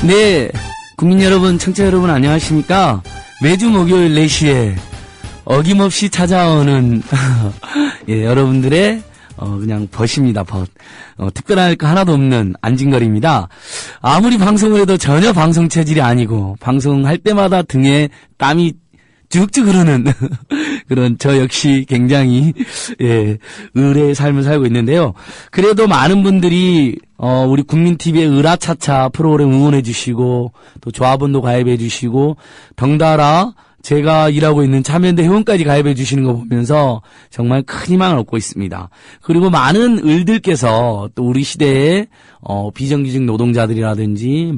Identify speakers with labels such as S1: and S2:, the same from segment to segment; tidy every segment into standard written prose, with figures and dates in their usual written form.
S1: 네, 국민 여러분, 청취자 여러분 안녕하십니까? 매주 목요일 4시에 어김없이 찾아오는 예, 여러분들의 그냥 벗입니다, 벗. 특별할 거 하나도 없는 안진걸입니다. 아무리 방송을 해도 전혀 방송 체질이 아니고 방송할 때마다 등에 땀이 쭉쭉 흐르는 그런 저 역시 굉장히 예, 의뢰의 삶을 살고 있는데요. 그래도 많은 분들이 우리 국민TV의 으라차차 프로그램 응원해 주시고 또 조합원도 가입해 주시고 덩달아 제가 일하고 있는 참여연대 회원까지 가입해 주시는 거 보면서 정말 큰 희망을 얻고 있습니다. 그리고 많은 을들께서 또 우리 시대에 비정규직 노동자들이라든지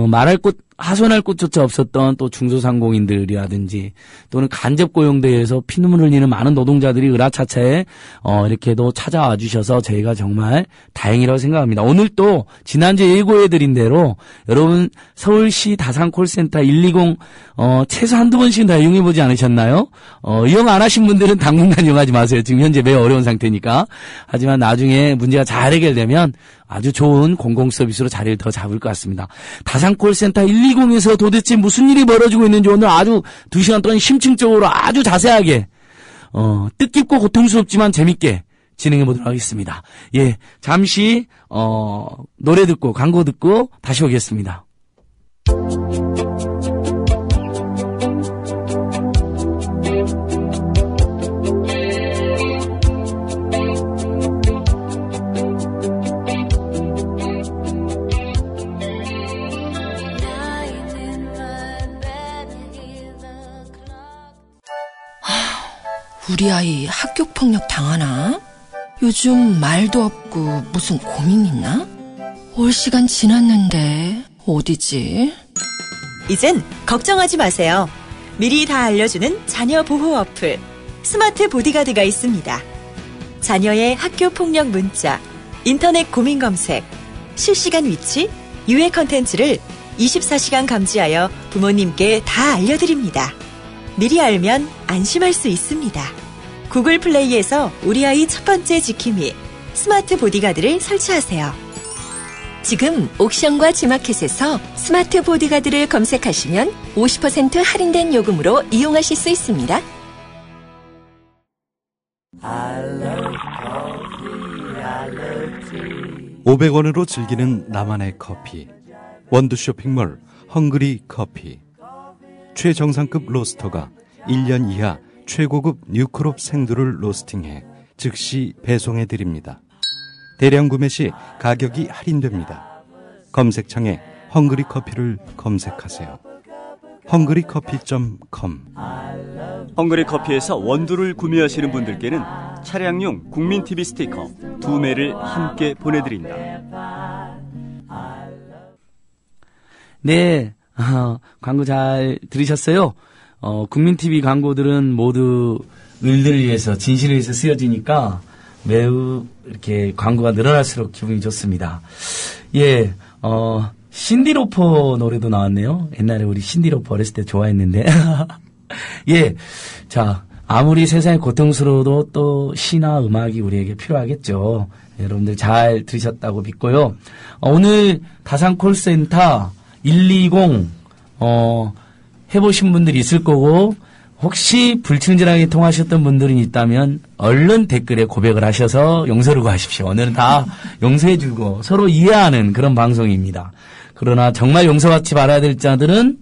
S1: 말할 곳 하소연할 곳조차 없었던 또 중소상공인들이라든지 또는 간접 고용대에서 피눈물 흘리는 많은 노동자들이 으라차차에 이렇게도 찾아와 주셔서 저희가 정말 다행이라고 생각합니다. 오늘 또 지난주에 예고해드린 대로 여러분 서울시 다산콜센터 120 최소 한두 번씩은 다 이용해보지 않으셨나요? 이용 안 하신 분들은 당분간 이용하지 마세요. 지금 현재 매우 어려운 상태니까. 하지만 나중에 문제가 잘 해결되면 아주 좋은 공공서비스로 자리를 더 잡을 것 같습니다. 다산콜센터 120에서 도대체 무슨 일이 벌어지고 있는지 오늘 아주 2시간 동안 심층적으로 아주 자세하게 뜻깊고 고통스럽지만 재밌게 진행해 보도록 하겠습니다. 예, 잠시 노래 듣고 광고 듣고 다시 오겠습니다.
S2: 우리 아이 학교폭력 당하나? 요즘 말도 없고 무슨 고민 있나? 올 시간 지났는데 어디지?
S3: 이젠 걱정하지 마세요. 미리 다 알려주는 자녀 보호 어플 스마트 보디가드가 있습니다. 자녀의 학교폭력 문자, 인터넷 고민 검색, 실시간 위치, 유해 컨텐츠를 24시간 감지하여 부모님께 다 알려드립니다. 미리 알면 안심할 수 있습니다. 구글 플레이에서 우리 아이 첫 번째 지킴이 스마트 보디가드를 설치하세요.
S2: 지금 옥션과 지마켓에서 스마트 보디가드를 검색하시면 50% 할인된 요금으로 이용하실 수 있습니다.
S4: 500원으로 즐기는 나만의 커피. 원두 쇼핑몰 헝그리 커피. 최정상급 로스터가 1년 이하 최고급 뉴크롭 생두를 로스팅해 즉시 배송해드립니다. 대량 구매 시 가격이 할인됩니다. 검색창에 헝그리 커피를 검색하세요. 헝그리커피.com.
S5: 헝그리 커피에서 원두를 구매하시는 분들께는 차량용 국민TV 스티커 2매를 함께 보내드립니다.
S1: 네, 광고 잘 들으셨어요? 국민TV 광고들은 모두 을들을 위해서, 진실을 위해서 쓰여지니까 매우 이렇게 광고가 늘어날수록 기분이 좋습니다. 예, 신디로퍼 노래도 나왔네요. 옛날에 우리 신디로퍼 어렸을 때 좋아했는데. 예, 자, 아무리 세상이 고통스러워도 또 시나 음악이 우리에게 필요하겠죠. 여러분들 잘 들으셨다고 믿고요. 오늘 다산콜센터 120, 해보신 분들이 있을 거고, 혹시 불친절하게 통하셨던 분들이 있다면, 얼른 댓글에 고백을 하셔서 용서를 구하십시오. 오늘은 다 용서해주고 서로 이해하는 그런 방송입니다. 그러나 정말 용서받지 말아야 될 자들은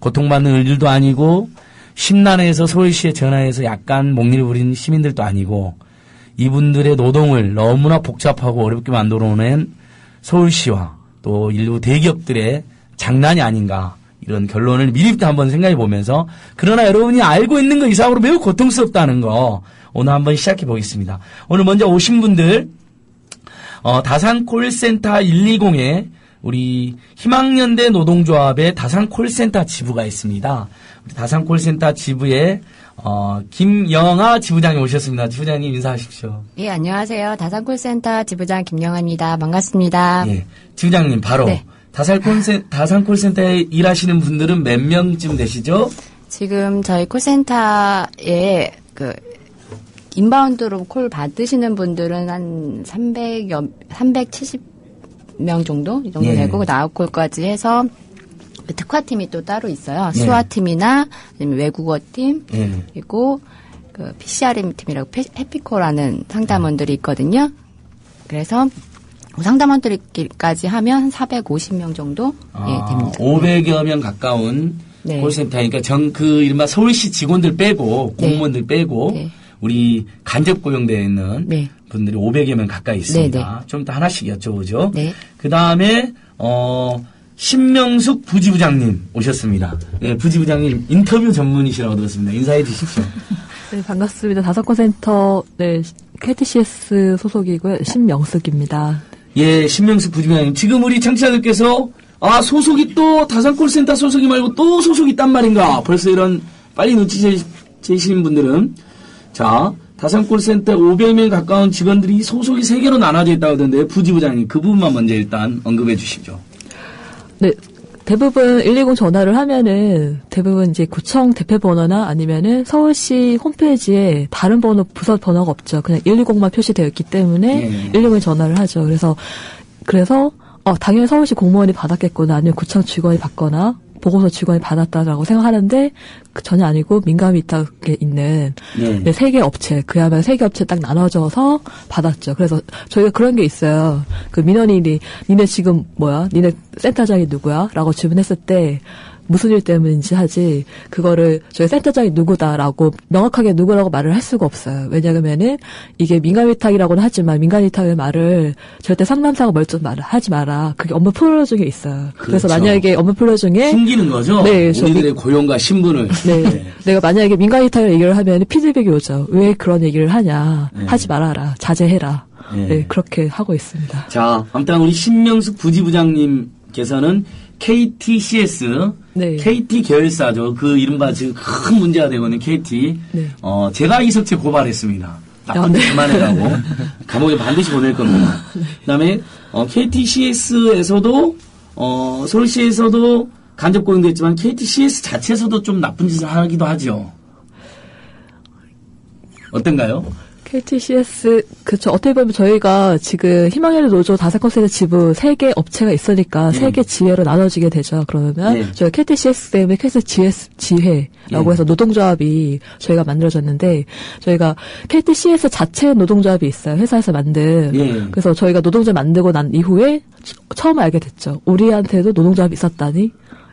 S1: 고통받는 을들도 아니고, 심란해서 서울시에 전화해서 약간 목리를 부리는 시민들도 아니고, 이분들의 노동을 너무나 복잡하고 어렵게 만들어 놓은 서울시와 또 일부 대기업들의 장난이 아닌가, 이런 결론을 미리부터 한번 생각해 보면서, 그러나 여러분이 알고 있는 것 이상으로 매우 고통스럽다는 거 오늘 한번 시작해 보겠습니다. 오늘 먼저 오신 분들, 다산콜센터 120에 우리 희망연대 노동조합의 다산콜센터 지부가 있습니다. 우리 다산콜센터 지부에 김영아 지부장님 오셨습니다. 지부장님 인사하십시오.
S6: 예, 안녕하세요. 다산콜센터 지부장 김영아입니다. 반갑습니다.
S1: 예, 지부장님 바로
S6: 네.
S1: 다산콜센터에 일하시는 분들은 몇 명쯤 되시죠?
S6: 지금 저희 콜센터에 인바운드로 콜 받으시는 분들은 한 370 명 정도? 이 정도
S1: 예.
S6: 되고, 그 나우콜까지 해서 특화팀이 또 따로 있어요. 수화팀이나 아니면 외국어팀, 그리고 그 PCRM 팀이라고 해피코라는 상담원들이 있거든요. 그래서 그 상담원들끼리까지 하면 한 450명 정도 됩니다.
S1: 500여 명 가까운
S6: 네.
S1: 콜센터니까 이른바 서울시 직원들 빼고 공무원들 빼고
S6: 네.
S1: 우리 간접 고용되어 있는
S6: 네.
S1: 분들이 500여 명 가까이 있습니다.
S6: 네,
S1: 좀 이따 하나씩 여쭤보죠.
S6: 네.
S1: 그 다음에 신명숙 부지부장님 오셨습니다. 네, 부지부장님 인터뷰 전문이시라고 들었습니다. 인사해 주십시오.
S7: 네, 반갑습니다. 다산콜센터 네, KTCS 소속이고요. 신명숙입니다.
S1: 예, 신명숙 부지부장님. 지금 우리 청취자들께서 소속이 또 다산콜센터 소속이 말고 또 소속이 있단 말인가. 벌써 이런 빨리 눈치채시는 분들은 자, 다산콜센터 500명 가까운 직원들이 소속이 3개로 나눠져 있다고 하던데 부지부장님 그 부분만 먼저 일단 언급해 주시죠.
S7: 네, 대부분 120 전화를 하면은 대부분 이제 구청 대표 번호나 아니면은 서울시 홈페이지에 다른 번호, 부서 번호가 없죠. 그냥 120만 표시되어 있기 때문에 120에 전화를 하죠. 그래서 당연히 서울시 공무원이 받았겠구나, 아니면 구청 직원이 받거나 보고서 직원이 받았다라고 생각하는데 전혀 아니고 민감이 있다게 있는 네, 3개 업체, 그야말로 3개 업체 딱 나눠져서 받았죠. 그래서 저희가 그런 게 있어요. 그 민원인이 니네 지금 뭐야? 니네 센터장이 누구야? 라고 질문했을 때 무슨 일 때문인지 하지, 그거를 저희 센터장이 누구다라고 명확하게 누구라고 말을 할 수가 없어요. 왜냐하면은 이게 민간위탁이라고는 하지만 민간위탁의 말을 절대 상담사가 멀쩡 말을 하지 마라. 그게 업무 플로 중에 있어요.
S1: 그렇죠.
S7: 그래서 만약에 업무 플로 중에
S1: 숨기는 거죠.
S7: 네,
S1: 우리들의 고용과 신분을.
S7: 네. 내가 만약에 민간위탁을 얘기를 하면 피드백이 오죠. 왜 그런 얘기를 하냐. 하지 말아라. 자제해라. 네, 그렇게 하고 있습니다.
S1: 자, 아무튼 우리 신명숙 부지부장님께서는 KTCS,
S7: 네.
S1: KT 계열사죠. 그 이른바 지금 큰 문제가 되고 있는 KT.
S7: 네.
S1: 제가 이석채 고발했습니다. 나쁜 짓 그만해라고. 감옥에 반드시 보낼 겁니다. 그 다음에, KTCS에서도, 서울시에서도 간접 고용됐지만 KTCS 자체에서도 좀 나쁜 짓을 하기도 하죠. 어떤가요?
S7: KTCS, 그쵸. 어떻게 보면 저희가 지금 희망의 노조 다산콜센터 지부 3개 업체가 있으니까 3개 지회로 나눠지게 되죠. 그러면 저희가 KTCS 때문에 KTCS 지회라고 해서 노동조합이 저희가 만들어졌는데, 저희가 KTCS 자체 노동조합이 있어요. 회사에서 만든. 그래서 저희가 노동조합 만들고 난 이후에 처음 알게 됐죠. 우리한테도 노동조합이 있었다니.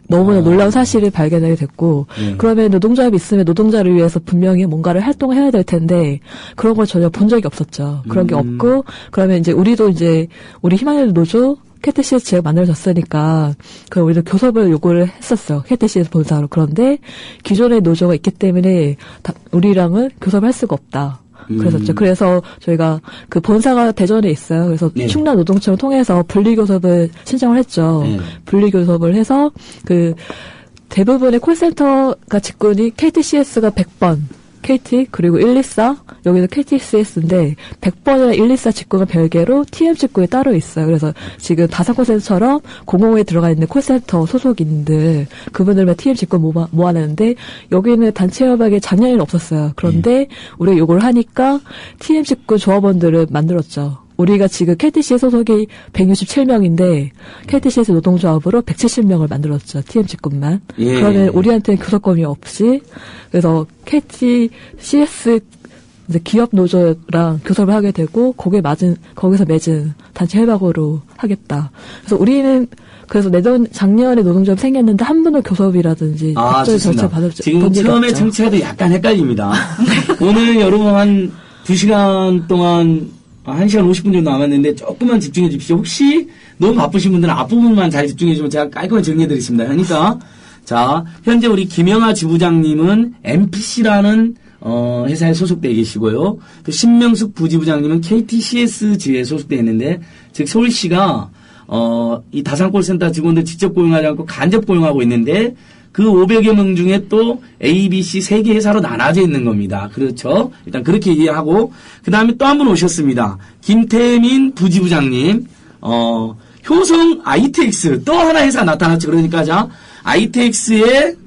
S7: 너무나 놀라운 사실을 발견하게 됐고, 그러면 노동조합이 있으면 노동자를 위해서 분명히 뭔가를 활동을 해야 될 텐데, 그런 걸 전혀 본 적이 없었죠. 그런 게 없고, 그러면 이제 우리도 이제, 우리 희망의 노조, KTCS 제가 만들어졌으니까, 그럼 우리도 교섭을 요구를 했었어요. KTCS 본사로. 그런데, 기존의 노조가 있기 때문에, 우리랑은 교섭을 할 수가 없다. 그랬었죠. 그래서 저희가 그 본사가 대전에 있어요. 그래서 충남 노동청을 통해서 분리교섭을 신청을 했죠. 분리교섭을 해서 그 대부분의 콜센터가 직군이 KTCS가 100번, KT 그리고 124 여기도 KTCS인데 100번이나 124 직군은 별개로 TM 직군이 따로 있어요. 그래서 지금 다산콜센터처럼 공공에 들어가 있는 콜센터 소속인들 그분들만 TM 직군 모아내는데 여기는 단체 협약에 작년에는 없었어요. 그런데 우리가 요걸 하니까 TM 직군 조합원들을 만들었죠. 우리가 지금 KTCS 소속이 167명인데 KTCS 노동조합으로 170명을 만들었죠. TM 직군만. 그러면 우리한테는 교섭권이 없이 그래서 KTCS 기업 노조랑 교섭을 하게 되고 거기서 맺은 단체 협약으로 하겠다. 그래서 우리는 그래서 작년에 노동조합 생겼는데 한 번도 교섭이라든지
S1: 좋습니다. 지금 처음에 청취자도 약간 헷갈립니다. 오늘 여러분 한 2시간 동안 1시간 50분 정도 남았는데 조금만 집중해 주십시오. 혹시 너무 바쁘신 분들은 앞부분만 잘 집중해 주시면 제가 깔끔하게 정리해 드리겠습니다. 그러니까 자, 현재 우리 김영하 지부장님은 MPC라는 회사에 소속되어 계시고요. 또 신명숙 부지부장님은 KTCS 지회에 소속되어 있는데 즉 서울시가 이 다산콜센터 직원들 직접 고용하지 않고 간접 고용하고 있는데 그 500여 명 중에 또 A, B, C 3개 회사로 나눠져 있는 겁니다. 그렇죠? 일단 그렇게 얘기하고 그 다음에 또 한 분 오셨습니다. 김태민 부지부장님 효성 ITX 또 하나 회사 나타났죠. 그러니까 자 ITX에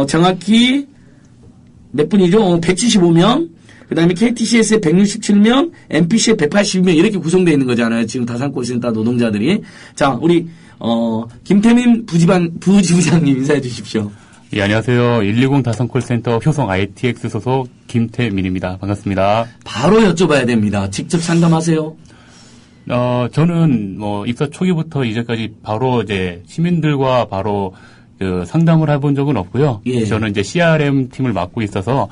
S1: 정확히 몇 분이죠? 175명 그다음에 KTCS에 167명, MPC에 182명 이렇게 구성되어 있는 거잖아요. 지금 다산콜센터 노동자들이. 자, 우리 김태민 부지부장님 인사해 주십시오.
S8: 예, 안녕하세요. 120 다산콜센터 효성 ITX 소속 김태민입니다. 반갑습니다.
S1: 바로 여쭤봐야 됩니다. 직접 상담하세요?
S8: 저는 입사 초기부터 이제까지 바로 이제 시민들과 바로 그 상담을 해본 적은 없고요.
S1: 예.
S8: 저는 이제 CRM 팀을 맡고 있어서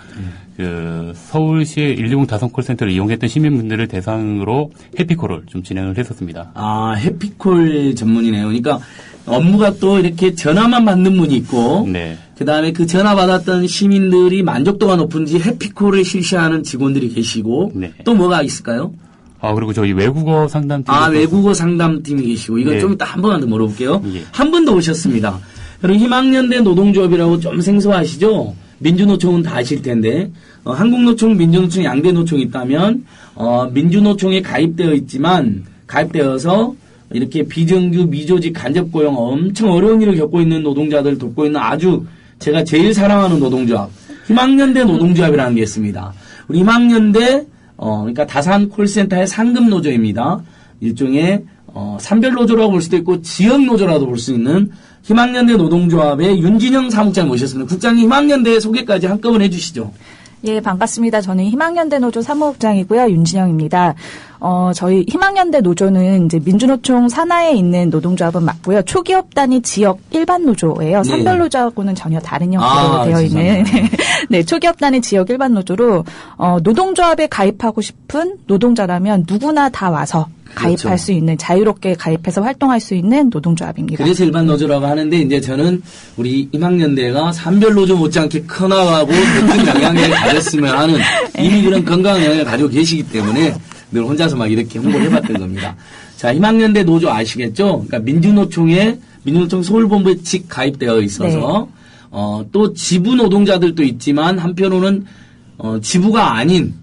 S8: 그 서울시의 120 다산콜센터를 이용했던 시민분들을 대상으로 해피콜을 좀 진행을 했었습니다.
S1: 아, 해피콜 전문이네요. 그러니까 업무가 또 이렇게 전화만 받는 분이 있고,
S8: 네.
S1: 그 다음에 그 전화 받았던 시민들이 만족도가 높은지 해피콜을 실시하는 직원들이 계시고,
S8: 네.
S1: 또 뭐가 있을까요?
S8: 그리고 저희 외국어 상담팀.
S1: 외국어 상담팀이 계시고, 이거
S8: 네.
S1: 좀 이따 한 번 더 물어볼게요.
S8: 예.
S1: 한 분 더 오셨습니다. 여러분, 희망연대 노동조합이라고 좀 생소하시죠? 민주노총은 다 아실 텐데, 한국노총, 민주노총, 양대노총이 있다면, 민주노총에 가입되어서, 이렇게 비정규, 미조직, 간접고용 엄청 어려운 일을 겪고 있는 노동자들 돕고 있는 아주 제가 제일 사랑하는 노동조합, 희망연대 노동조합이라는 게 있습니다. 우리 희망연대, 그러니까 다산 콜센터의 상급 노조입니다. 일종의, 산별 노조라고 볼 수도 있고 지역 노조라도 볼 수 있는 희망연대 노동조합의 윤진영 사무국장 모셨습니다. 국장님 희망연대 소개까지 한꺼번에 해주시죠.
S9: 예, 반갑습니다. 저는 희망연대 노조 사무국장이고요. 윤진영입니다. 저희 희망연대 노조는 이제 민주노총 산하에 있는 노동조합은 맞고요. 초기업 단위 지역 일반 노조예요.
S1: 네.
S9: 산별 노조하고는 전혀 다른 형태로 되어 있는 네, 초기업 단위 지역 일반 노조로 노동조합에 가입하고 싶은 노동자라면 누구나 다 와서 가입할
S1: 그렇죠.
S9: 수 있는 자유롭게 가입해서 활동할 수 있는 노동조합입니다.
S1: 그래서 일반 노조라고 하는데 이제 저는 우리 희망연대가 산별 노조 못지않게 커나가고 높은 영향력을 가졌으면 하는 이미 그런 건강한 영향을 가지고 계시기 때문에 늘 혼자서 막 이렇게 홍보를 해봤던 겁니다. 자, 희망연대 노조 아시겠죠? 그러니까 민주노총 서울본부에 직 가입되어 있어서 네. 또 지부 노동자들도 있지만 한편으로는 지부가 아닌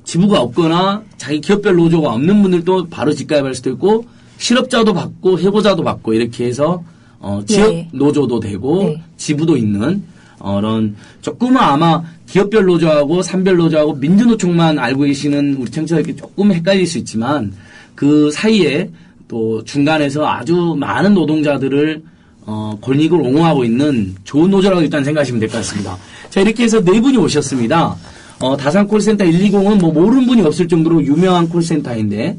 S1: 지부가 없거나 자기 기업별 노조가 없는 분들도 바로 직가입할 수도 있고 실업자도 받고 해고자도 받고 이렇게 해서 지역
S9: 네.
S1: 노조도 되고
S9: 네.
S1: 지부도 있는 그런 조금은 아마 기업별 노조하고 산별 노조하고 민주노총만 알고 계시는 우리 청취자들께 조금 헷갈릴 수 있지만 그 사이에 또 중간에서 아주 많은 노동자들을 권익을 옹호하고 있는 좋은 노조라고 일단 생각하시면 될 것 같습니다. 자, 이렇게 해서 네 분이 오셨습니다. 다산 콜센터 120은 뭐 모르는 분이 없을 정도로 유명한 콜센터인데,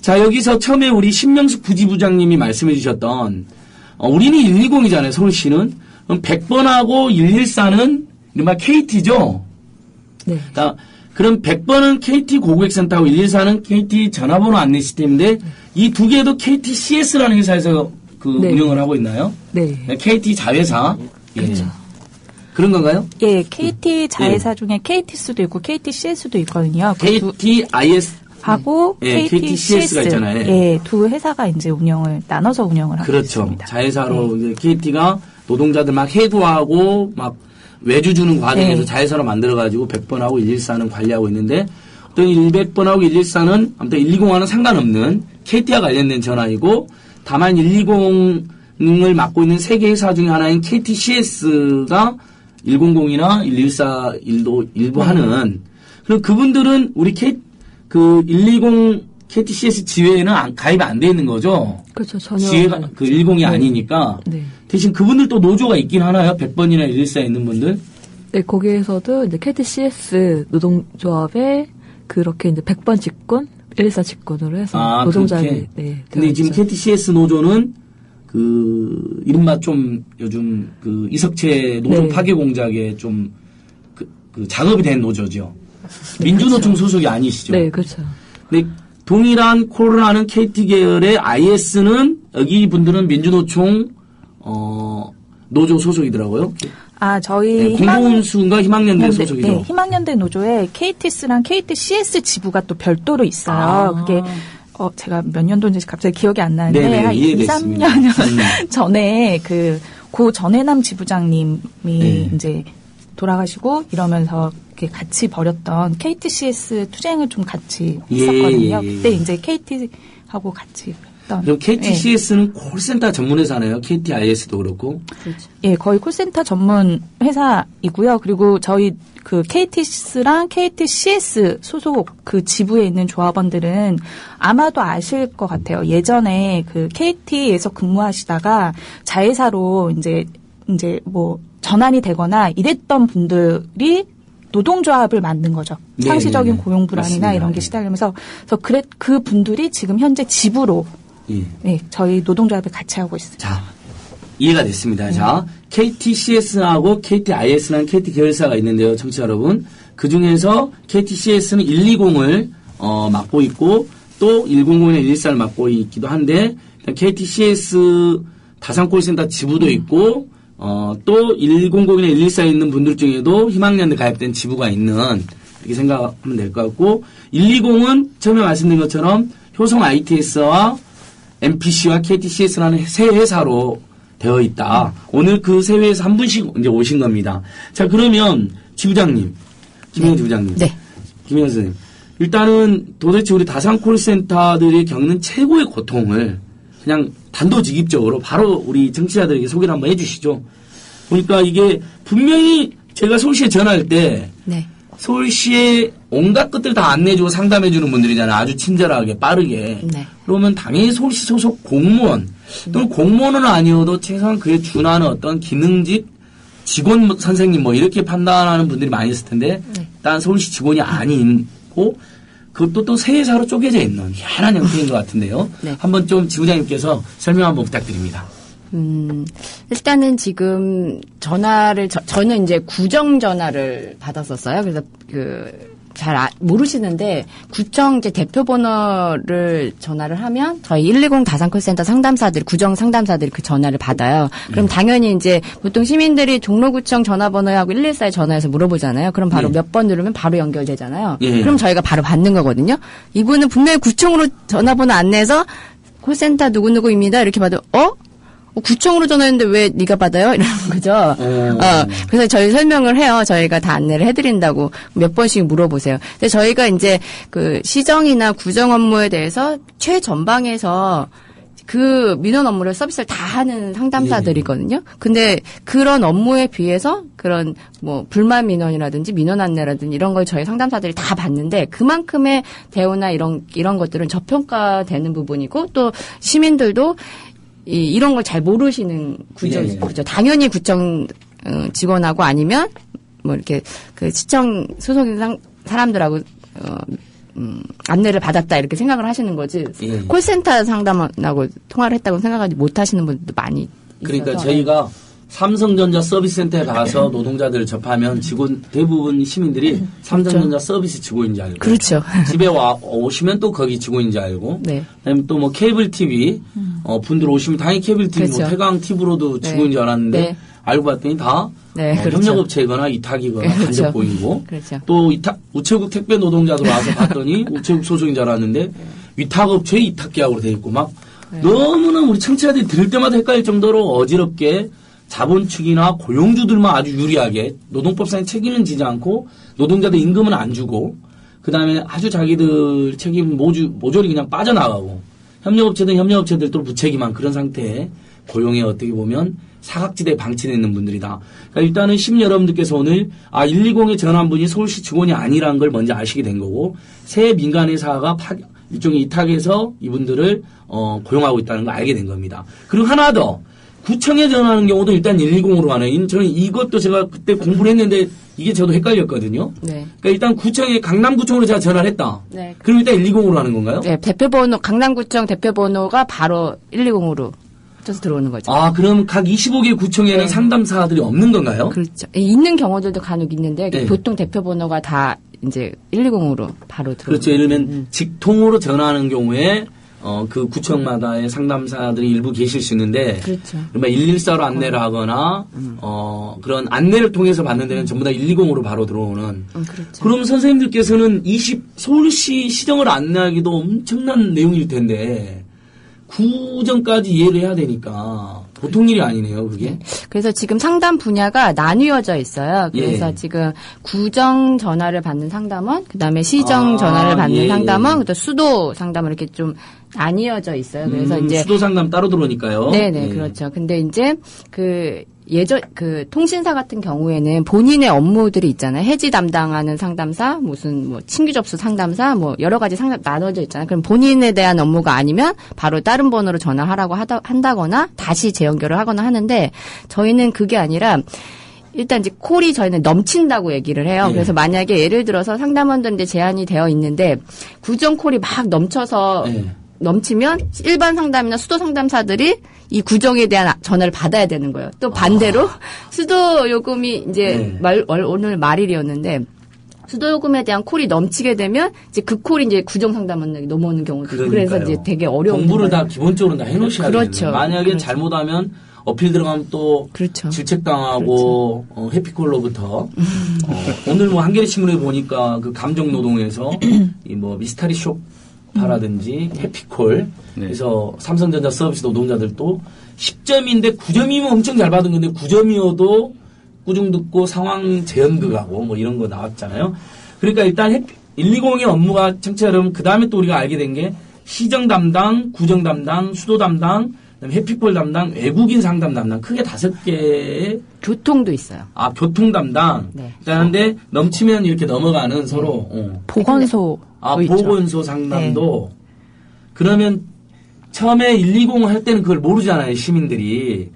S1: 자, 여기서 처음에 우리 신명숙 부지부장님이 말씀해 주셨던, 우리는 120이잖아요, 서울시는. 그럼 100번하고 114는 이른바 KT죠?
S7: 네.
S1: 그럼 100번은 KT 고객센터하고 114는 KT 전화번호 안내 시스템인데, 이 두 개도 KTCS라는 회사에서
S7: 네.
S1: 운영을 하고 있나요?
S7: 네.
S1: KT 자회사.
S7: 그렇죠.
S1: 예. 그런 건가요?
S9: 예, KT 자회사 중에 KTS도 있고 KTCS도 있거든요.
S1: KTIS
S9: 하고
S1: 예, KTCS가 있잖아요.
S9: 예, 두 회사가 이제 나눠서 운영을 하고
S1: 그렇죠.
S9: 있습니다.
S1: 자회사로 이제 KT가 노동자들 막 해고하고 막 외주 주는 과정에서
S9: 네.
S1: 자회사로 만들어가지고 100번하고 114는 관리하고 있는데 또 100번하고 114는 아무튼 120와는 상관없는 KT와 관련된 전화이고 다만 120을 맡고 있는 세 개 회사 중에 하나인 KTCS가 100이나 114일도 일부 하는 그리고 그분들은 우리 120 KTCS 지회에는 가입이 안 돼 있는 거죠.
S7: 그렇죠. 전혀.
S1: 지회가 그 120이
S7: 네.
S1: 아니니까.
S7: 네.
S1: 대신 그분들도 노조가 있긴 하나요? 100번이나 114에 있는 분들?
S7: 네, 거기에서도 이제 KTCS 노동조합에 그렇게 이제 100번 직군, 114 직군으로 해서 노동자들이 네.
S1: 근데 지금 KTCS 노조는 이른바 좀 요즘 이석채 노조
S7: 네.
S1: 파괴 공작에 좀 그 작업이 된 노조죠. 민주노총
S7: 그렇죠.
S1: 소속이 아니시죠?
S7: 네, 그렇죠.
S1: 근데 동일한 콜을 하는 KT 계열의 IS는 여기 분들은 민주노총 노조 소속이더라고요.
S9: 저희
S1: 공공운수인가 희망연대 소속이죠.
S9: 네, 희망연대 노조에 KTS랑 KTCS 지부가 또 별도로 있어요. 그게 제가 몇 년도인지 갑자기 기억이 안 나는데
S1: 네네,
S9: 한 2, 3년 전에 고 전해남 지부장님이
S1: 네.
S9: 이제 돌아가시고 이러면서 이렇게 같이 벌였던 KTCS 투쟁을 좀 같이 했었거든요.
S1: 예.
S9: 그때 이제 KT하고 같이
S1: 그럼 KTCS는 콜센터 전문 회사네요. KTIS도 그렇고.
S9: 그렇죠. 예, 거의 콜센터 전문 회사이고요. 그리고 저희 그 KTS랑 KTCS 소속 그 지부에 있는 조합원들은 아마도 아실 것 같아요. 예전에 그 KT에서 근무하시다가 자회사로 이제 뭐 전환이 되거나 이랬던 분들이 노동조합을 만든 거죠.
S1: 네,
S9: 상시적인
S1: 네,
S9: 고용 불안이나
S1: 맞습니다.
S9: 이런 게 시달리면서 그래서 그 분들이 지금 현재 지부로 네, 저희 노동조합을 같이 하고 있습니다.
S1: 자, 이해가 됐습니다. 자, KTCS하고 KTIS라는 KT 계열사가 있는데요, 청취자 여러분. 그 중에서 KTCS는 120을 맡고 있고 또 100이나 114를 맡고 있기도 한데 KTCS 다산콜센터 지부도 있고 또 100이나 114에 있는 분들 중에도 희망연대 가입된 지부가 있는 이렇게 생각하면 될 것 같고 120은 처음에 말씀드린 것처럼 효성 ITS와 MPC와 KTCS라는 세 회사로 되어 있다. 오늘 그 세 회사 한 분씩 이제 오신 겁니다. 자, 그러면 지부장님, 김영 지부장님,
S6: 네.
S1: 김영 선생님, 일단은 도대체 우리 다산콜센터들이 겪는 최고의 고통을 그냥 단도직입적으로 바로 우리 정치자들에게 소개를 한번 해주시죠. 보니까 이게 분명히 제가 서울시에 전화할 때
S6: 네.
S1: 서울시에 온갖 것들 다 안내해주고 상담해주는 분들이잖아요. 아주 친절하게 빠르게.
S6: 네.
S1: 그러면 당연히 서울시 소속 공무원 또는 공무원은 아니어도 최소한 그에 준하는 어떤 기능직 직원 선생님 뭐 이렇게 판단하는 분들이 많이 있을 텐데 일단 서울시 직원이 아니고 그것도 또 세 회사로 쪼개져 있는 희한한 형태인 것 같은데요.
S6: 네. 한번
S1: 좀 지부장님께서 설명 한번 부탁드립니다.
S6: 일단은 지금 전화를 저는 이제 구정 전화를 받았었어요. 그래서 잘 모르시는데 구청 이제 대표 번호를 전화를 하면 저희 120 다산콜센터 상담사들 구정 상담사들이 그 전화를 받아요. 그럼 당연히 이제 보통 시민들이 종로구청 전화번호하고 114에 전화해서 물어보잖아요. 그럼 바로 몇 번 누르면 바로 연결되잖아요. 그럼 저희가 바로 받는 거거든요. 이분은 분명히 구청으로 전화번호 안내해서 콜센터 누구누구입니다. 이렇게 봐도 구청으로 전화했는데 왜 네가 받아요? 이러는 거죠. 그래서 저희 설명을 해요. 저희가 다 안내를 해드린다고 몇 번씩 물어보세요. 근데 저희가 이제 그 시정이나 구정 업무에 대해서 최전방에서 그 민원 업무를 서비스를 다 하는 상담사들이거든요. 근데 그런 업무에 비해서 그런 뭐 불만 민원이라든지 민원 안내라든지 이런 걸 저희 상담사들이 다 받는데 그만큼의 대우나 이런 것들은 저평가되는 부분이고 또 시민들도 이런 걸 잘 모르시는 구조죠. 당연히 구청 직원하고 아니면 뭐 이렇게 그 시청 소속인 사람들하고 안내를 받았다 이렇게 생각을 하시는 거지. 콜센터 상담하고 통화를 했다고 생각하지 못하시는 분들도 많이 있어서.
S1: 그러니까 저희가 삼성전자 서비스센터에 가서 노동자들을 접하면 대부분 시민들이 삼성전자 서비스 직원인 줄 알고.
S6: 그렇죠.
S1: 집에 오시면 또 거기 직원인 줄 알고.
S6: 네.
S1: 그다음에 또 뭐 케이블 TV 분들 오시면 당연히 케이블 TV
S6: 그렇죠.
S1: 뭐 태강 TV로도 직원인 줄 알았는데
S6: 네.
S1: 알고 봤더니 다
S6: 그렇죠.
S1: 협력업체거나 이탁이거나
S6: 그렇죠.
S1: 간접 보이고.
S6: 그렇죠.
S1: 또 우체국 택배 노동자들 와서 봤더니 우체국 소속인 줄 알았는데 위탁업체 이탁 계약으로 돼 있고 막 너무나 우리 청취자들이 들을 때마다 헷갈릴 정도로 어지럽게 자본 측이나 고용주들만 아주 유리하게 노동법상의 책임은 지지 않고 노동자들 임금은 안 주고 그다음에 아주 자기들 책임 모조리 그냥 빠져나가고 협력업체들 또 부책임한 그런 상태에 고용에 어떻게 보면 사각지대에 방치되어 있는 분들이다. 그러니까 일단은 시민 여러분들께서 오늘 120에 전화한 분이 서울시 직원이 아니라는 걸 먼저 아시게 된 거고 새 민간회사가 일종의 이탁해서 이분들을 고용하고 있다는 걸 알게 된 겁니다. 그리고 하나 더 구청에 전화하는 경우도 일단 120으로 하는 저는 이것도 제가 그때 공부를 했는데 이게 저도 헷갈렸거든요. 네. 그러니까 일단 강남구청으로 제가 전화를 했다. 네. 그럼 일단 120으로 하는 건가요?
S6: 네, 강남구청 대표번호가 바로 120으로 쳐서 들어오는 거죠.
S1: 그럼 각 25개 구청에는 상담사들이 없는 건가요?
S6: 그렇죠. 있는 경우들도 간혹 있는데 보통 대표번호가 다 이제 120으로 바로 들어오는
S1: 그렇죠. 예를 들면 직통으로 전화하는 경우에 그 구청마다의 상담사들이 일부 계실 수 있는데,
S6: 그렇죠.
S1: 그러면 114로 안내를 하거나, 그런 안내를 통해서 받는 데는 전부 다 120으로 바로 들어오는.
S6: 그렇죠.
S1: 그럼 선생님들께서는 서울시 시정을 안내하기도 엄청난 내용일 텐데, 구정까지 이해를 해야 되니까, 보통 일이 아니네요, 그게.
S6: 그래서 지금 상담 분야가 나뉘어져 있어요. 그래서 지금 구정 전화를 받는 상담원, 그다음에 시정 전화를 받는 상담원, 그다음 수도 상담원 이렇게 좀 나뉘어져 있어요. 그래서 이제
S1: 수도 상담 따로 들어오니까요.
S6: 네네, 그렇죠. 근데 이제 통신사 같은 경우에는 본인의 업무들이 있잖아요. 해지 담당하는 상담사, 무슨 신규 접수 상담사, 여러 가지 상담 나눠져 있잖아요. 그럼 본인에 대한 업무가 아니면 바로 다른 번호로 전화하라고 한다거나 다시 재연결을 하거나 하는데 저희는 그게 아니라 일단 이제 콜이 저희는 넘친다고 얘기를 해요. 그래서 만약에 예를 들어서 상담원들 이제 제한이 되어 있는데 구정 콜이 막 넘치면 일반 상담이나 수도 상담사들이 이 구정에 대한 전화를 받아야 되는 거예요. 또 반대로 수도 요금이 이제 오늘 말일이었는데 수도 요금에 대한 콜이 넘치게 되면 이제 그 콜이 이제 구정 상담원에게 넘어오는 경우도 있고 그래서 이제 되게 어려운
S1: 공부를 다 기본적으로 다 해놓으셔야 돼요.
S6: 그렇죠.
S1: 만약에 잘못하면 어필 들어가면 또 질책당하고 해피콜로부터 오늘 한겨레 신문에 보니까 그 감정노동에서 미스터리 쇼파라든지 해피콜 그래서 삼성전자 서비스 노동자들도 10점인데 9점이면 엄청 잘 받은 건데 9점이어도 꾸중 듣고 상황 재연극하고 이런 거 나왔잖아요. 그러니까 일단 120의 업무가 청취자 여러분 그 다음에 또 우리가 알게 된 게 시정 담당, 구정 담당, 수도 담당, 해피콜 담당, 외국인 상담 담당 크게 5개의
S6: 교통도 있어요.
S1: 교통 담당. 그런데 넘치면 이렇게 넘어가는 서로
S9: 보건소.
S1: 보건소 상담도 그러면 처음에 120 할 때는 그걸 모르잖아요, 시민들이.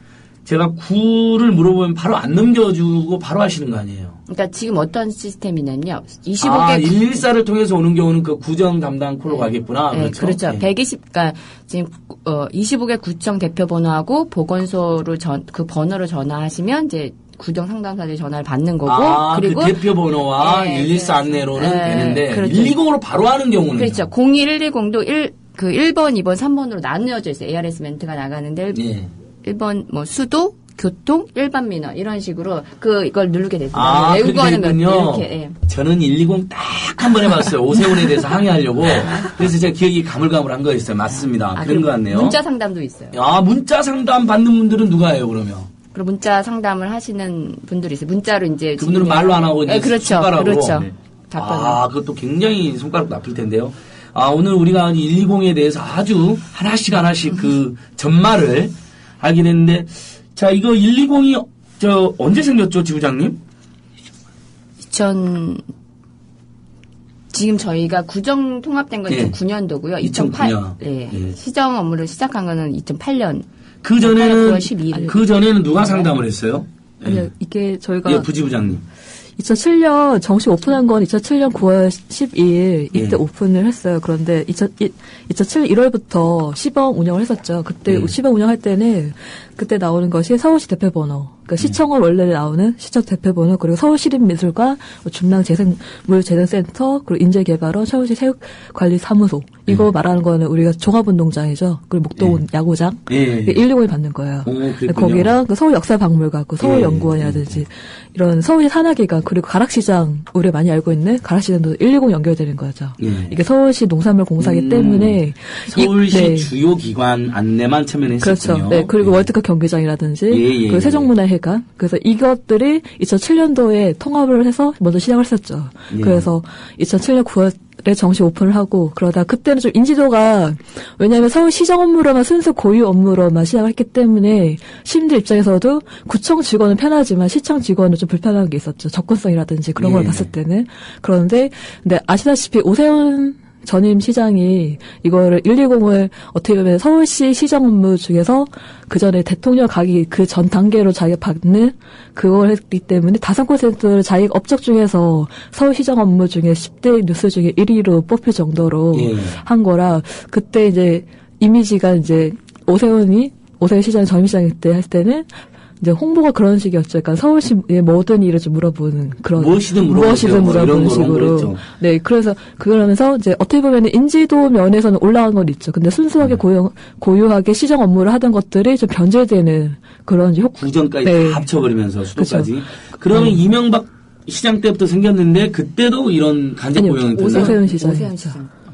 S1: 제가 9를 물어보면 바로 안 넘겨주고 바로 하시는 거 아니에요?
S6: 그러니까 지금 어떤 시스템이냐면요. 25개
S1: 114를 통해서 오는 경우는 그 구정 담당 콜로 가겠구나.
S6: 그렇죠. 120, 그러니까 지금 25개 구청 대표 번호하고 보건소로 그 번호로 전화하시면 이제 구정 상담사들이 전화를 받는 거고 그리고
S1: 그 대표 번호와 114 안내로는 되는데
S6: 그렇죠.
S1: 120으로 바로 하는 경우는
S6: 그렇죠. 02110도 1번, 2번, 3번으로 나누어져 있어요. ARS 멘트가 나가는데 1번 수도, 교통, 일반 민원 이런 식으로 이걸 누르게 됐어요. 외국어는 이렇게.
S1: 저는 120 딱 한 번 해봤어요. 오세훈에 대해서 항의하려고. 그래서 제가 기억이 가물가물한 거였어요. 맞습니다. 그런 것 같네요.
S6: 문자 상담도 있어요.
S1: 문자 상담 받는 분들은 누가예요, 그러면?
S6: 그리고 문자 상담을 하시는 분들이 있어요. 문자로 이제
S1: 그분들은 말로 안 하고 이제 손가락으로.
S6: 그렇죠. 답변을.
S1: 그것도 굉장히 손가락 나쁠 텐데요. 오늘 우리가 120에 대해서 아주 하나씩 그 전말을 알게 됐는데, 자, 이거 120이, 언제 생겼죠, 지부장님?
S6: 지금 저희가 구정 통합된 건 2009년도고요.
S1: 2009년.
S6: 시정 업무를 시작한 거는 2008년.
S1: 그 전에는 누가 상담을 했어요?
S7: 아니요, 이게 저희가.
S1: 부지부장님.
S7: 2007년 정식 오픈한 건 2007년 9월 12일 이때 오픈을 했어요. 그런데 2007년 1월부터 시범 운영을 했었죠. 그때 시범 운영할 때는 그때 나오는 것이 서울시 대표번호, 그러니까 시청은 원래 나오는 시청 대표번호, 그리고 서울시립미술관, 중랑재생물재생센터, 그리고 인재개발원, 서울시 체육관리사무소 이거 말하는 거는 우리가 종합운동장이죠. 그리고 목동 야구장 120을 받는 거예요. 거기랑 그 서울역사박물관, 그 서울연구원이라든지 이런 서울시 산하기관 그리고 가락시장 우리가 많이 알고 있는 가락시장도 120 연결되는 거죠. 이게 서울시 농산물공사이기 때문에
S1: 서울시 주요 기관 안내만 처음에는 했었군요.
S7: 그렇죠. 네, 그리고 월드컵 경기장이라든지 그 세종문화회관 그래서 이것들이 2007년도에 통합을 해서 먼저 시작을 했었죠. 그래서 2007년 9월에 정식 오픈을 하고 그러다 그때는 좀 인지도가 왜냐하면 서울시정 업무로만 순수 고유 업무로만 시작을 했기 때문에 시민들 입장에서도 구청 직원은 편하지만 시청 직원은 좀 불편한 게 있었죠. 접근성이라든지 그런 걸 봤을 때는. 그런데 근데 아시다시피 오세훈 전임 시장이 이거를 120을 어떻게 보면 서울시 시정 업무 중에서 그 전에 대통령 가기 그 전 단계로 자기가 받는 그걸 했기 때문에 다산콜센터를 자기 업적 중에서 서울시정 업무 중에 10대 뉴스 중에 1위로 뽑힐 정도로 한 거라 그때 이제 이미지가 이제 오세훈 시장 전임 시장 때 할 때는 이제 홍보가 그런 식이었죠. 그러니까 서울시의 모든 일을 좀 물어보는 그런
S1: 무엇이든 물어보는
S7: 식으로. 네, 그래서 그러면서 이제 어떻게 보면 인지도 면에서는 올라간 건 있죠. 근데 순수하게 고유하게 시정 업무를 하던 것들이 좀 변질되는 그런
S1: 구전까지 다 합쳐버리면서 수도까지. 그렇죠. 그러면 이명박 시장 때부터 생겼는데 그때도 이런 간접 고용이 됐나요?
S7: 오세훈 시장.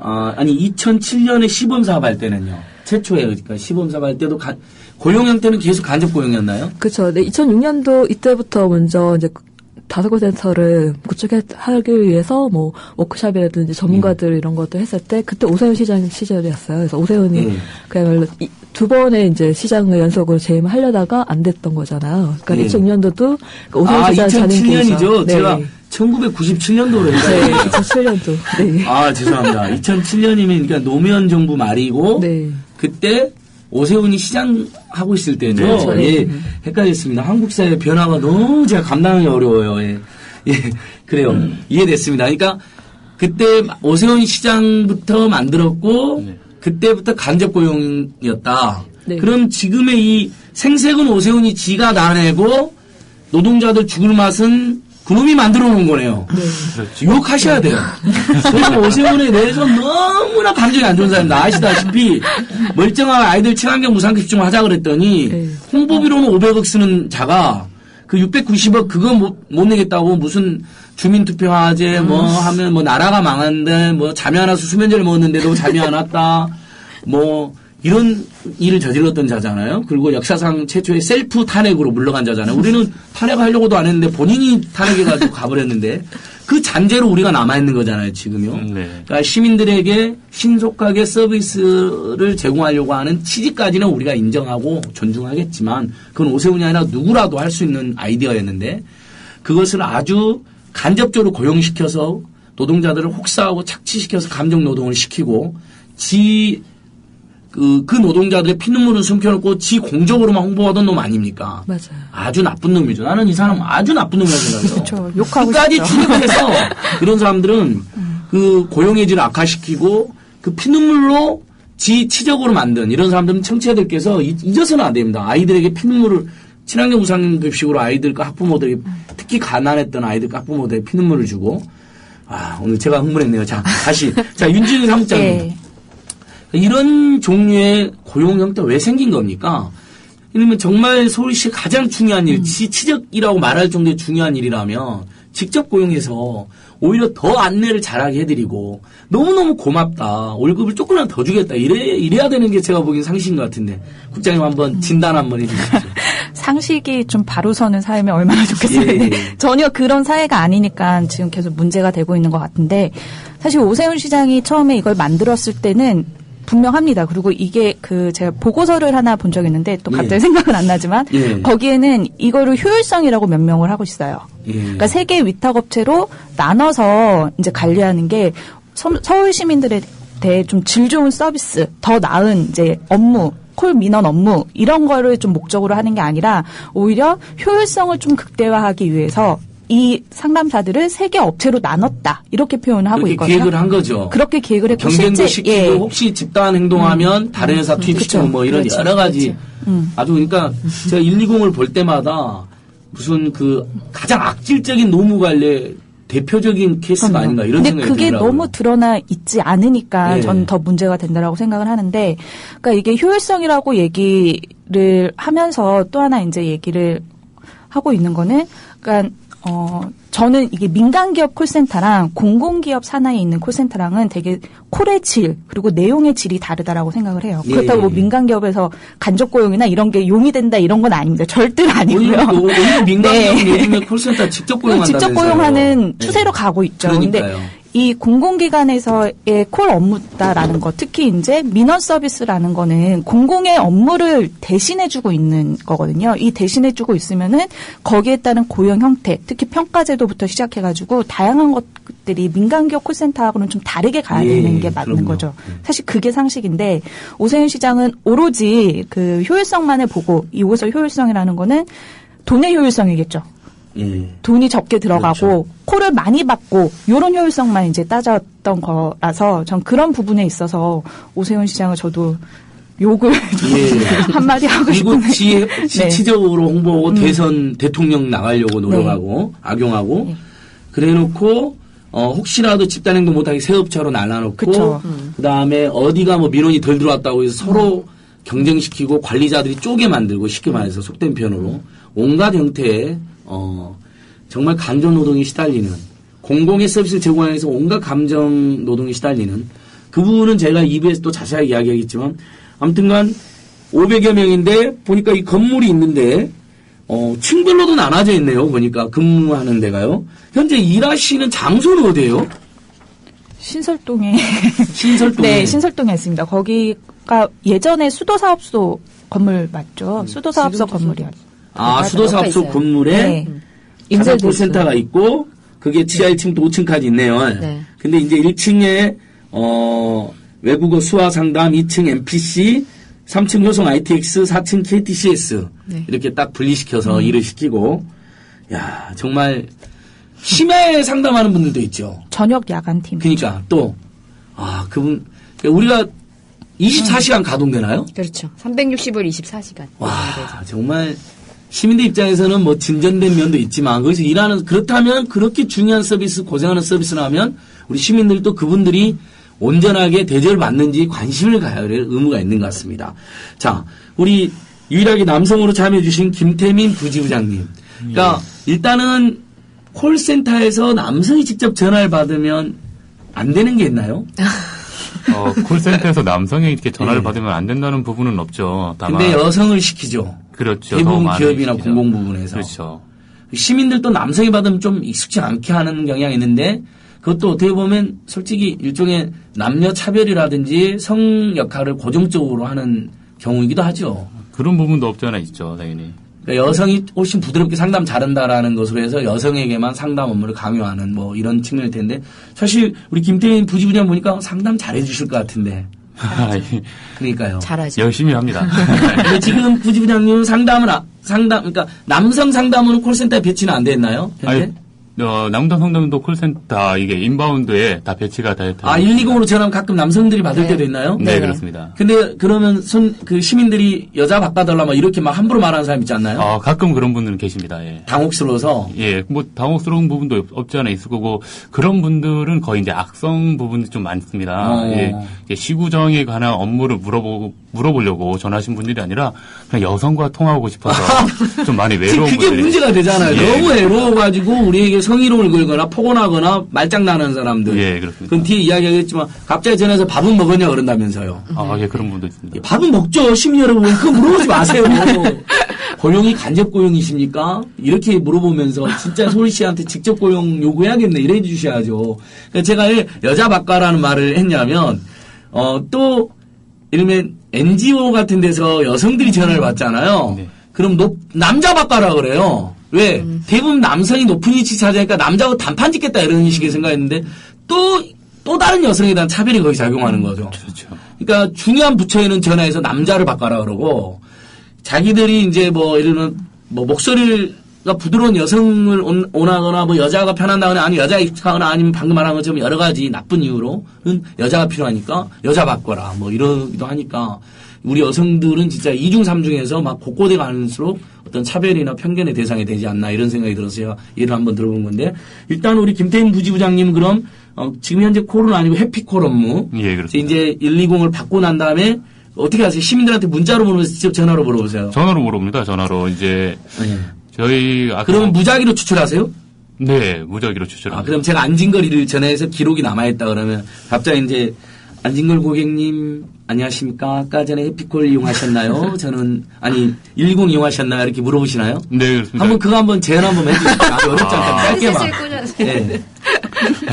S1: 아니 2007년에 시범 사업할 때는요. 최초에 그러니까 시범 사업할 때도 고용 형태는 계속 간접 고용이었나요?
S7: 그렇죠. 네, 2006년도 이때부터 먼저 이제 다섯콜센터를 구축하기 위해서 뭐 워크숍이라든지 전문가들 이런 것도 했을 때 그때 오세훈 시장 시절이었어요. 그래서 오세훈이 그야말로 두 번의 이제 시장을 연속으로 재임하려다가 안 됐던 거잖아요. 그러니까 2006년도도 오세훈 시장 자는
S1: 2007년이죠. 네. 제가 1997년도로
S7: 네, 2007년도. 네.
S1: 아, 죄송합니다. 2007년이면 그러니까 노무현 정부 말이고
S7: 네.
S1: 그때 오세훈이 시장하고 있을 때죠.
S7: 그렇죠.
S1: 예, 헷갈렸습니다. 한국 사회의 변화가 너무 제가 감당하기 어려워요. 예, 그래요. 이해됐습니다. 그러니까 그때 오세훈이 시장부터 만들었고 그때부터 간접 고용이었다.
S7: 네.
S1: 그럼 지금의 이 생색은 오세훈이 지가 나내고 노동자들 죽을 맛은 그놈이 만들어 놓은 거네요.
S7: 네.
S1: 유혹하셔야 돼요. 저는 오세훈에 대해서 너무나 감정이 안 좋은 사람입니다. 아시다시피 멀쩡한 아이들 친환경 무상급식 좀 하자 그랬더니
S7: 네.
S1: 홍보비로는 500억 쓰는 자가 그 690억 그거 못 내겠다고 무슨 주민투표화제 뭐 하면 뭐 나라가 망한데 뭐 잠이 안 와서 수면제를 먹었는데도 잠이 안 왔다. 뭐 이런 일을 저질렀던 자잖아요. 그리고 역사상 최초의 셀프 탄핵으로 물러간 자잖아요. 우리는 탄핵하려고도 안 했는데 본인이 탄핵해가지고 가버렸는데 그 잔재로 우리가 남아있는 거잖아요. 지금요.
S8: 네.
S1: 그러니까 시민들에게 신속하게 서비스를 제공하려고 하는 취지까지는 우리가 인정하고 존중하겠지만 그건 오세훈이 아니라 누구라도 할 수 있는 아이디어였는데 그것을 아주 간접적으로 고용시켜서 노동자들을 혹사하고 착취시켜서 감정노동을 시키고 그 노동자들의 피눈물을 숨겨놓고 지 공적으로만 홍보하던 놈 아닙니까?
S7: 맞아요.
S1: 아주 나쁜 놈이죠. 나는 이 사람 아주 나쁜 놈이라고 생각해요.
S9: 그렇죠. 욕하고
S1: 끝까지
S9: 싶죠.
S1: 추격해서 그런 사람들은 그 고용의 질을 악화시키고 그 피눈물로 지 치적으로 만든 이런 사람들은 청취자들께서 잊어서는 안 됩니다. 아이들에게 피눈물을 친환경 무상급식으로 아이들과 학부모들에게 특히 가난했던 아이들과 학부모들에게 피눈물을 주고 오늘 제가 흥분했네요. 자, 다시. 자, 윤지은 사무장님.
S9: 네.
S1: 이런 종류의 고용 형태 왜 생긴 겁니까? 이러면 정말 서울시 가장 중요한 일, 치적이라고 말할 정도의 중요한 일이라면 직접 고용해서 오히려 더 안내를 잘하게 해드리고 너무너무 고맙다. 월급을 조금이라도 더 주겠다. 이래야 되는 게 제가 보기엔 상식인 것 같은데 국장님 한번 진단 한번 해주시죠.
S9: 상식이 좀 바로 서는 사회면 얼마나 좋겠어요.
S1: 예.
S9: 전혀 그런 사회가 아니니까 지금 계속 문제가 되고 있는 것 같은데 사실 오세훈 시장이 처음에 이걸 만들었을 때는 분명합니다. 그리고 이게 제가 보고서를 하나 본 적이 있는데 또 갑자기 생각은 안 나지만 거기에는 이거를 효율성이라고 명명을 하고 있어요. 그러니까 세 개의 위탁업체로 나눠서 이제 관리하는 게 서울 시민들에 대해 좀 질 좋은 서비스, 더 나은 이제 업무, 콜 민원 업무 이런 거를 좀 목적으로 하는 게 아니라 오히려 효율성을 좀 극대화하기 위해서 이 상담사들을 세 개 업체로 나눴다. 이렇게 표현을 하고 있거든요.
S1: 계획을 한 거죠.
S9: 그렇게 계획을 했고
S1: 경쟁도 시키고 혹시 집단 행동하면 다른 회사 투입시키고 뭐 이런 여러 가지 아주 그러니까 제가 120을 볼 때마다 무슨 가장 악질적인 노무 관리 대표적인 케이스가 아닌가 이런 생각이 들더라고요.
S9: 근데 그게 너무 드러나 있지 않으니까 저는 더 문제가 된다라고 생각을 하는데 그러니까 이게 효율성이라고 얘기를 하면서 또 하나 이제 얘기를 하고 있는 거는 그러니까 저는 이게 민간기업 콜센터랑 공공기업 산하에 있는 콜센터랑은 되게 콜의 질 그리고 내용의 질이 다르다라고 생각을 해요. 그렇다고 뭐 민간기업에서 간접고용이나 이런 게 용이 된다 이런 건 아닙니다. 절대로 아니고요.
S1: 오히려 민간기업 요즘에 콜센터 직접 고용한다면서요.
S9: 직접 고용하는 추세로 가고 있죠.
S1: 그러니까요.
S9: 근데 이 공공기관에서의 콜 업무다라는 거, 특히 이제 민원 서비스라는 거는 공공의 업무를 대신해주고 있는 거거든요. 이 대신해주고 있으면은 거기에 따른 고용 형태, 특히 평가제도부터 시작해가지고 다양한 것들이 민간기업 콜센터하고는 좀 다르게 가야 되는 게 맞는 거죠. 사실 그게 상식인데 오세훈 시장은 오로지 그 효율성만을 보고 이곳의 효율성이라는 거는 돈의 효율성이겠죠. 돈이 적게 들어가고 그렇죠. 콜을 많이 받고 이런 효율성만 이제 따졌던 거라서 전 그런 부분에 있어서 오세훈 시장을 저도 욕을 한마디 하고 싶은데
S1: 지치적으로 홍보하고 대통령 나가려고 노력하고 악용하고 그래놓고 혹시라도 집단행동 못하게 새 업체로 날라놓고 그다음에 어디가 뭐 민원이 덜 들어왔다고 해서 서로 경쟁시키고 관리자들이 쪼개 만들고 쉽게 말해서 속된 표현으로 온갖 형태의 정말 감정 노동에 시달리는 공공의 서비스 제공하면서 온갖 감정 노동에 시달리는 그 부분은 제가 2부에서 또 자세하게 이야기하겠지만 아무튼간 500여 명인데 보니까 이 건물이 있는데 층별로도 나눠져 있네요. 보니까 근무하는 데가요. 현재 일하시는 장소는 어디예요?
S9: 신설동에.
S1: 신설동에.
S9: 네, 신설동에 있습니다. 거기가 예전에 수도사업소 건물 맞죠? 수도사업소 건물이요.
S1: 아, 수도사업소 건물에
S9: 네.
S1: 자산 콜센터가 있고 그게 지하 1층 또 5층까지 있네요.
S6: 네.
S1: 근데 이제 1층에 외국어 수화 상담, 2층 MPC, 3층 효성 ITX, 4층 KTCS
S6: 네.
S1: 이렇게 딱 분리시켜서 일을 시키고, 야 정말 심야 상담하는 분들도 있죠.
S9: 저녁 야간팀.
S1: 그러니까 또 그분 우리가 24시간 가동되나요?
S6: 그렇죠. 365일 24시간.
S1: 와 정말 시민들 입장에서는 뭐 진전된 면도 있지만 거기서 일하는 그렇다면 그렇게 중요한 서비스 고생하는 서비스를 하면 우리 시민들도 그분들이 온전하게 대접을 받는지 관심을 가야 할 의무가 있는 것 같습니다. 자, 우리 유일하게 남성으로 참여해 주신 김태민 부지부장님. 그러니까 일단은 콜센터에서 남성이 직접 전화를 받으면 안 되는 게 있나요?
S8: 콜센터에서 남성이 이렇게 전화를 받으면 안 된다는 부분은 없죠. 다만
S1: 근데 여성을 시키죠.
S8: 그렇죠.
S1: 대부분 기업이나
S8: 시키죠.
S1: 공공 부분에서.
S8: 그렇죠.
S1: 시민들도 남성이 받으면 좀 익숙지 않게 하는 경향이 있는데 그것도 어떻게 보면 솔직히 일종의 남녀 차별이라든지 성 역할을 고정적으로 하는 경우이기도 하죠.
S8: 그런 부분도 없지 않아 있죠, 당연히.
S1: 그러니까 여성이 훨씬 부드럽게 상담 잘한다라는 것으로 해서 여성에게만 상담 업무를 강요하는 뭐 이런 측면일 텐데 사실 우리 김태인 부지부장 보니까 상담 잘해 주실 것 같은데. 그러니까요.
S6: 잘하죠.
S8: 열심히 합니다.
S1: 근데 지금 부지부장님 그러니까 남성 상담은 콜센터에 배치는 안 돼 있나요? 현재?
S8: 아니, 남성 상담도 콜센터 이게 인바운드에 다 배치가 다
S1: 120으로 전화하면 가끔 남성들이 받을
S6: 네.
S1: 때도 있나요?
S8: 네, 그렇습니다.
S1: 근데 그러면 그 시민들이 여자 바꿔달라 막 이렇게 막 함부로 말하는 사람 있지 않나요?
S8: 가끔 그런 분들은 계십니다. 예.
S1: 당혹스러워서.
S8: 예, 뭐 당혹스러운 부분도 없지 않아 있을 거고 그런 분들은 거의 이제 악성 부분이 좀 많습니다. 예, 시구정에 관한 업무를 물어보려고 전화하신 분들이 아니라 그냥 여성과 통화하고 싶어서 좀 많이 외로운
S1: 그게
S8: 분들이
S1: 문제가 되잖아요.
S8: 예,
S1: 너무 외로워가지고 우리에게 성희롱을 걸거나 포곤하거나 말장난하는 사람들.
S8: 예, 그렇습니다.
S1: 그럼 뒤에 이야기하겠지만 갑자기 전화해서 밥은 먹었냐 그런다면서요.
S8: 예, 그런 분도 있습니다.
S1: 밥은 먹죠, 시민 여러분. 그거 물어보지 마세요. 고용이 간접 고용이십니까? 이렇게 물어보면서 진짜 소리 씨한테 직접 고용 요구해야겠네. 이래 주셔야죠. 그러니까 제가 왜 여자 바꿔라는 말을 했냐면 또 이러면 NGO 같은 데서 여성들이 전화를 받잖아요.
S8: 네.
S1: 그럼 남자 바꿔라 그래요. 왜? 대부분 남성이 높은 위치 차지하니까 남자하고 단판 짓겠다 이런 식의 생각했는데 또 다른 여성에 대한 차별이 거기 작용하는 거죠.
S8: 그렇죠.
S1: 그러니까 중요한 부처에는 전화해서 남자를 바꿔라 그러고 자기들이 이제 뭐 이러면 뭐 목소리가 부드러운 여성을 원하거나 뭐 여자가 편한다거나 아니면 여자가 익숙하거나 아니면 방금 말한 것처럼 여러 가지 나쁜 이유로는 여자가 필요하니까 여자 바꿔라 뭐 이러기도 하니까 우리 여성들은 진짜 2중 3중에서 막 곳곳에 갈수록 어떤 차별이나 편견의 대상이 되지 않나 이런 생각이 들어서 제가 예를 한번 들어본 건데 일단 우리 김태인 부지부장님 그럼 지금 현재 콜은 아니고 해피콜 업무
S8: 예, 그렇습니다.
S1: 이제 120을 받고 난 다음에 어떻게 하세요? 시민들한테 문자로 물어보세요? 직접 전화로 물어보세요?
S8: 전화로 물어봅니다. 전화로 이제
S1: 네.
S8: 저희
S1: 그러면 무작위로 추출하세요?
S8: 네, 무작위로 추출합니다.
S1: 그럼 제가 안진걸이를 전화해서 기록이 남아있다 그러면 갑자기 이제 안진걸 고객님 안녕하십니까? 아까 전에 해피콜 이용하셨나요? 저는 120 이용하셨나요? 이렇게 물어보시나요?
S8: 네, 그렇습니다.
S1: 한번 그거 한번 제안 한번 해주시죠. 아주 어렵지 않게 짧게만. 네.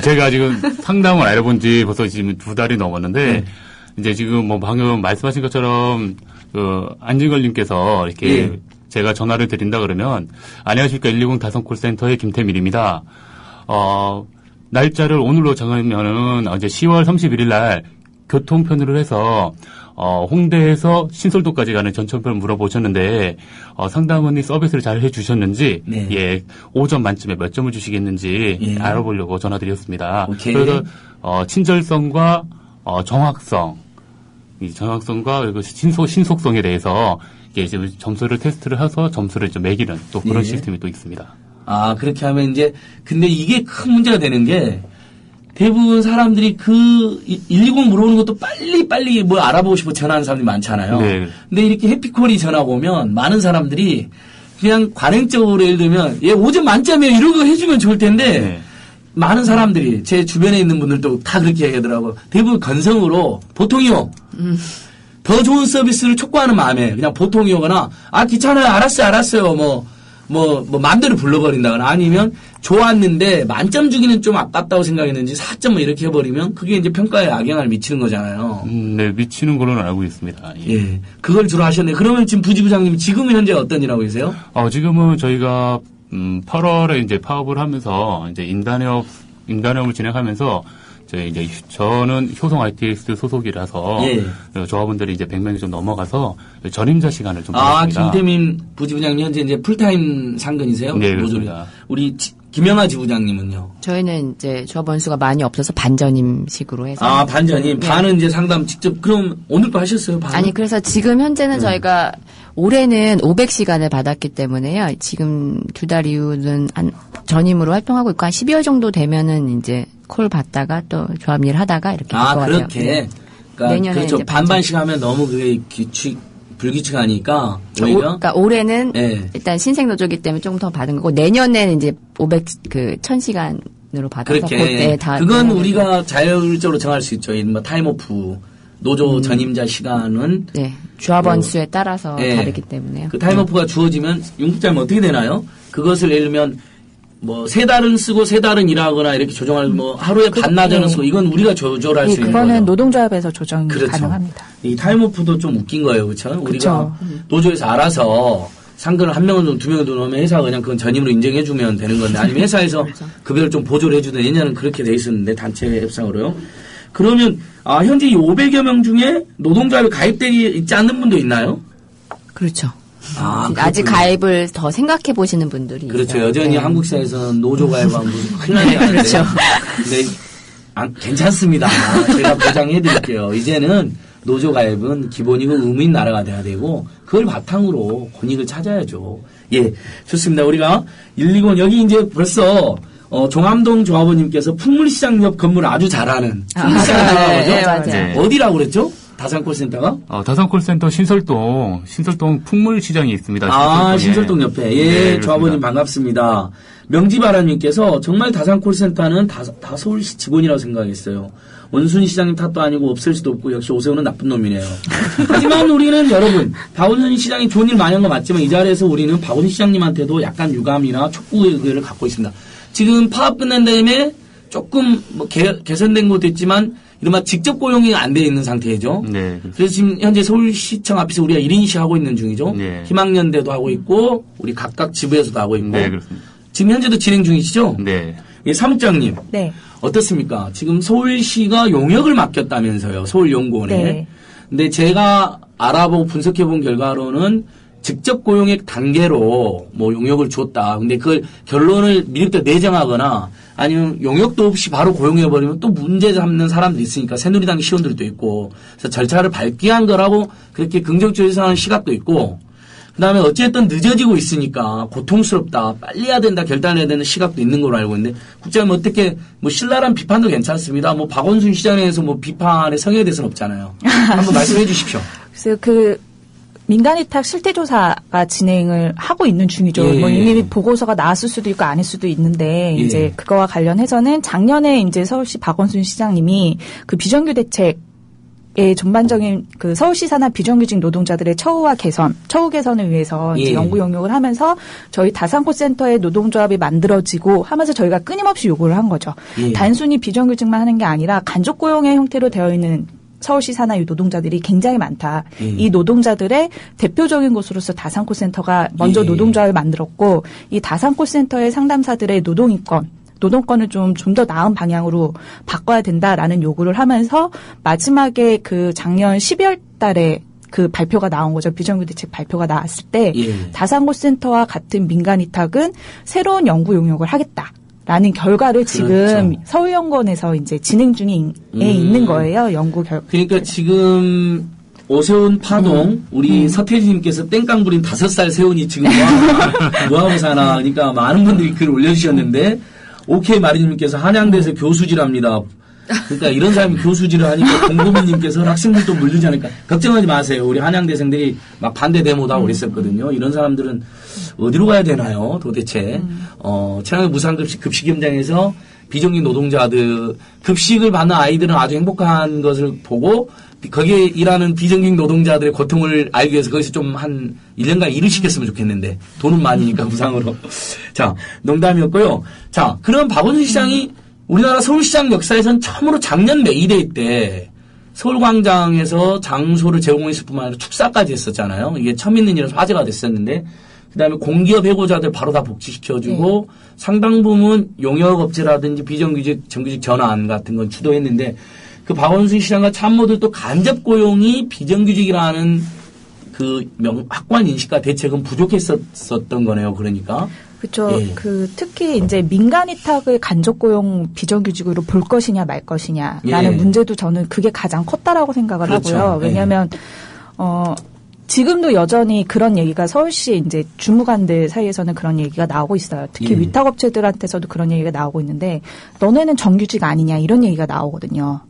S8: 제가 지금 상담을 안 해본 지 벌써 지금 2달이 넘었는데 이제 지금 뭐 방금 말씀하신 것처럼 안진걸님께서 이렇게 제가 전화를 드린다 그러면 안녕하십니까 120 다성콜센터의 김태민입니다. 날짜를 오늘로 정하면은 이제 10월 31일 날 교통편으로 해서 홍대에서 신설도까지 가는 전철편을 물어보셨는데 상담원이 서비스를 잘 해주셨는지 오점 만점에 몇 점을 주시겠는지 알아보려고 전화드렸습니다.
S1: 오케이.
S8: 그래서 친절성과 정확성과 신속성에 대해서 이게 지금 점수를 테스트를 해서 점수를 좀 매기는 또 그런 시스템이 또 있습니다.
S1: 그렇게 하면 이제 근데 이게 큰 문제가 되는 게 대부분 사람들이 120 물어보는 것도 빨리 뭐 알아보고 싶어 전화하는 사람들이 많잖아요.
S8: 네.
S1: 근데 이렇게 해피콜이 전화가 오면 많은 사람들이 그냥 관행적으로 예를 들면 5점 만점이에요 이런 거 해주면 좋을 텐데 많은 사람들이 제 주변에 있는 분들도 다 그렇게 얘기하더라고요. 대부분 건성으로 보통이요. 더 좋은 서비스를 촉구하는 마음에 그냥 보통이 오거나, 귀찮아요. 알았어요. 마음대로 불러버린다거나 아니면 좋았는데 만점 주기는 좀 아깝다고 생각했는지 4점 이렇게 해버리면 그게 이제 평가에 악영향을 미치는 거잖아요.
S8: 네, 미치는 걸로는 알고 있습니다.
S1: 예. 그걸 주로 하셨네요. 그러면 지금 부지부장님 지금은 현재 어떤 일 하고 계세요?
S8: 지금은 저희가 8월에 이제 파업을 하면서 이제 인단협을 진행하면서 저는 효성 ITX 소속이라서 조합원들이 이제 100명이 좀 넘어가서 전임자 시간을 좀 보냈습니다.
S1: 김태민 부지부장님 현재 이제 풀타임 상근이세요?
S8: 네, 그렇습니다.
S1: 우리 김영하 지부장님은요?
S6: 저희는 이제 조합원 수가 많이 없어서 반전임식으로 해서.
S1: 반전임.
S6: 네.
S1: 반은 이제 상담 직접, 그럼 오늘도 하셨어요? 반은?
S6: 아니, 그래서 지금 현재는 저희가 올해는 500시간을 받았기 때문에요. 지금 2달 이후는 전임으로 활동하고 있고 한 12월 정도 되면은 이제 콜 받다가 또 조합 일 하다가 이렇게 될 것 같아요.
S1: 그렇게.
S6: 네.
S1: 그러니까
S6: 내년에
S1: 그렇죠.
S6: 이제
S1: 반반씩 하면 너무 그게 불규칙하니까 오히려.
S6: 그러니까 올해는
S1: 네.
S6: 일단 신생노조기 때문에 조금 더 받은 거고 내년에는 이제 1000시간으로 받아서
S1: 그렇게. 그건 우리가 자율적으로 정할 수 있죠. 타임오프. 노조 전임자 시간은
S6: 네, 조합원 수에 따라서 다르기 때문에요.
S1: 그 타임오프가 주어지면 윤국장님 어떻게 되나요? 그것을 예를 들면 3달은 쓰고 3달은 일하거나 이렇게 조정할 하루에 반나절은 쓰고 이건 우리가 조절할 수 있는 거예요.
S9: 그거는 노동조합에서 조정이 가능합니다.
S1: 이 타임오프도 좀 웃긴 거예요. 그렇죠? 우리가 노조에서 알아서 상근을 1명은 2명을 넣으면 회사가 그냥 그건 전임으로 인정해 주면 되는 건데 아니면 회사에서 급여를 좀 보조를 해 주든 예전에는 그렇게 돼 있었는데 단체 협상으로요. 그러면 현재 이 500여 명 중에 노동조합에 가입되어 있지 않는 분도 있나요?
S6: 그렇죠. 아직 가입을 더 생각해 보시는 분들이
S1: 그렇죠.
S6: 있어요.
S1: 여전히 한국 사회에서는 노조 가입하면 무슨 큰일 나게 하는데
S6: 그렇죠.
S1: 근데 괜찮습니다. 제가 보장해 드릴게요. 이제는 노조 가입은 기본이고 의무인 나라가 돼야 되고 그걸 바탕으로 권익을 찾아야죠. 예, 좋습니다. 우리가 120 여기 이제 벌써 종암동 조합원님께서 풍물시장 옆 건물 아주 잘하는 풍물시장
S6: 네, 맞아요.
S1: 어디라고 그랬죠? 다산콜센터가?
S8: 다산콜센터 신설동 풍물시장이 있습니다.
S1: 신설동 옆에. 예, 조합원님 반갑습니다. 명지바라님께서 정말 다산콜센터는 다 서울시 직원이라고 생각했어요. 원순이 시장님 탓도 아니고 없을 수도 없고 역시 오세훈은 나쁜 놈이네요. 하지만 우리는 여러분 박원순 시장이 좋은 일 많이 한 거 맞지만 이 자리에서 우리는 박원순 시장님한테도 약간 유감이나 촉구의 의를 갖고 있습니다. 지금 파업 끝난 다음에 조금 개선된 것도 있지만 이른바 직접 고용이 안 돼 있는 상태죠.
S8: 네.
S1: 그래서 지금 현재 서울시청 앞에서 우리가 1인시 하고 있는 중이죠.
S8: 네.
S1: 희망연대도 하고 있고 우리 각각 지부에서도 하고 있고.
S8: 네, 그렇습니다.
S1: 지금 현재도 진행 중이시죠?
S8: 네.
S1: 예, 사무장님.
S9: 네.
S1: 어떻습니까? 지금 서울시가 용역을 맡겼다면서요. 서울연구원에.
S9: 네.
S1: 근데 제가 알아보고 분석해본 결과로는 직접 고용의 단계로 용역을 줬다. 근데 그걸 결론을 미리부터 내정하거나 아니면 용역도 없이 바로 고용해버리면 또 문제 삼는 사람들이 있으니까 새누리당 시원들도 있고 그래서 절차를 밟게 한 거라고 그렇게 긍정적으로 생각하는 시각도 있고 그 다음에 어쨌든 늦어지고 있으니까 고통스럽다. 빨리 해야 된다. 결단해야 되는 시각도 있는 걸로 알고 있는데 국장님 어떻게 신랄한 비판도 괜찮습니다. 박원순 시장에 대해서 비판의 성향에 대해서는 없잖아요. 한번 말씀해 주십시오.
S9: 그래서 민간위탁 실태조사가 진행을 하고 있는 중이죠.
S1: 예.
S9: 이미 보고서가 나왔을 수도 있고 아닐 수도 있는데, 이제 그거와 관련해서는 작년에 이제 서울시 박원순 시장님이 그 비정규 대책의 전반적인 그 서울시 산하 비정규직 노동자들의 처우 개선을 위해서 이제 연구 용역을 하면서 저희 다산콜센터의 노동조합이 만들어지고 하면서 저희가 끊임없이 요구를 한 거죠. 단순히 비정규직만 하는 게 아니라 간접 고용의 형태로 되어 있는 서울시 산하 노동자들이 굉장히 많다. 이 노동자들의 대표적인 곳으로서 다산콜센터가 먼저 노동조합을 만들었고 이 다산콜센터의 상담사들의 노동권을 좀 더 나은 방향으로 바꿔야 된다라는 요구를 하면서 마지막에 그 작년 12월 달에 그 발표가 나온 거죠. 비정규 대책 발표가 나왔을 때 다산콜센터와 같은 민간위탁은 새로운 연구 용역을 하겠다. 라는 결과를 지금 서울연구원에서 이제 진행 중에 있는 거예요. 연구 결과.
S1: 그러니까 지금 오세훈 파동 우리 서태지님께서 땡깡 부린 5살 세훈이 지금 뭐하고 사나. 그러니까 많은 분들이 글을 올려주셨는데 오케이 마리님께서 한양대에서 교수질합니다. 그러니까 이런 사람이 교수질을 하니까 공고민님께서 학생들도 물리지 않을까. 걱정하지 마세요. 우리 한양대생들이 막 반대 데모도 하고 그랬었거든요. 이런 사람들은 어디로 가야 되나요? 도대체. 최강의 무상급식 급식 현장에서 비정규직 노동자들 급식을 받는 아이들은 아주 행복한 것을 보고 거기에 일하는 비정규직 노동자들의 고통을 알기 위해서 거기서 좀 한 1년간 일을 시켰으면 좋겠는데 돈은 많이니까 무상으로. 자, 농담이었고요. 자, 그럼 박원순 시장이 우리나라 서울시장 역사에선 처음으로 작년 메이데이 때 서울광장에서 장소를 제공했을 뿐만 아니라 축사까지 했었잖아요. 이게 처음 있는 일이라서 화제가 됐었는데 그다음에 공기업 해고자들 바로 다 복지시켜주고 상당 부분 용역업체라든지 비정규직, 정규직 전환 같은 건 주도했는데 그 박원순 시장과 참모들도 간접 고용이 비정규직이라는 그 확고한 인식과 대책은 부족했었던 거네요. 그러니까.
S9: 그렇죠. 특히 이제 민간 위탁을 간접 고용 비정규직으로 볼 것이냐 말 것이냐라는 문제도 저는 그게 가장 컸다라고 생각을 하고요. 왜냐하면 지금도 여전히 그런 얘기가 서울시 이제 주무관들 사이에서는 그런 얘기가 나오고 있어요. 특히 위탁업체들한테서도 그런 얘기가 나오고 있는데 너네는 정규직 아니냐 이런 얘기가 나오거든요.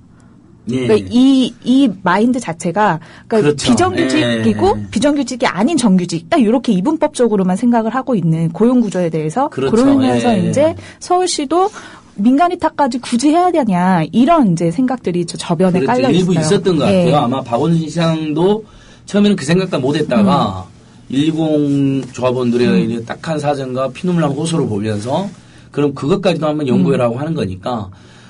S9: 그러니까 이 마인드 자체가 그러니까 비정규직이고 비정규직이 아닌 정규직 딱 이렇게 이분법적으로만 생각을 하고 있는 고용 구조에 대해서 그러면서 이제 서울시도 민간 위탁까지 굳이 해야 되냐 이런 이제 생각들이 저변에 깔려 있어요.
S1: 일부 있었던 것 같아요. 아마 박원순 시장도 처음에는 그 생각도 못했다가 120 조합원들의 딱한 사정과 피눈물 나는 호소를 보면서 그럼 그것까지도 한번 연구해라고 하는 거니까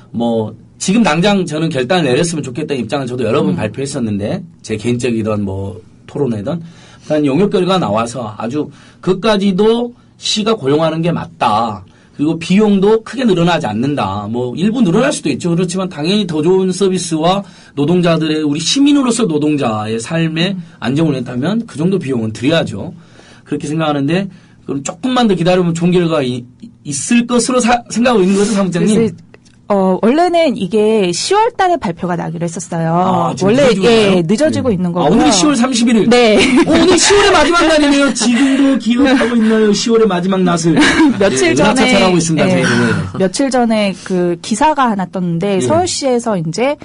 S1: 뭐 지금 당장 저는 결단을 내렸으면 좋겠다는 입장을 저도 여러 번 발표했었는데 제 개인적이던 뭐 토론회든 그러니까 용역 결과가 나와서 아주 그것까지도 시가 고용하는 게 맞다. 그리고 비용도 크게 늘어나지 않는다. 뭐 일부 늘어날 수도 있죠. 그렇지만 당연히 더 좋은 서비스와 노동자들의 우리 시민으로서 노동자의 삶에 안정을 냈다면 그 정도 비용은 드려야죠. 그렇게 생각하는데 그럼 조금만 더 기다리면 좋은 결과가 있을 것으로 생각하고 있는 거죠, 사무장님?
S9: 원래는 이게 10월 달에 발표가 나기로 했었어요. 원래 늦어지고 있는 거고요.
S1: 오늘이 10월 31일.
S9: 네.
S1: 오늘 10월의 마지막 날이네요. 지금도 기억하고 있나요? 10월의 마지막 낮을.
S9: 며칠 전에
S1: 차차하고 있습니다.
S9: 며칠 전에 그 기사가 하나 떴는데 서울시에서 이제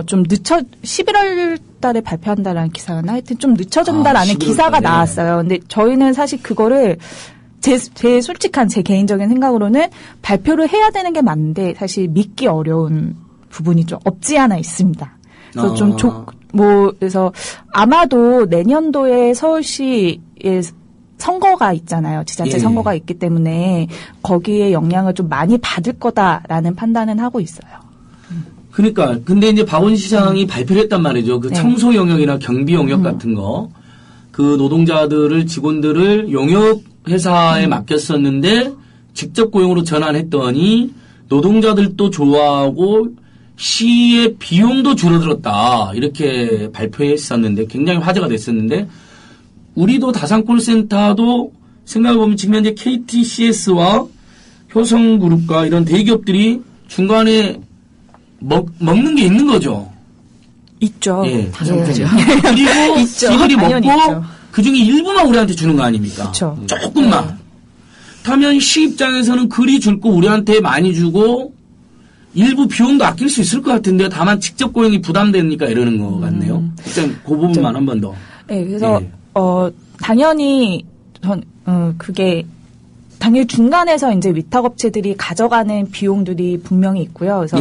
S9: 좀 11월 달에 발표한다라는 기사가 하여튼 좀 늦춰진다라는 기사가 나왔어요. 근데 저희는 사실 그거를 제 솔직한 제 개인적인 생각으로는 발표를 해야 되는 게 맞는데 사실 믿기 어려운 부분이 좀 없지 않아 있습니다. 그래서 그래서 아마도 내년도에 서울시에 선거가 있잖아요. 지자체 선거가 있기 때문에 거기에 영향을 좀 많이 받을 거다라는 판단은 하고 있어요.
S1: 그러니까 근데 이제 박원순 시장이 발표를 했단 말이죠. 그 청소 영역이나 경비 영역 같은 거 그 노동자들을 직원들을 용역 회사에 맡겼었는데 직접 고용으로 전환했더니 노동자들도 좋아하고 시의 비용도 줄어들었다 이렇게 발표했었는데 굉장히 화제가 됐었는데 우리도 다산콜센터도 생각해보면 지금 현재 KTCS와 효성그룹과 이런 대기업들이 중간에 먹는 게 있는 거죠.
S9: 있죠.
S1: 당연하죠. 그리고 이들이 먹고 그중에 일부만 우리한테 주는 거 아닙니까?
S9: 그쵸.
S1: 조금만. 그러면 시 입장에서는 그리 줄 거 우리한테 많이 주고 일부 비용도 아낄 수 있을 것 같은데요. 다만 직접 고용이 부담되니까 이러는 것 같네요. 일단 그 부분만 한 번 더.
S9: 네, 그래서 당연히 그게 당연히 중간에서 이제 위탁업체들이 가져가는 비용들이 분명히 있고요. 그래서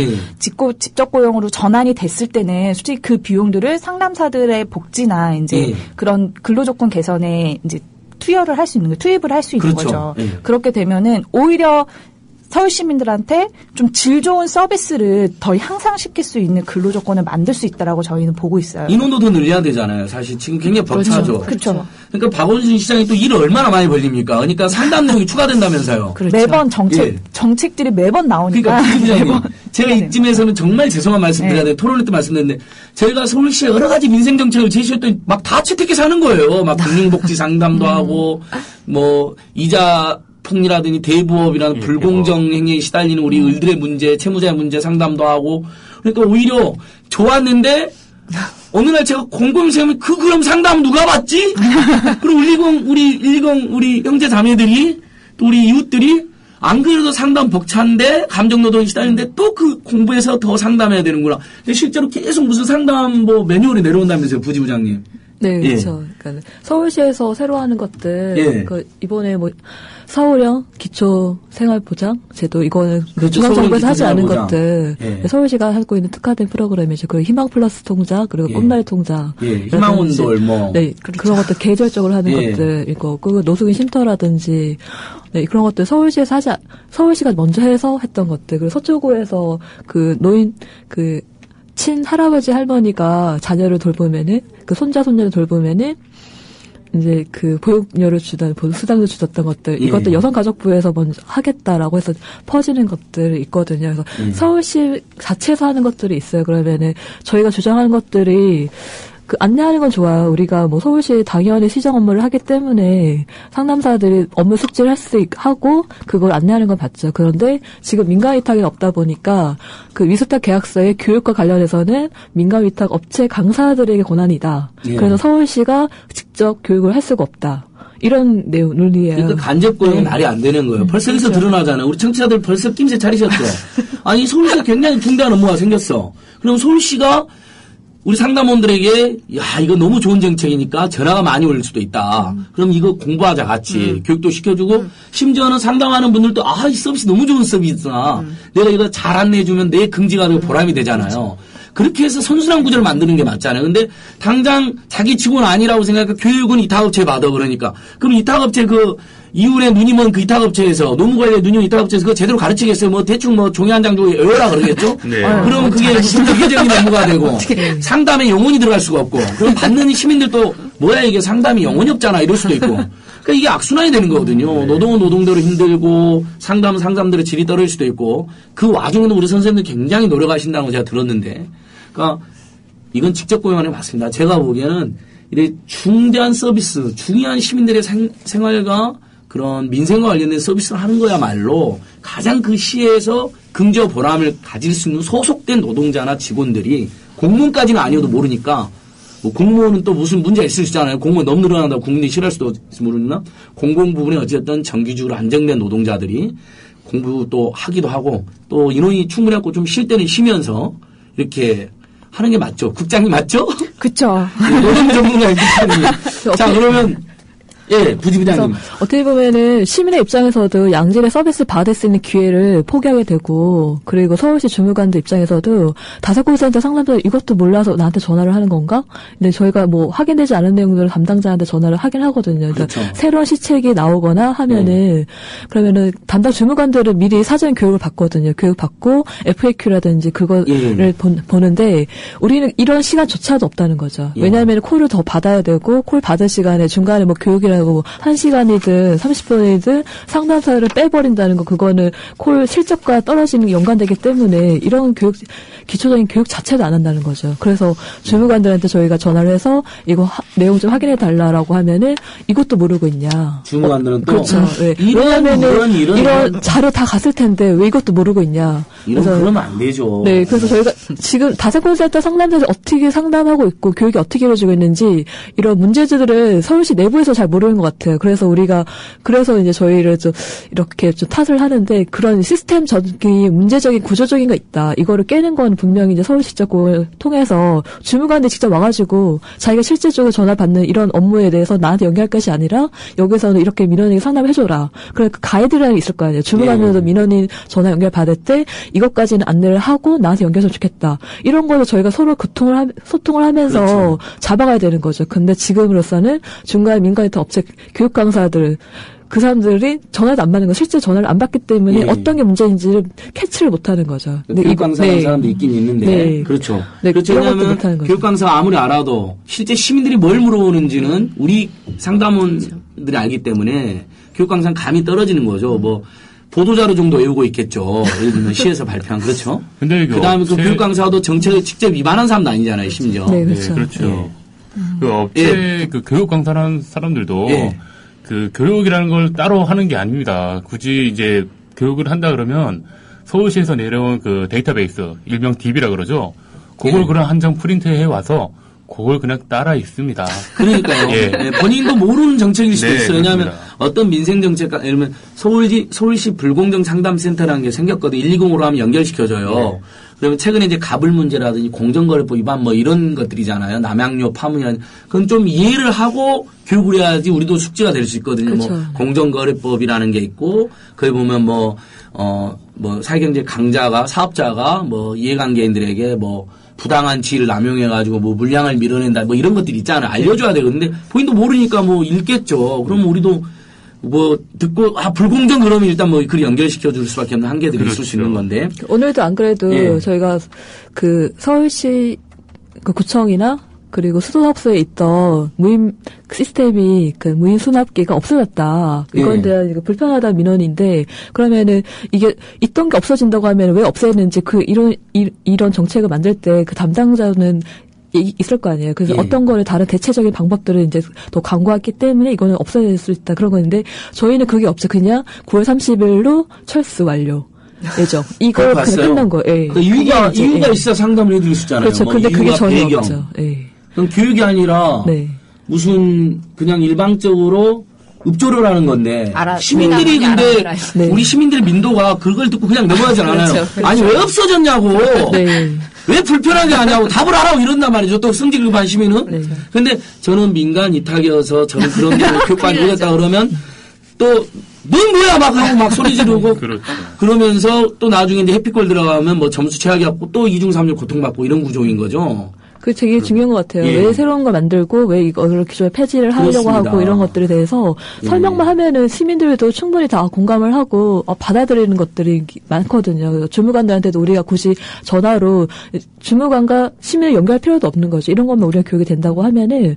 S9: 직접 고용으로 전환이 됐을 때는 솔직히 그 비용들을 상담사들의 복지나 이제 그런 근로조건 개선에 이제 투입을 할 수 있는 거죠. 그렇게 되면은 오히려 서울 시민들한테 좀 질 좋은 서비스를 더 향상시킬 수 있는 근로조건을 만들 수 있다라고 저희는 보고 있어요.
S1: 인원도 더 늘려야 되잖아요. 사실 지금 굉장히 벅차죠.
S9: 그렇죠.
S1: 그러니까 박원순 시장이 또 일을 얼마나 많이 벌립니까? 그러니까 상담 내용이 추가된다면서요.
S9: 그렇죠. 매번 정책들이 매번 나오니까.
S1: 그러니까 제가 이쯤에서는 정말 죄송한 말씀드려야 돼요. 토론회 때 말씀드렸는데 저희가 서울시에 여러 가지 민생 정책을 제시했더니 막 다 채택해서 하는 거예요. 막 금융복지 상담도 하고 뭐 이자 폭리라든지 대부업이라는 불공정 행위에 시달리는 우리 을들의 문제, 채무자의 문제 상담도 하고 그러니까 오히려 좋았는데 어느 날 제가 곰곰이 생각하면 그럼 상담 누가 받지? 그리고 우리 형제 자매들이 또 우리 이웃들이 안 그래도 상담 벅찬데 감정노동에 시달리는데 또 그 공부해서 더 상담해야 되는구나. 근데 실제로 계속 무슨 상담 매뉴얼이 내려온다면서요, 부지부장님.
S7: 네, 그렇죠. 그러니까 서울시에서 새로 하는 것들, 이번에 서울형 기초생활보장 제도 이거는
S1: 그렇죠.
S7: 중앙정부에서 하지 않은
S1: 기초생활보장.
S7: 것들
S1: 예.
S7: 서울시가 하고 있는 특화된 프로그램이죠. 그리고 희망 플러스 통장 그리고
S1: 예.
S7: 꽃날 통장
S1: 예, 희망온돌 뭐
S7: 네 그런 것들 계절적으로 하는
S1: 예.
S7: 것들 이거 그 노숙인 쉼터라든지 네 그런 것들 서울시가 먼저 해서 했던 것들 그리고 서초구에서 그 노인 그 친할아버지 할머니가 자녀를 돌보면은 그 손자 손녀를 돌보면은 이제 그 보육료를 주던 보육수당을 주셨던 것들 이것도 여성가족부에서 먼저 하겠다라고 해서 퍼지는 것들이 있거든요. 그래서 서울시 자체에서 하는 것들이 있어요. 그러면은 저희가 주장하는 것들이 그 안내하는 건 좋아요. 우리가 뭐 서울시 당연히 시정 업무를 하기 때문에 상담사들이 업무 숙지를 할 수 하고 그걸 안내하는 건 맞죠. 그런데 지금 민간위탁이 없다 보니까 그 위탁 계약서의 교육과 관련해서는 민간위탁 업체 강사들에게 권한이다.
S1: 예.
S7: 그래서 서울시가 직접 교육을 할 수가 없다. 이런 내용 논리예요.
S1: 그러니까 간접 고용은 말이 안 되는 거예요. 벌써 여기서 드러나잖아요. 우리 청취자들 벌써 낌새 차리셨죠. 아니 서울시가 굉장히 중대한 업무가 생겼어. 그럼 서울시가 우리 상담원들에게 야 이거 너무 좋은 정책이니까 전화가 많이 올 수도 있다. 그럼 이거 공부하자 같이 교육도 시켜주고 심지어는 상담하는 분들도 아 이 서비스 너무 좋은 서비스나 내가 이거 잘 안내해주면 내 긍지가 되고 보람이 되잖아요. 그렇게 해서 선순환 구조를 만드는 게 맞잖아요. 근데 당장 자기 직원 아니라고 생각하니까 교육은 이탁업체 받아 그러니까 그럼 이탁업체 그 이웃에 눈이 먼 그 이탁업체에서 노무관리에 눈이 먼 이탁업체에서 그거 제대로 가르치겠어요. 뭐 대충 뭐 종이 한 장 주고 외워라 그러겠죠.
S8: 네.
S1: 그러면 그게 무슨 기계적인 업무가 되고 상담에 영혼이 들어갈 수가 없고 그럼 받는 시민들도 뭐야 이게 상담이 영혼이 없잖아 이럴 수도 있고 그러니까 이게 악순환이 되는 거거든요. 노동은 노동대로 힘들고 상담은 상담대로 질이 떨어질 수도 있고 그 와중에도 우리 선생님들 굉장히 노력하신다는 거 제가 들었는데 그러니까 이건 직접 고용하는 게 맞습니다. 제가 보기에는 이래 중대한 서비스, 중요한 시민들의 생활과 그런 민생과 관련된 서비스를 하는 거야말로 가장 그 시에서 긍지와 보람을 가질 수 있는 소속된 노동자나 직원들이 공무원까지는 아니어도 모르니까 뭐 공무원은 또 무슨 문제가 있을 수 있잖아요. 공무원 너무 늘어난다고 국민들이 싫어할 수도 모르나 공공 부분에 어쨌든 정규직으로 안정된 노동자들이 공부 또 하기도 하고 또 인원이 충분히 갖고 좀 쉴 때는 쉬면서 이렇게 하는 게 맞죠. 국장님 맞죠?
S7: 그쵸.
S1: 노동 전문가의 국장님. 자 그러면 예, 부지부장님.
S7: 어떻게 보면은 시민의 입장에서도 양질의 서비스 받을 수 있는 기회를 포기하게 되고, 그리고 서울시 주무관들 입장에서도 다사콜센터 상담들 이것도 몰라서 나한테 전화를 하는 건가? 근데 저희가 뭐 확인되지 않은 내용들을 담당자한테 전화를 하긴 하거든요. 그러니까
S1: 그렇죠.
S7: 새로운 시책이 나오거나 하면은 그러면은 담당 주무관들은 미리 사전 교육을 받거든요. 교육 받고 FAQ라든지 그거를 보는데 우리는 이런 시간조차도 없다는 거죠. 왜냐하면 콜을 더 받아야 되고 콜 받을 시간에 중간에 뭐 교육이라고 1시간이든 30분이든 상담사를 빼버린다는 거 그거는 콜 실적과 떨어지는 게 연관되기 때문에 이런 교육 기초적인 교육 자체도 안 한다는 거죠. 그래서 주무관들한테 저희가 전화를 해서 이거 내용 좀 확인해 달라라고 하면은 이것도 모르고 있냐.
S1: 주무관들은 또
S7: 그렇죠. 네. 왜냐하면은 이런 자료 다 갔을 텐데 왜 이것도 모르고 있냐.
S1: 그래서 그러면 안 되죠.
S7: 네, 그래서 저희가 지금 다사콜센터 상담자들 어떻게 상담하고 있고 교육이 어떻게 이루어지고 있는지 이런 문제들을 서울시 내부에서 잘 모르는 것 같아요. 그래서 이제 저희를 좀 이렇게 좀 탓을 하는데 그런 시스템적인 문제적인 구조적인 거 있다. 이거를 깨는 건 분명히 이제 서울시 직접을 통해서 주무관들 직접 와가지고 자기가 실질적으로 전화 받는 이런 업무에 대해서 나한테 연결할 것이 아니라 여기서는 이렇게 민원인에게 상담해줘라. 그래 그 가이드라인이 있을 거 아니에요. 주무관들도 민원인 전화 연결 받을 때 이것까지는 안내를 하고 나한테 연결했으면 좋겠다. 이런 걸로 저희가 서로 소통을 하면서
S1: 그렇죠.
S7: 잡아가야 되는 거죠. 근데 지금으로서는 중간 민간위탁 업체 교육 강사들 그 사람들이 전화도 안 받는 거 실제 전화를 안 받기 때문에 어떤 게 문제인지를 캐치를 못하는 거죠.
S1: 교육 강사라는 사람도 있긴 있는데 그렇죠.
S7: 네,
S1: 그렇죠. 왜냐하면 교육 강사가 아무리 알아도 실제 시민들이 뭘 물어보는지는 우리 상담원들이 알기 때문에 교육 강사는 감이 떨어지는 거죠. 뭐 보도자료 정도 외우고 있겠죠. 예를 들면 시에서 발표한 그렇죠.
S8: 근데
S1: 그다음에 그 교육 강사도 정책을 직접 위반한 사람도 아니잖아요, 심지어.
S7: 네, 그렇죠.
S8: 네, 그렇죠. 그 업체 그 교육 강사라는 사람들도 그 교육이라는 걸 따로 하는 게 아닙니다. 굳이 이제 교육을 한다 그러면 서울시에서 내려온 그 데이터베이스 일명 DB라 그러죠. 그걸 그냥 한 장 프린트해 와서 그걸 그냥 따라 읽습니다.
S1: 그러니까요. 네, 본인도 모르는 정책일 수도 있어요. 왜냐하면
S8: 그렇습니다.
S1: 어떤 민생 정책, 예를 들면 서울시 불공정 상담센터라는 게 생겼거든요. 120으로 하면 연결시켜줘요. 그러면 최근에 이제 가불 문제라든지 공정거래법 위반 뭐 이런 것들이잖아요. 남양료 파문이라든지. 그건 좀 이해를 하고 교육을 해야지 우리도 숙지가 될 수 있거든요.
S6: 그렇죠.
S1: 뭐 공정거래법이라는 게 있고 거기 보면 뭐 사회경제 강자가 사업자가 뭐 이해관계인들에게 뭐 부당한 지위를 남용해가지고 뭐 물량을 밀어낸다 뭐 이런 것들이 있잖아요. 알려줘야 되거든요. 근데 본인도 모르니까 뭐 읽겠죠. 그럼 우리도 뭐 듣고 불공정 그러면 일단 뭐 글 연결시켜 줄 수밖에 없는 한계들이 있을 수 있는 건데
S7: 오늘도 안 그래도 저희가 그 서울시 그 구청이나 그리고 수도사업소에 있던 무임 시스템이 그 무임 수납기가 없어졌다. 이건 대한 불편하다는 민원인데 그러면은 이게 있던 게 없어진다고 하면 왜 없애는지 이런 정책을 만들 때 그 담당자는 있을 거 아니에요. 그래서 어떤 거를 다른 대체적인 방법들을 이제 또 강구했기 때문에 이거는 없어질 수 있다. 그런 건데 저희는 그게 없죠. 그냥 9월 30일로 철수 완료. 예정. 이거 그냥 끝난 거예요.
S1: 그 이유가 있어 상담을 해드릴 수 있잖아요.
S7: 그렇죠.
S1: 뭐
S7: 근데 그게 전혀
S1: 배경.
S7: 없죠.
S1: 그럼 교육이 아니라 무슨 그냥 일방적으로 읍조를 하는 건데 시민들이 근데 우리 시민들의 민도가 그걸 듣고 그냥 넘어가지 않아요.
S6: 그렇죠.
S1: 아니 왜 없어졌냐고. 왜 불편하게 하냐고 답을 하라고 이런단 말이죠. 또 성질급한 시민은. 근데 저는 민간 이탁이어서 저는 그런 게 교육관이 오겠다 그러면 또 넌 뭐야 막 하고 막 소리 지르고 그러면서 또 나중에 이제 해피콜 들어가면 뭐 점수 최악이었고 또 2중 3중 고통받고 이런 구조인 거죠.
S7: 그게 되게 중요한 것 같아요. 왜 새로운 거 만들고 왜 이거를 기존에 폐지를 하려고 하고 이런 것들에 대해서 설명만 하면은 시민들도 충분히 다 공감을 하고 받아들이는 것들이 많거든요. 주무관들한테도 우리가 굳이 전화로 주무관과 시민을 연결할 필요도 없는 거죠. 이런 것만 우리가 교육이 된다고 하면은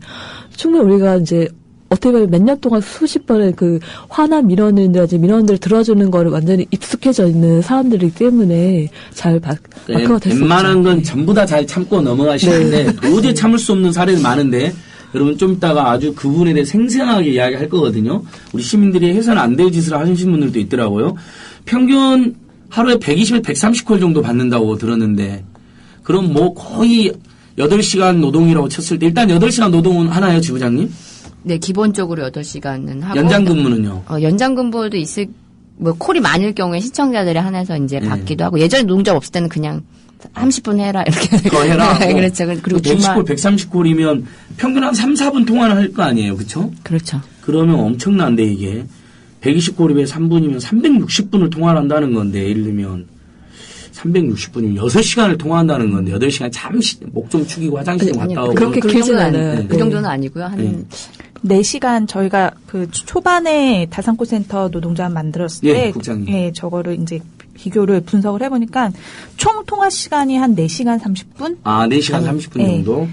S7: 충분히 우리가 이제 어떻게 보면 몇 년 동안 수십 번의 그 화난 민원들을 들어주는 거를 완전히 익숙해져 있는 사람들이기 때문에 잘 마크가 됐었죠.
S1: 웬만한 건 전부 다 잘 참고 넘어가시는데 도저히 참을 수 없는 사례는 많은데 여러분 좀 이따가 아주 그 부분에 대해 생생하게 이야기할 거거든요. 우리 시민들이 해서는 안 될 짓을 하시는 분들도 있더라고요. 평균 하루에 120에서 130콜 정도 받는다고 들었는데 그럼 뭐 거의 8시간 노동이라고 쳤을 때 일단 8시간 노동은 하나요, 지부장님?
S6: 네, 기본적으로 8시간은 하고.
S1: 연장 근무는요?
S6: 연장 근무도 뭐 콜이 많을 경우에 시청자들에 한해서 이제 받기도 하고, 예전에 노동자가 없을 때는 그냥 30분 해라, 이렇게.
S1: 더 해라.
S6: 네, 그렇죠. 그리고
S1: 110콜, 130콜이면 평균 한 3, 4분 통화를 할 거 아니에요, 그쵸?
S6: 그렇죠.
S1: 그러면 엄청난데, 이게. 120콜입에 3분이면 360분을 통화를 한다는 건데, 예를 들면. 360분이면 6시간을 통화한다는 건데, 8시간 잠시 목 좀 축이고 화장실 좀 갔다 오고.
S7: 그렇게 길진 않아요.
S6: 그 정도는 아니고요. 한
S9: 4시간 저희가 그 초반에 다산콜센터 노동자 만들었을 때
S1: 국장님.
S9: 저거를 이제 비교를 분석을 해보니까 총 통화 시간이 한 4시간 30분?
S1: 4시간 30분 정도?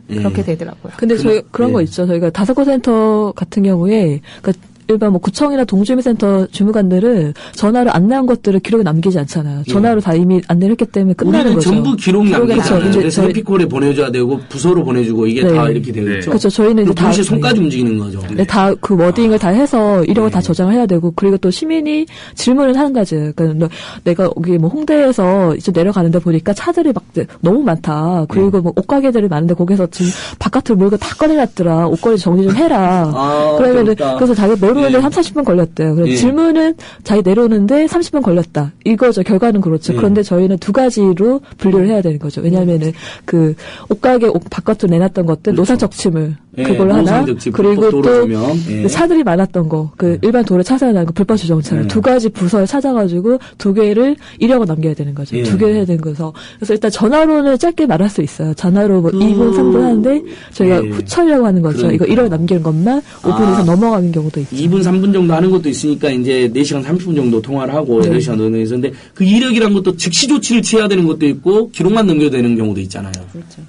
S9: 그렇게 되더라고요.
S7: 근데 저희 그런 거 있죠. 저희가 다산콜센터 같은 경우에 그러니까 일반 뭐 구청이나 동주민센터 주무관들은 전화를 안내한 것들을 기록에 남기지 않잖아요. 전화로 다 이미 안내를 했기 때문에 끝나는 거죠.
S1: 전부 기록이 남기잖아요. 그래서
S7: 저희
S1: 해피콜에 보내줘야 되고 부서로 보내주고 이게 다 이렇게 되어 있죠.
S7: 그렇죠. 저희는 이제
S1: 동시에 손까지 움직이는 거죠.
S7: 네, 다 그 워딩을 다 해서 이런 거 다 저장을 해야 되고 그리고 또 시민이 질문을 하는 거죠. 그러니까 내가 여기 뭐 홍대에서 이제 내려가는데 보니까 차들이 막 너무 많다. 그리고 뭐 옷가게들이 많은데 거기서 지금 바깥으로 물건 다 꺼내놨더라. 옷걸이 정리 좀 해라. 그러면은 그래서 자기 내려오는데 30-40분 걸렸대요. 그래서 질문은 자기 내려오는데 30분 걸렸다. 이거죠. 결과는 그렇죠. 그런데 저희는 두 가지로 분류를 해야 되는 거죠. 왜냐하면은 그 옷가게 옷 바깥으로 내놨던 것들 노상 적침을 그걸로 하나 그리고 또 차들이 많았던 거 그 일반 도로 차선이나 그 불법 주정차를 두 가지 부서에 찾아가지고 두 개를 이력을 남겨야 되는 거죠. 두 개를 해야 되는 거서 그래서 일단 전화로는 짧게 말할 수 있어요. 전화로 뭐 2분 3분 하는데 저희가 후처리라고 하는 거죠. 그러니까. 이거 이력 남기는 것만 5분 이상 넘어가는 경우도 있죠.
S1: 2분 3분 정도 하는 것도 있으니까 이제 4시간 30분 정도 통화를 하고 8시간 노동에 있었는데 그 이력이란 것도 즉시 조치를 취해야 되는 것도 있고 기록만 넘겨야 되는 경우도 있잖아요.
S6: 그렇죠.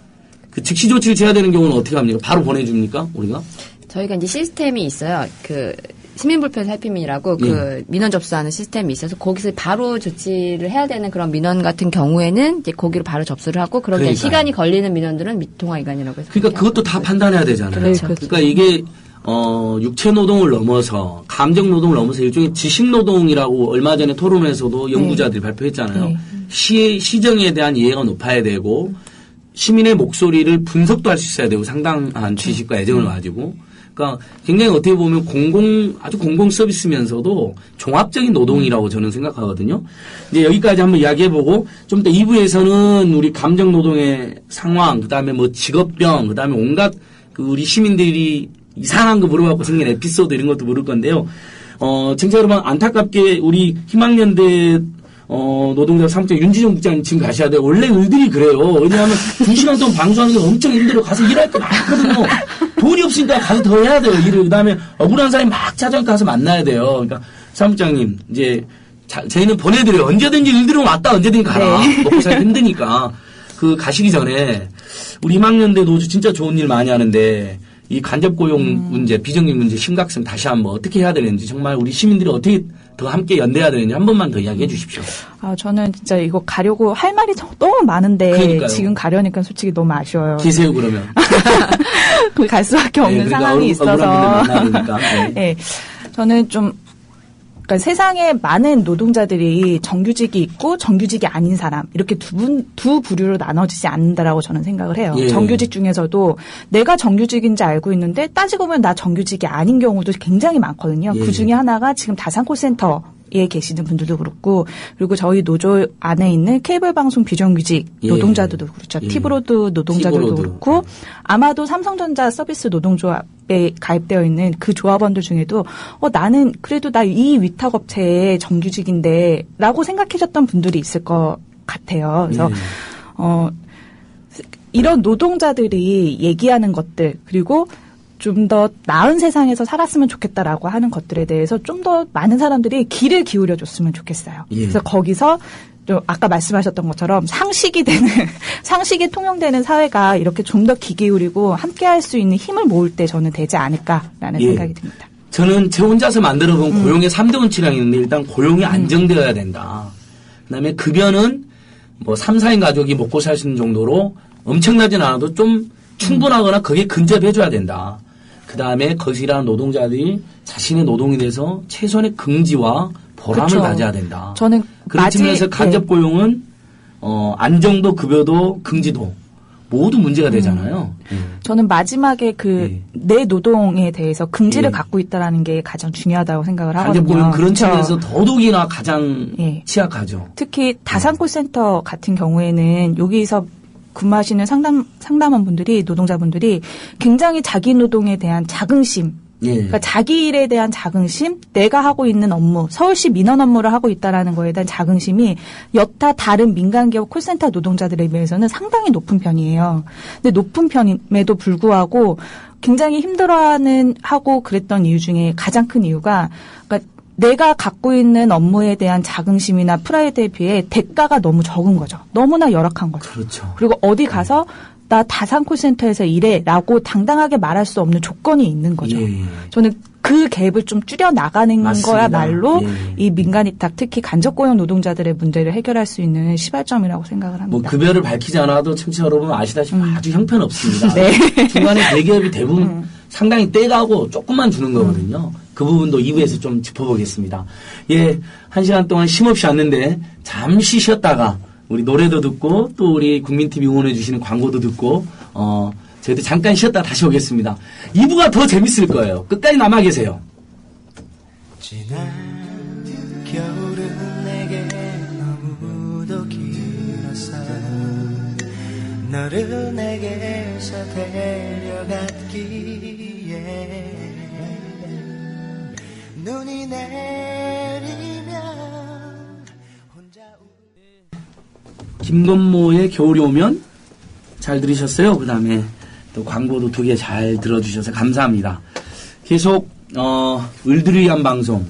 S1: 그 즉시 조치를 취해야 되는 경우는 어떻게 합니까? 바로 보내줍니까? 우리가?
S6: 저희가 이제 시스템이 있어요. 그 시민불편 살피민이라고 그 민원 접수하는 시스템이 있어서 거기서 바로 조치를 해야 되는 그런 민원 같은 경우에는 이제 거기로 바로 접수를 하고 그런데 시간이 걸리는 민원들은 미통화 기간이라고 해서
S1: 그러니까 그것도 다 판단해야 되잖아요.
S6: 그렇죠.
S1: 그러니까 이게 육체 노동을 넘어서 감정 노동을 넘어서 일종의 지식 노동이라고 얼마 전에 토론에서도 연구자들이 발표했잖아요. 시정에 대한 이해가 높아야 되고 시민의 목소리를 분석도 할 수 있어야 되고 상당한 지식과 애정을 가지고 그러니까 굉장히 어떻게 보면 아주 공공 서비스면서도 종합적인 노동이라고 저는 생각하거든요. 이제 여기까지 한번 이야기해보고 좀 더 2부에서는 우리 감정 노동의 상황, 그다음에 뭐 직업병, 그다음에 온갖 우리 시민들이 이상한 거 물어갖고 생긴 에피소드 이런 것도 물을 건데요. 청취자 여러분, 안타깝게 우리 희망연대 노동자 사무처 윤지정 국장님 지금 가셔야 돼요. 원래 일들이 그래요. 왜냐하면 2시간 동안 방송하는 게 엄청 힘들어. 가서 일할 게 많거든요. 돈이 없으니까 가서 더 해야 돼요. 일을. 그 다음에 억울한 사람이 막 찾아가 가서 만나야 돼요. 그러니까 사무장님, 이제 저희는 보내드려요. 언제든지 일 들어오면 왔다 언제든지 가라. 네. 먹고 살기 힘드니까. 가시기 전에 우리 희망연대 노조 진짜 좋은 일 많이 하는데 이 간접 고용 문제, 비정규직 문제 심각성 다시 한번 어떻게 해야 되는지 정말 우리 시민들이 어떻게 더 함께 연대해야 되는지 한 번만 더 이야기해 주십시오.
S9: 저는 진짜 이거 가려고 할 말이 너무 많은데 그러니까요. 지금 가려니까 솔직히 너무 아쉬워요.
S1: 계세요 그러면.
S9: 갈 수밖에 없는 상황이 있어서. 네. 저는 좀 그러니까 세상에 많은 노동자들이 정규직이 있고 정규직이 아닌 사람 이렇게 두 부류로 나눠지지 않는다라고 저는 생각을 해요. 예. 정규직 중에서도 내가 정규직인지 알고 있는데 따지고 보면 나 정규직이 아닌 경우도 굉장히 많거든요. 예. 그 중에 하나가 지금 다산콜센터에 계시는 분들도 그렇고 그리고 저희 노조 안에 있는 케이블 방송 비정규직 노동자들도 그렇죠. 예. 티브로드 노동자들도 그렇고 아마도 삼성전자 서비스 노동조합에 가입되어 있는 그 조합원들 중에도 나는 그래도 나 이 위탁업체의 정규직인데 라고 생각하셨던 분들이 있을 것 같아요. 그래서 이런 노동자들이 얘기하는 것들 그리고 좀 더 나은 세상에서 살았으면 좋겠다라고 하는 것들에 대해서 좀 더 많은 사람들이 귀를 기울여 줬으면 좋겠어요. 예. 그래서 거기서 좀 아까 말씀하셨던 것처럼 상식이 통용되는 사회가 이렇게 좀 더 귀 기울이고 함께 할 수 있는 힘을 모을 때 저는 되지 않을까라는 생각이 듭니다. 저는
S1: 제 혼자서 만들어본 고용의 3대 원칙이라는 게 있는데 일단 고용이 안정되어야 된다. 그다음에 급여는 뭐 3, 4인 가족이 먹고 살 수 있는 정도로 엄청나진 않아도 좀 충분하거나 거기에 근접해줘야 된다. 그 다음에 거기서 일하는 노동자들이 자신의 노동에 대해서 최소한의 긍지와 보람을 그렇죠. 가져야 된다.
S9: 저는
S1: 그런 측면에서 간접 고용은 안정도, 급여도, 긍지도 모두 문제가 되잖아요.
S9: 저는 마지막에 내 노동에 대해서 긍지를 갖고 있다라는 게 가장 중요하다고 생각을 하거든요.
S1: 간접 고용 그런 측면에서 더더욱이나 가장 취약하죠.
S9: 특히 다산콜센터 같은 경우에는 여기서 근무하시는 상담원분들이 노동자분들이 굉장히 자기 노동에 대한 자긍심 그러니까 자기 일에 대한 자긍심, 내가 하고 있는 업무, 서울시 민원 업무를 하고 있다라는 거에 대한 자긍심이 여타 다른 민간기업 콜센터 노동자들에 비해서는 상당히 높은 편이에요. 근데 높은 편임에도 불구하고 굉장히 하고 그랬던 이유 중에 가장 큰 이유가 그러니까 내가 갖고 있는 업무에 대한 자긍심이나 프라이드에 비해 대가가 너무 적은 거죠. 너무나 열악한 거죠.
S1: 그렇죠.
S9: 그리고 어디 가서 나 다산콜센터에서 일해라고 당당하게 말할 수 없는 조건이 있는 거죠. 저는 그 갭을 좀 줄여 나가는 거야말로 이 민간위탁 특히 간접고용 노동자들의 문제를 해결할 수 있는 시발점이라고 생각을 합니다.
S1: 뭐 급여를 밝히지 않아도 청취자 여러분 아시다시피 아주 형편없습니다. 네. 중간에 대기업이 대부분 상당히 떼가고 조금만 주는 거거든요. 그 부분도 2부에서 좀 짚어보겠습니다. 1시간 동안 쉼없이 왔는데 잠시 쉬었다가 우리 노래도 듣고 또 우리 국민TV 응원해 주시는 광고도 듣고 저희도 잠깐 쉬었다 다시 오겠습니다. 2부가 더 재밌을 거예요. 끝까지 남아 계세요. 지난 겨울은 내게 너무도 길었어. 너를 내게서 데려갔기에 눈이 내리면 김건모의 겨울이 오면 잘 들으셨어요? 그 다음에 또 광고도 2개 잘 들어주셔서 감사합니다. 계속 을들을 위한 방송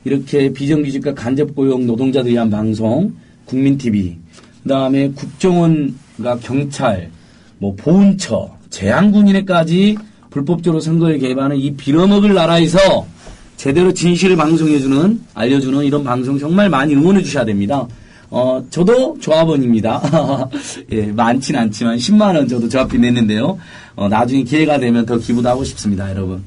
S1: 이렇게 비정규직과 간접고용 노동자들을 위한 방송 국민TV 그 다음에 국정원과 경찰 뭐 보훈처 재향군인회까지 불법적으로 선거에 개입하는 이 빌어먹을 나라에서 제대로 진실을 방송해주는 알려주는 이런 방송 정말 많이 응원해 주셔야 됩니다. 저도 조합원입니다. 많진 않지만 10만 원 저도 조합비 냈는데요. 나중에 기회가 되면 더 기부도 하고 싶습니다, 여러분.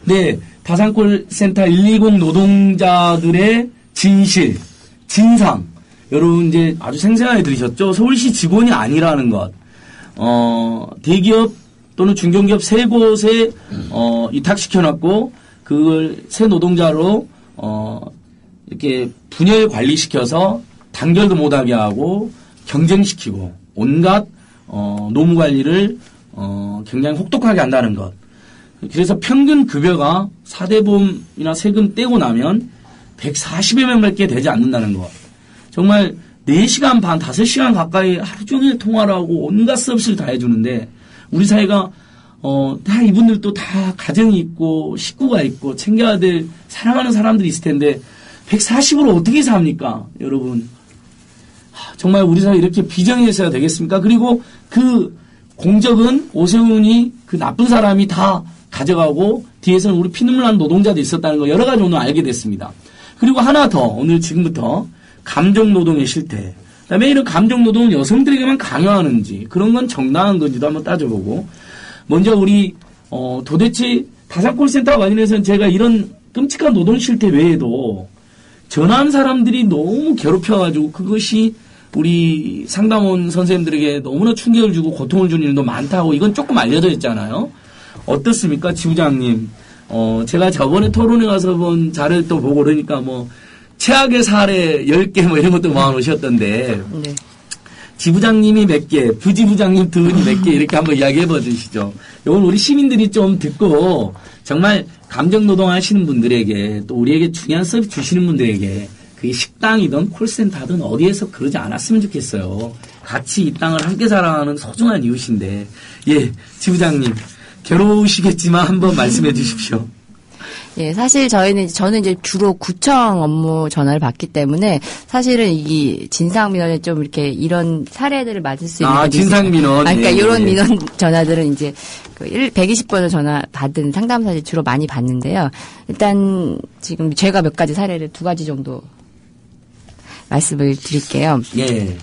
S1: 네, 다산콜센터 120 노동자들의 진실, 진상. 여러분 이제 아주 생생하게 들으셨죠? 서울시 직원이 아니라는 것. 대기업 또는 중견기업 3곳에 위탁시켜놨고 그걸 새 노동자로 이렇게 분열 관리시켜서 단결도 못하게 하고 경쟁시키고 온갖 노무 관리를 굉장히 혹독하게 한다는 것. 그래서 평균 급여가 4대 보험이나 세금 떼고 나면 140여 명밖에 되지 않는다는 것. 정말 4시간 반, 5시간 가까이 하루 종일 통화를 하고 온갖 서비스를 다 해주는데 우리 사회가 다 이분들도 다 가정이 있고 식구가 있고 챙겨야 될 사랑하는 사람들이 있을 텐데 140으로 어떻게 삽니까? 여러분. 정말 우리 사회 이렇게 비정해서야 되겠습니까? 그리고 그 공적은 오세훈이 그 나쁜 사람이 다 가져가고 뒤에서는 우리 피눈물 난 노동자도 있었다는 거 여러 가지 오늘 알게 됐습니다. 그리고 하나 더 오늘 지금부터 감정노동의 실태. 그다음에 이런 감정노동은 여성들에게만 강요하는지 그런 건 정당한 건지도 한번 따져보고 먼저 우리 도대체 다산콜센터와 관련해서는 제가 이런 끔찍한 노동 실태 외에도 전화한 사람들이 너무 괴롭혀가지고 그것이 우리 상담원 선생님들에게 너무나 충격을 주고 고통을 주는 일도 많다고 이건 조금 알려져 있잖아요. 어떻습니까, 지부장님? 제가 저번에 토론회 가서 본 자료를 또 보고 그러니까 뭐 최악의 사례 10개 뭐 이런 것도 모아놓으셨던데
S6: 네.
S1: 지부장님이 몇 개, 부지부장님 두 분이 몇 개 이렇게 한번 이야기해 보시죠. 이건 우리 시민들이 좀 듣고 정말 감정노동 하시는 분들에게 또 우리에게 중요한 서비스 주시는 분들에게 그게 식당이든 콜센터든 어디에서 그러지 않았으면 좋겠어요. 같이 이 땅을 함께 살아가는 소중한 이웃인데 예, 지부장님 괴로우시겠지만 한번 말씀해 주십시오.
S6: 예, 사실 저는 이제 주로 구청 업무 전화를 받기 때문에 사실은 이 진상민원에 좀 이렇게 이런 사례들을 맞을 수 있는.
S1: 진상민원.
S6: 그러니까 이런 민원 전화들은 이제 120번을 전화 받은 상담사들 주로 많이 받는데요. 일단 지금 제가 몇 가지 사례를 2가지 정도 말씀을 드릴게요.
S1: 예.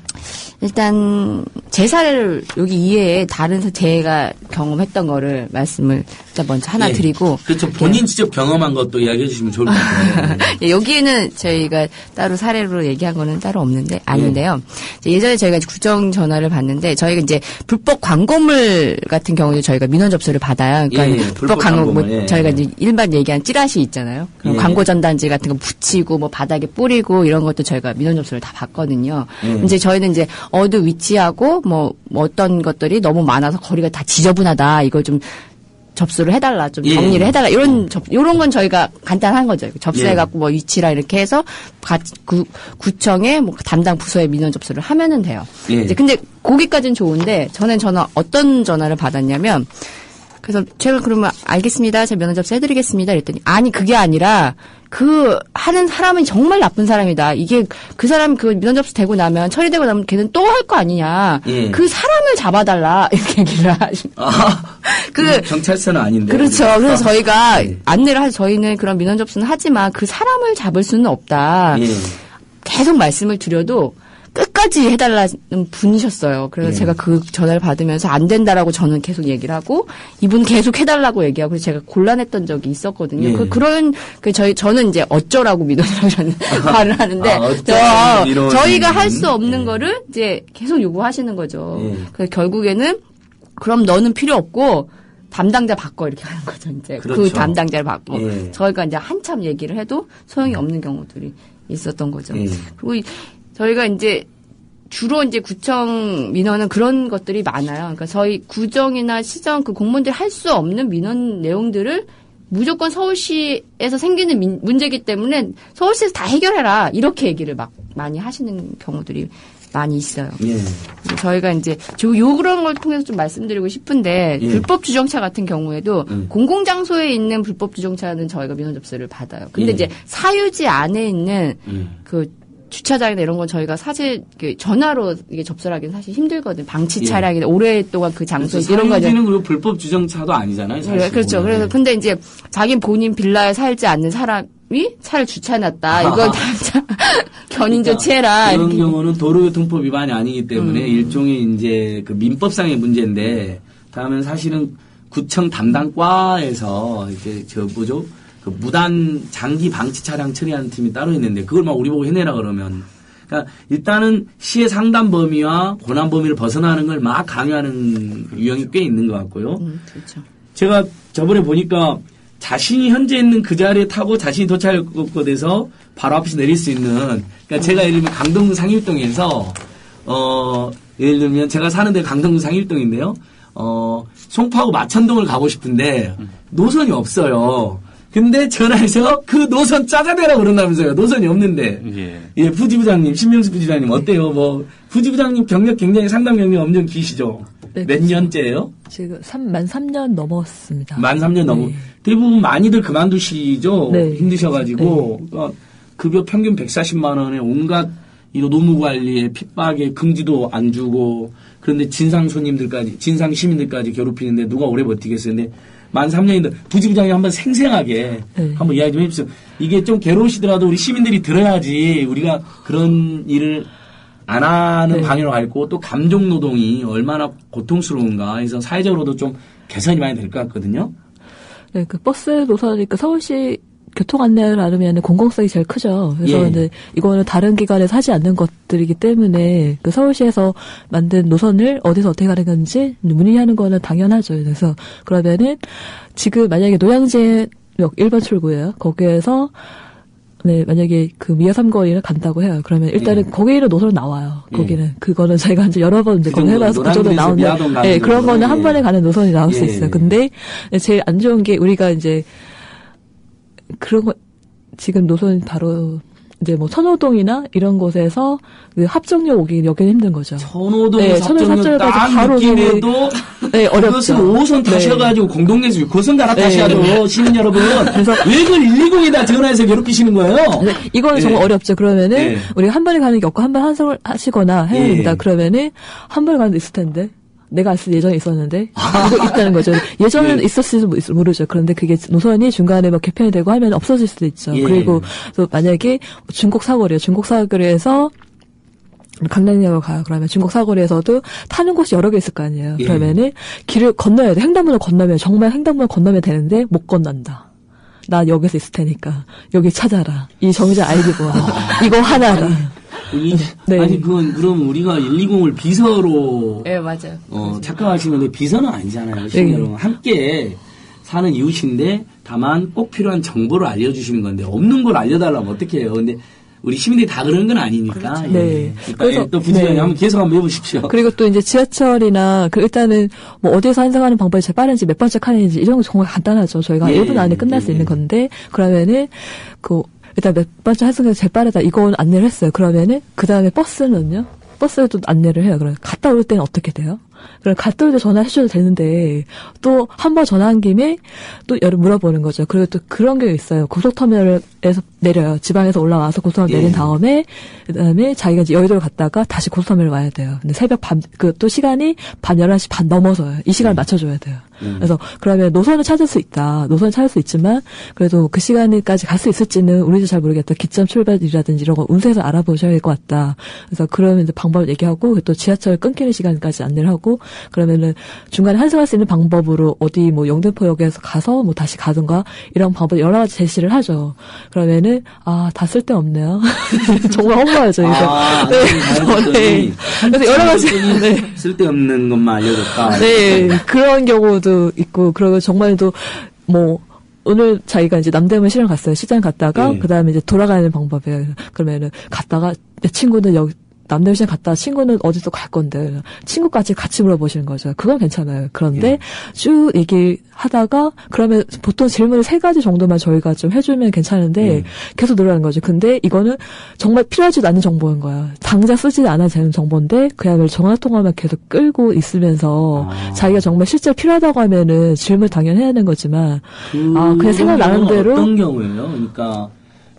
S6: 일단 제 사례를 여기 이외에 다른 제가 경험했던 거를 말씀을 먼저 하나 드리고
S1: 그렇죠. 본인 직접 경험한 것도 이야기해 주시면 좋을 것 같아요.
S6: 예, 여기에는 저희가 따로 사례로 얘기한 거는 따로 아닌데요. 예전에 저희가 구청 전화를 받는데 저희가 이제 불법 광고물 같은 경우에 저희가 민원 접수를 받아요. 그러니까 불법 광고물 저희가 이제 일반 얘기한 찌라시 있잖아요. 그럼 광고 전단지 같은 거 붙이고 뭐 바닥에 뿌리고 이런 것도 저희가 민원 접수를 다 받거든요. 이제 저희는 이제 어느 위치하고 뭐 어떤 것들이 너무 많아서 거리가 다 지저분하다. 이걸 좀 접수를 해달라, 좀 정리를 해달라. 이런 건 저희가 간단한 거죠. 접수해갖고 뭐 위치라 이렇게 해서 구청에 뭐 담당 부서에 민원 접수를 하면은 돼요. 이제 근데 거기까지는 좋은데 저는 어떤 전화를 받았냐면 그래서 제가 그러면 알겠습니다. 제가 면허 접수해드리겠습니다. 이랬더니 아니 그게 아니라 그 하는 사람은 정말 나쁜 사람이다. 이게 그 사람 그 민원 접수되고 나면 처리되고 나면 걔는 또 할 거 아니냐. 그 사람을 잡아달라 이렇게 얘기를 하십니다.
S1: 그 경찰서는 아닌데.
S6: 그렇죠. 그래서 저희가 안내를 해서 저희는 그런 민원 접수는 하지만 그 사람을 잡을 수는 없다. 계속 말씀을 드려도 끝까지 해달라는 분이셨어요. 그래서 제가 그 전화를 받으면서 안 된다라고 저는 계속 얘기를 하고 이분 계속 해달라고 얘기하고 그래서 제가 곤란했던 적이 있었거든요. 저는 이제 어쩌라고 민원이라는 말을 하는데 저희가 할 수 없는 거를 이제 계속 요구하시는 거죠. 그래서 결국에는 그럼 너는 필요 없고 담당자 바꿔 이렇게 하는 거죠. 이제 그렇죠. 그 담당자를 바꿔. 저희가 이제 한참 얘기를 해도 소용이 없는 경우들이 있었던 거죠. 그리고 저희가 이제 주로 이제 구청 민원은 그런 것들이 많아요. 그러니까 저희 구정이나 시정 그 공무원들이 할 수 없는 민원 내용들을 무조건 서울시에서 생기는 문제이기 때문에 서울시에서 다 해결해라 이렇게 얘기를 막 많이 하시는 경우들이 많이 있어요. 저희가 이제 그런 걸 통해서 좀 말씀드리고 싶은데 불법 주정차 같은 경우에도 공공장소에 있는 불법 주정차는 저희가 민원 접수를 받아요. 근데 이제 사유지 안에 있는 그 주차장이나 이런 건 저희가 사실 전화로 이게 접수를 하기는 사실 힘들거든요. 방치 차량이나 오랫동안 그 장소에
S1: 그렇죠.
S6: 이런 거죠.
S1: 사유지는 그리고 불법 주정차도 아니잖아요. 사실
S6: 그렇죠. 그래서 근데 이제 자기 본인 빌라에 살지 않는 사람이 차를 주차해놨다. 이걸 다 견인 조치해라.
S1: 그런
S6: 이렇게.
S1: 경우는 도로교통법 위반이 아니기 때문에 일종의 이제 그 민법상의 문제인데 다음은 사실은 구청 담당과에서 이제 그 무단 장기 방치 차량 처리하는 팀이 따로 있는데 그걸 막 우리 보고 해내라 그러면 그러니까 일단은 시의 상담 범위와 고난 범위를 벗어나는 걸 막 강요하는 유형이 꽤 있는 것 같고요.
S6: 그렇죠.
S1: 제가 저번에 보니까 자신이 현재 있는 그 자리에 타고 자신이 도착할 곳에서 바로 앞에서 내릴 수 있는, 그러니까 제가 예를 들면 강동구 상일동에서 예를 들면 제가 사는 데 강동구 상일동인데요. 송파구 마천동을 가고 싶은데 노선이 없어요. 근데 전화해서 그 노선 짜자대라고 그런다면서요. 노선이 없는데. 예, 부지부장님, 신명수 부지부장님 어때요? 뭐 부지부장님 경력 굉장히 상담 경력 엄청 기시죠.
S7: 네,
S1: 몇
S7: 그렇죠.
S1: 년째예요?
S7: 지금 만 3년 넘었습니다.
S1: 만 3년 넘어.
S7: 네.
S1: 대부분 많이들 그만두시죠.
S7: 네.
S1: 힘드셔가지고 그러니까 급여 평균 140만 원에 온갖 이 노무 관리에 핍박에 금지도 안 주고 그런데 진상 손님들까지 진상 시민들까지 괴롭히는데 누가 오래 버티겠어요. 근데 만 3년인데 부지부장이 한번 생생하게 한번 이야기 좀 해주세요. 이게 좀 괴로우시더라도 우리 시민들이 들어야지 우리가 그런 일을 안 하는 방향으로 갈고 또 감정 노동이 얼마나 고통스러운가 해서 사회적으로도 좀 개선이 많이 될 것 같거든요.
S7: 네, 그 버스 노선이 그 서울시 교통 안내를 알으면 공공성이 제일 크죠. 그래서 근데 이거는 다른 기관에서 하지 않는 것들이기 때문에 그 서울시에서 만든 노선을 어디서 어떻게 가는 건지 문의하는 거는 당연하죠. 그래서 그러면은 지금 만약에 노량진역 1번 출구예요. 거기에서 네, 만약에 그 미아 3거리를 간다고 해요. 그러면 일단은 거기는 노선은 나와요. 거기는. 그거는 저희가 이제 여러 번 해봐서 그 정도 나오는데, 네, 그런 거는 한 번에 가는 노선이 나올 수 있어요. 근데 제일 안 좋은 게 우리가 이제 그런 거, 지금 노선 바로 이제 뭐 천호동이나 이런 곳에서 그 합정역 오기 여기는 힘든 거죠.
S1: 천호동에서 합정역 딱 느낌에도
S7: 네, 어렵죠.
S1: 그것을 5호선 타셔가지고 공동에서 6호선 갈아타셔야죠. 시민 여러분. 그래서 왜 그걸 120에다 전화해서 괴롭히시는 거예요?
S7: 이거는 정말 어렵죠. 그러면은 우리가 한 번에 가는 게 없고 한 번 환승을 하시거나 해야 됩니다. 그러면은 한 번에 가는 데 있을 텐데. 내가 있을 예전에 있었는데 이거 있다는 거죠. 예전에는 있었을지도 모르죠. 그런데 그게 노선이 중간에 뭐 개편이 되고 하면 없어질 수도 있죠. 그리고 또 만약에 중곡 사거리요. 중곡 사거리에서 강남역으로 가요. 그러면 중곡 사거리에서도 타는 곳이 여러 개 있을 거 아니에요. 그러면은 길을 건너야 돼. 횡단문을 건너면 정말 횡단문을 건너면 되는데 못 건넌다. 나 여기서 있을 테니까 여기 찾아라. 이 정자 아이디 뭐 이거 하나라.
S1: 아니, 그건, 그럼 우리가 120을 비서로.
S6: 네, 맞아요.
S1: 착각하시는데 비서는 아니잖아요. 시민 여러분. 함께 사는 이웃인데 다만 꼭 필요한 정보를 알려주시는 건데 없는 걸 알려달라면 어떻게 해요? 근데 우리 시민들이 다 그런 건 아니니까.
S7: 그렇죠.
S1: 네. 그래서 또 부지런히 한번 계속 한번 해보십시오.
S7: 그리고 또 이제 지하철이나 일단은 뭐 어디에서 환승하는 방법이 제일 빠른지 몇 번째 칸인지 이런 거 정말 간단하죠. 저희가 1분 안에 끝날 수 있는 건데 그러면은 일단 몇 번째 환승이 제일 빠르다. 이건 안내를 했어요. 그러면은 그 다음에 버스는요? 버스에도 안내를 해요. 그럼 갔다 올 때는 어떻게 돼요? 그럼 갔다 올 때 전화해주셔도 되는데 또 한 번 전화한 김에 또 물어보는 거죠. 그리고 또 그런 게 있어요. 고속터미널에서 내려요. 지방에서 올라와서 고속터미널 내린 다음에 그다음에 자기가 이제 여의도를 갔다가 다시 고속터미널 와야 돼요. 근데 새벽 또 시간이 밤 11시 반 넘어서요. 이 시간을 맞춰줘야 돼요. 그래서 그러면 노선을 찾을 수 있다. 노선을 찾을 수 있지만 그래도 그 시간까지 갈 수 있을지는 우리도 잘 모르겠다. 기점 출발이라든지 이런 거 운세에서 알아보셔야 할 것 같다. 그래서 그러면 이제 방법을 얘기하고 또 지하철 끊기는 시간까지 안내를 하고 그러면은 중간에 환승할 수 있는 방법으로 어디 뭐 영등포역에서 가서 뭐 다시 가든가 이런 방법 여러 가지 제시를 하죠. 그러면은 다 쓸데없네요. 정말 허무하죠 이거. 네. 그래서 여러 가지
S1: 쓸데없는 것만 알려줬다.
S7: 네, 그런 경우도 있고 그리고 정말도 뭐. 오늘 자기가 이제 남대문 시장 갔어요. 시장 갔다가 그 다음에 이제 돌아가는 방법이에요. 그러면은 갔다가 내 친구는 여기 남대문 시장 갔다가 친구는 어디서 갈 건데 친구까지 같이 물어보시는 거죠. 그건 괜찮아요. 그런데 쭉 얘기하다가 그러면 보통 질문을 3가지 정도만 저희가 좀 해주면 괜찮은데 계속 늘어나는 거죠. 근데 이거는 정말 필요하지도 않은 정보인 거야. 당장 쓰지 않아도 되는 정보인데 그야말로 전화통화만 계속 끌고 있으면서 자기가 정말 실제로 필요하다고 하면은 질문을 당연히 해야 하는 거지만 그냥 생각나는 대로
S1: 어떤 경우예요? 그러니까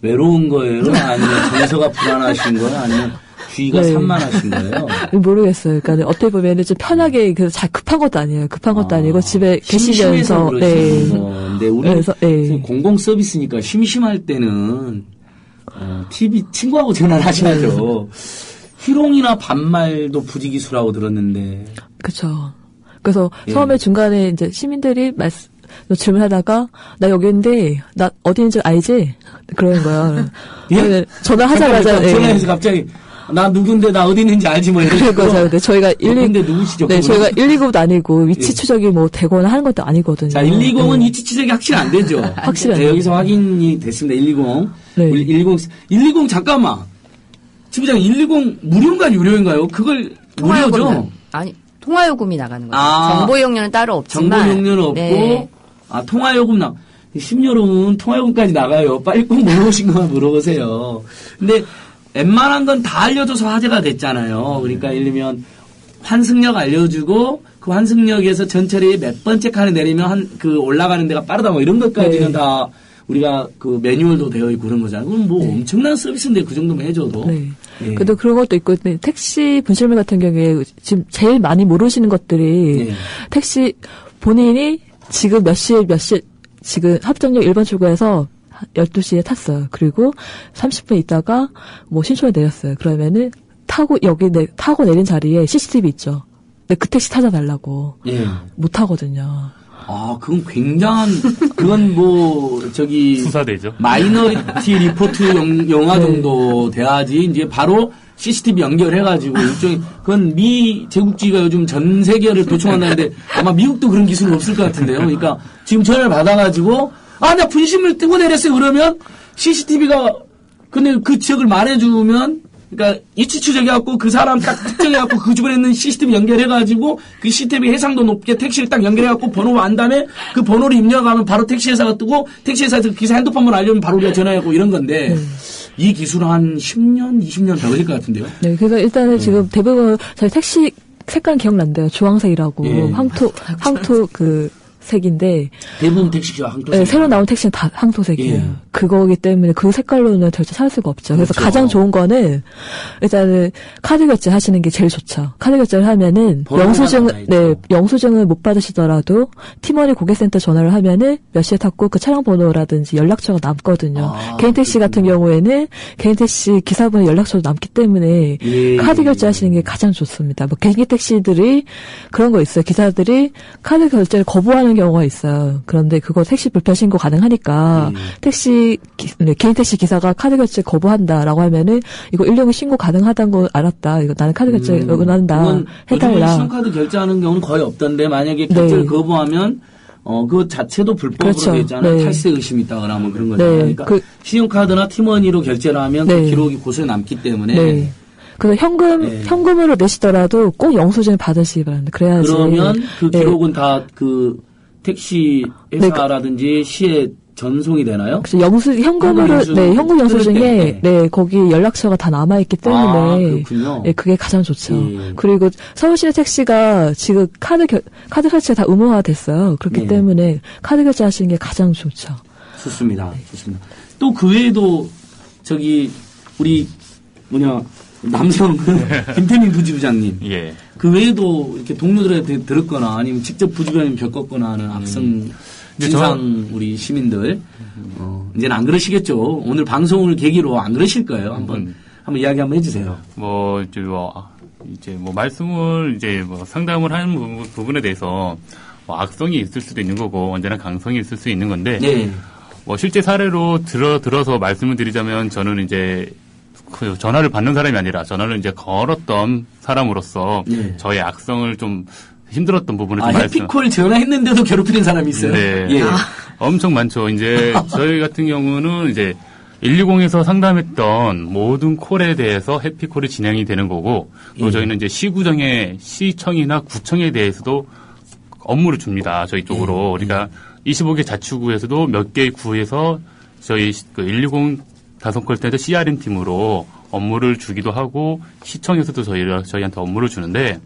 S1: 외로운 거예요? 아니면 정서가 불안하신 거예요? 아니면 주의가 산만하신 거예요?
S7: 모르겠어요. 그러니까 어떻게 보면은 좀 편하게 잘 급한 것도 아니에요. 급한 것도 아니고 집에 계시면서
S1: 근데 우리는 공공 서비스니까 심심할 때는 TV 친구하고 전화를 하셔야죠. 희롱이나 반말도 부지기수라고 들었는데.
S7: 그렇죠. 그래서 처음에 중간에 이제 시민들이 질문하다가 나 여기 있는데 나 어디 있는지 알지? 그러는 거예요. 전화하자마자
S1: 전화해서 갑자기 나 누군데 나 어디 있는지 알지 뭐 이런
S7: 맞아요. 네, 저희가
S1: 근데 누구시죠?
S7: 네, 저희가 120도 아니고 위치 추적이 뭐 되거나 하는 것도 아니거든요.
S1: 자, 120은 위치 추적이 확실히 안 되죠.
S7: 확실히 안
S1: 네, 여기서 확인이 됐습니다. 120.
S7: 네.
S1: 120 잠깐만. 지부장 120 무료인가 유료인가요? 그걸 무료죠?
S6: 아니, 통화요금이 나가는 거죠.
S1: 아,
S6: 정보용료는 따로 없지만.
S1: 정보용료는 없고,
S6: 네.
S1: 통화요금 심여름은 통화요금까지 나가요. 빨리 꼭 물어보신 것만 물어보세요. 근데 웬만한 건 다 알려줘서 화제가 됐잖아요. 그러니까 예를 들면 환승역 알려주고 그 환승역에서 전철이 몇 번째 칸에 내리면 그 올라가는 데가 빠르다 뭐 이런 것까지는 다 우리가 그 매뉴얼도 되어 있고 그런 거잖아요. 그럼 뭐 엄청난 서비스인데 그 정도면 해줘도.
S7: 네.
S1: 예.
S7: 그래도 그런 것도 있고, 네, 택시 분실물 같은 경우에 지금 제일 많이 모르시는 것들이 택시 본인이 지금 몇 시에 지금 합정역 1번 출구에서 12시에 탔어요. 그리고 30분 있다가 뭐 신촌에 내렸어요. 그러면은 타고 내린 자리에 CCTV 있죠. 근데 그 택시 찾아달라고. 못 타거든요.
S1: 아, 그건 굉장한, 그건 뭐,
S8: 수사대죠.
S1: 마이너리티 리포트 영화 정도 돼야지, 이제 바로 CCTV 연결해가지고, 일종의, 그건 미 제국주의가 요즘 전 세계를 도청한다는데, 아마 미국도 그런 기술은 없을 것 같은데요. 그러니까, 지금 전화를 받아가지고, 나 분심을 뜨고 내렸어요. 그러면, CCTV가, 근데 그 지역을 말해주면, 그러니까 위치 추적해갖고 그 사람 딱 특정해갖고 그 주변에 있는 CCTV 연결해가지고 그 CCTV 해상도 높게 택시를 딱 연결해갖고 번호 안 다음에 그 번호를 입력하면 바로 택시회사가 뜨고 택시회사에서 기사 핸드폰만 알려면 바로 우리가 전화하고 이런 건데 이 기술은 한 10년, 20년 더 걸릴 것 같은데요.
S7: 네, 그래서 일단은 지금 대부분 저희 택시 색깔 기억난대요. 주황색이라고 황토 그 색인데
S1: 대부분 택시가 황토색.
S7: 네, 새로 나온 택시는 다 황토색이에요. 그거기 때문에 그 색깔로는 절대 찾을 수가 없죠. 그래서 가장 좋은 거는 일단은 카드 결제 하시는 게 제일 좋죠. 카드 결제를 하면은 영수증을 못 받으시더라도 팀원이 고객센터 전화를 하면은 몇 시에 탔고 그 차량 번호라든지 연락처가 남거든요. 개인 택시 같은 경우에는 개인 택시 기사분의 연락처도 남기 때문에 카드 결제하시는 게 가장 좋습니다. 뭐 개인 택시들이 그런 거 있어요. 기사들이 카드 결제를 거부하는 경우가 있어요. 그런데 그거 택시 불편 신고 가능하니까 개인 택시 기사가 카드 결제 거부한다라고 하면은 이거 119 신고 가능하다는 거 알았다. 이거 나는 카드 결제 원한다. 해달라.
S1: 신용카드 결제하는 경우는 거의 없던데 만약에 결제를 거부하면 그 자체도 불법으로 되어 있잖아요. 탈세 의심이 있다거나 뭐 그런 거잖아요. 그러니까 신용카드나 팀원이로 결제를 하면 그 기록이 고스란히 남기 때문에
S7: 그래서 현금으로 내시더라도 꼭 영수증을 받으시기 바랍니다. 그래야지.
S1: 그러면 그 기록은 다 그 택시 회사라든지 시에 전송이 되나요?
S7: 현금으로, 현금 영수증에, 거기 연락처가 다 남아있기 때문에.
S1: 그렇군요.
S7: 그게 가장 좋죠. 그리고 서울시내 택시가 지금 카드 결제가 다 의무화 됐어요. 그렇기 때문에 카드 결제하시는 게 가장 좋죠.
S1: 좋습니다. 좋습니다. 또 그 외에도, 우리, 남성, 김태민 부지부장님. 그 외에도 이렇게 동료들한테 들었거나 아니면 직접 부지부장님 겪었거나 하는 악성, 진상 우리 시민들. 이제는 안 그러시겠죠. 오늘 방송을 계기로 안 그러실 거예요. 한번 이야기 한번 해주세요.
S8: 말씀을 상담을 하는 부분에 대해서 악성이 있을 수도 있는 거고 언제나 강성이 있을 수 있는 건데. 실제 사례로 들어서 말씀을 드리자면 저는 이제 그 전화를 받는 사람이 아니라 전화를 이제 걸었던 사람으로서 저의 악성을 좀 힘들었던 부분을 좀
S1: 해피콜 전화했는데도 괴롭히는 사람이 있어요?
S8: 엄청 많죠. 이제 저희 같은 경우는 이제 120에서 상담했던 모든 콜에 대해서 해피콜이 진행이 되는 거고 그리고 저희는 이제 시청이나 구청에 대해서도 업무를 줍니다. 저희 쪽으로. 그러니까 25개 자치구에서도 몇 개의 구에서 저희 그 120 다성콜센터 CRM 팀으로 업무를 주기도 하고 시청에서도 저희한테 업무를 주는데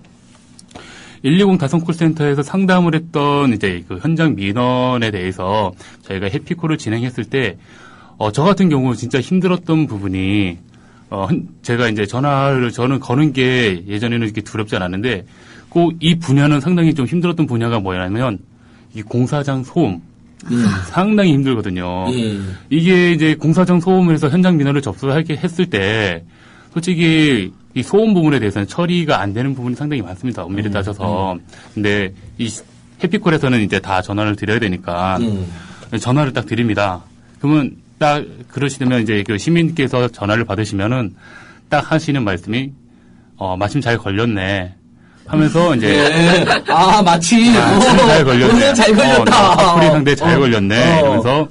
S8: 120 다성콜센터에서 상담을 했던 이제 그 현장 민원에 대해서 저희가 해피콜을 진행했을 때 저 같은 경우 진짜 힘들었던 부분이 제가 이제 저는 거는 게 예전에는 이렇게 두렵지 않았는데 꼭 이 분야는 상당히 좀 힘들었던 분야가 뭐냐면 이 공사장 소음. 상당히 힘들거든요. 이게 이제 공사장 소음에서 현장 민원을 접수했을 때 솔직히 이 소음 부분에 대해서는 처리가 안 되는 부분이 상당히 많습니다. 엄밀히 따져서. 근데 이 해피콜에서는 이제 다 전화를 드려야 되니까 전화를 딱 드립니다. 그러면 딱 그러시면 이제 그 시민께서 전화를 받으시면은 딱 하시는 말씀이 마침 잘 걸렸네. 하면서 이제
S1: 마침
S8: 잘 걸렸네.
S1: 잘 걸렸다.
S8: 파쿠리 상대 잘 걸렸네. 이러면서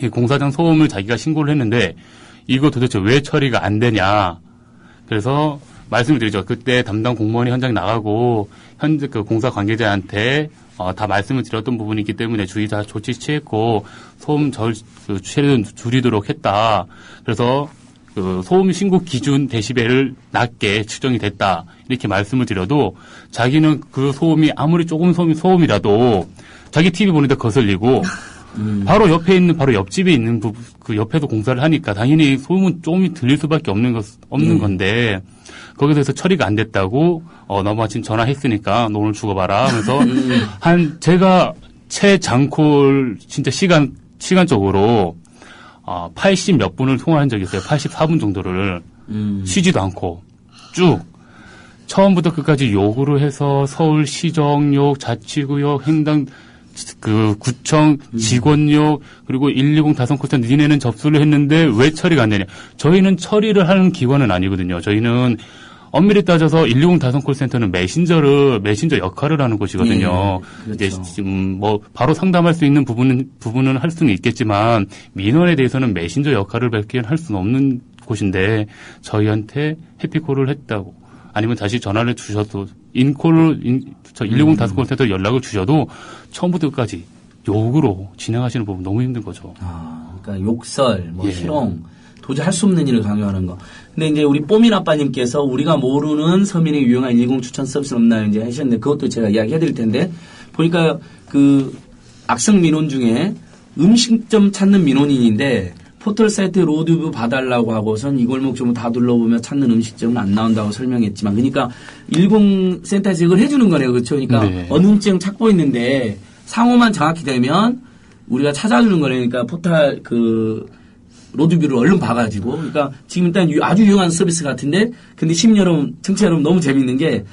S8: 이 공사장 소음을 자기가 신고를 했는데 이거 도대체 왜 처리가 안 되냐. 그래서 말씀을 드리죠. 그때 담당 공무원이 현장 나가고 현재 그 공사 관계자한테 다 말씀을 드렸던 부분이 있기 때문에 주의 다 조치 취했고 소음 최대한 줄이도록 했다. 그래서 그 소음 신고 기준 데시벨을 낮게 측정이 됐다. 이렇게 말씀을 드려도 자기는 그 소음이 아무리 조금 소음이라도 자기 TV 보는데 거슬리고 바로 옆에 있는 바로 옆집에 있는 그 옆에도 공사를 하니까 당연히 소음은 조금 들릴 수밖에 없는 건데 거기에 대해서 처리가 안 됐다고 너 마침 전화했으니까 너 오늘 죽어봐라 하면서 제가 최장콜 진짜 시간적으로 80 몇 분을 통화한 적이 있어요. 84분 정도를 쉬지도 않고 쭉 처음부터 끝까지 욕으로 해서 서울시정욕, 자치구역, 횡단 그 구청 직원욕 그리고 120 다성콜센터 니네는 접수를 했는데 왜 처리가 안 되냐. 저희는 처리를 하는 기관은 아니거든요. 저희는 엄밀히 따져서 120 다성콜센터는 메신저 역할을 하는 곳이거든요.
S1: 그렇죠.
S8: 이제 지금 뭐 바로 상담할 수 있는 부분은 할 수는 있겠지만 민원에 대해서는 메신저 역할을 밖에 할 수는 없는 곳인데 저희한테 해피콜을 했다고 아니면 다시 전화를 주셔도 120 다성콜센터 연락을 주셔도 처음부터 끝까지 욕으로 진행하시는 부분 너무 힘든 거죠.
S1: 그러니까 욕설, 희롱, 도저히 할 수 없는 일을 강요하는 거. 근데 이제 우리 뽀민 아빠님께서 우리가 모르는 서민에게 유용한 110 추천 서비스는 없나요? 이제 하셨는데 그것도 제가 이야기해 드릴 텐데 보니까 그 악성 민원 중에 음식점 찾는 민원인인데 포털 사이트 로드뷰 봐달라고 하고선 이 골목 좀 다 둘러보면 찾는 음식점은 안 나온다고 설명했지만 그러니까 110 센터에서 이걸 해주는 거네요. 그렇죠? 그러니까
S8: 네.
S1: 어느 음식점 찾고 있는데 상호만 정확히 되면 우리가 찾아주는 거네요. 그러니까 포털 그 로드뷰를 얼른 봐가지고 그러니까 지금 일단 아주 유용한 서비스 같은데 근데 청취자 여러분 너무 재밌는 게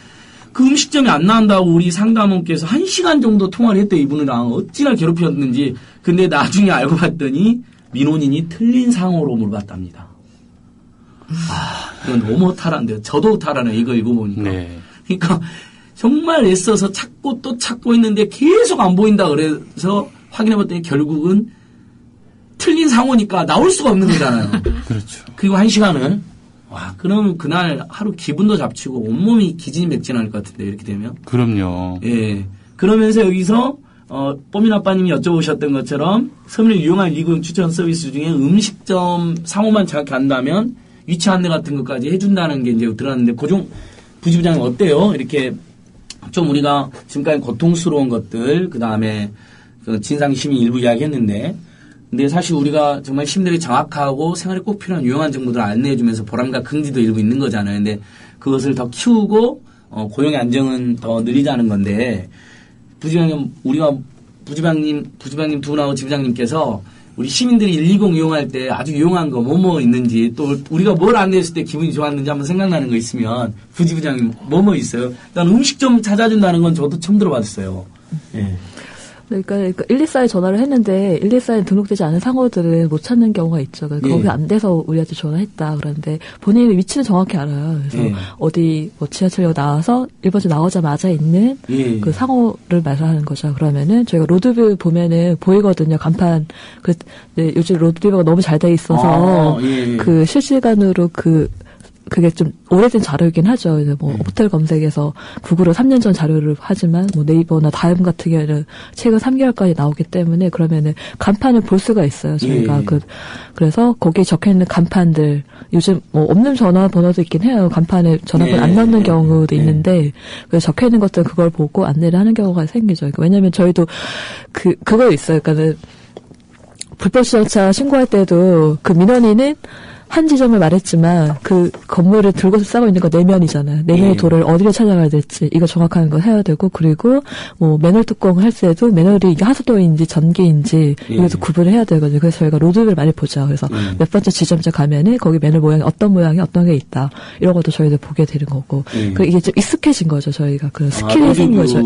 S1: 그 음식점이 안 나온다고 우리 상담원께서 1시간 정도 통화를 했대 이분이랑 어찌나 괴롭혔는지 근데 나중에 알고 봤더니 민원인이 틀린 상호로 물어봤답니다. 이건 너무 허탈한데요. 저도 허탈하네요. 이거 보니까.
S8: 네.
S1: 그러니까 정말 애써서 찾고 또 찾고 있는데 계속 안 보인다 그래서 확인해봤더니 결국은 틀린 상호니까 나올 수가 없는 거잖아요.
S8: 그렇죠.
S1: 그리고 1시간을 그럼 그날 하루 기분도 잡치고 온몸이 기진맥진할 것 같은데 이렇게 되면.
S8: 그럼요.
S1: 예. 그러면서 여기서 뽀민 아빠님이 여쭤보셨던 것처럼 서민을 이용한 120 추천 서비스 중에 음식점 상호만 정확히 안다면 위치 안내 같은 것까지 해준다는 게 이제 들어왔는데 고종 부지부장님 어때요? 이렇게 좀 우리가 지금까지 고통스러운 것들 그 다음에 그 진상 시민 일부 이야기했는데 근데 사실 우리가 정말 시민들이 정확하고 생활에 꼭 필요한 유용한 정보들을 안내해주면서 보람과 긍지도 일부 있는 거잖아요. 근데 그것을 더 키우고 고용의 안정은 더 늘리자는 건데 부지부장님 우리가 부지부장님 두 분하고 지부장님께서 우리 시민들이 120 이용할 때 아주 유용한 거 뭐뭐 있는지 또 우리가 뭘 안내했을 때 기분이 좋았는지 한번 생각나는 거 있으면 부지부장님 뭐뭐 있어요? 일단 음식점 찾아준다는 건 저도 처음 들어봤어요. 예.
S7: 그러니까 124에 전화를 했는데 124에 등록되지 않은 상호들은 못 찾는 경우가 있죠. 그러니까 거기 안 돼서 우리한테 전화했다. 그런데 본인의 위치는 정확히 알아요. 그래서 어디 뭐 지하철역 나와서 1번지 나오자마자 있는 그 상호를 말하는 거죠. 그러면은 저희가 로드뷰 보면은 보이거든요. 간판 네, 요즘 로드뷰가 너무 잘 돼 있어서 그 실시간으로 그게 좀 오래된 자료이긴 하죠. 이제 뭐 호텔 검색에서 구글로 3년 전 자료를 하지만 뭐 네이버나 다음 같은 경우에는 최근 3개월까지 나오기 때문에 그러면은 간판을 볼 수가 있어요. 저희가 그래서 거기에 적혀 있는 간판들 요즘 뭐 없는 전화번호도 있긴 해요. 간판에 전화번호 안 넣는 경우도 있는데 그래서 적혀 있는 것들 그걸 보고 안내를 하는 경우가 생기죠. 그러니까 왜냐하면 저희도 그거 있어요. 그러니까는 불법 주차차 신고할 때도 그 민원인은 한 지점을 말했지만 그 건물을 들고서 싸고 있는 거 내면이잖아요. 내면의 도를 어디로 찾아가야 될지 이거 정확한 거 해야 되고 그리고 뭐 매널 뚜껑을 할 때도 매널이 이게 하수도인지 전기인지 이것도 구분을 해야 되거든요. 그래서 저희가 로드뷰를 많이 보죠. 그래서 몇 번째 지점째 가면은 거기 매널 모양이 어떤 게 있다. 이런 것도 저희들 보게 되는 거고. 그 이게 좀 익숙해진 거죠. 저희가 그 스킬이 생긴 거죠.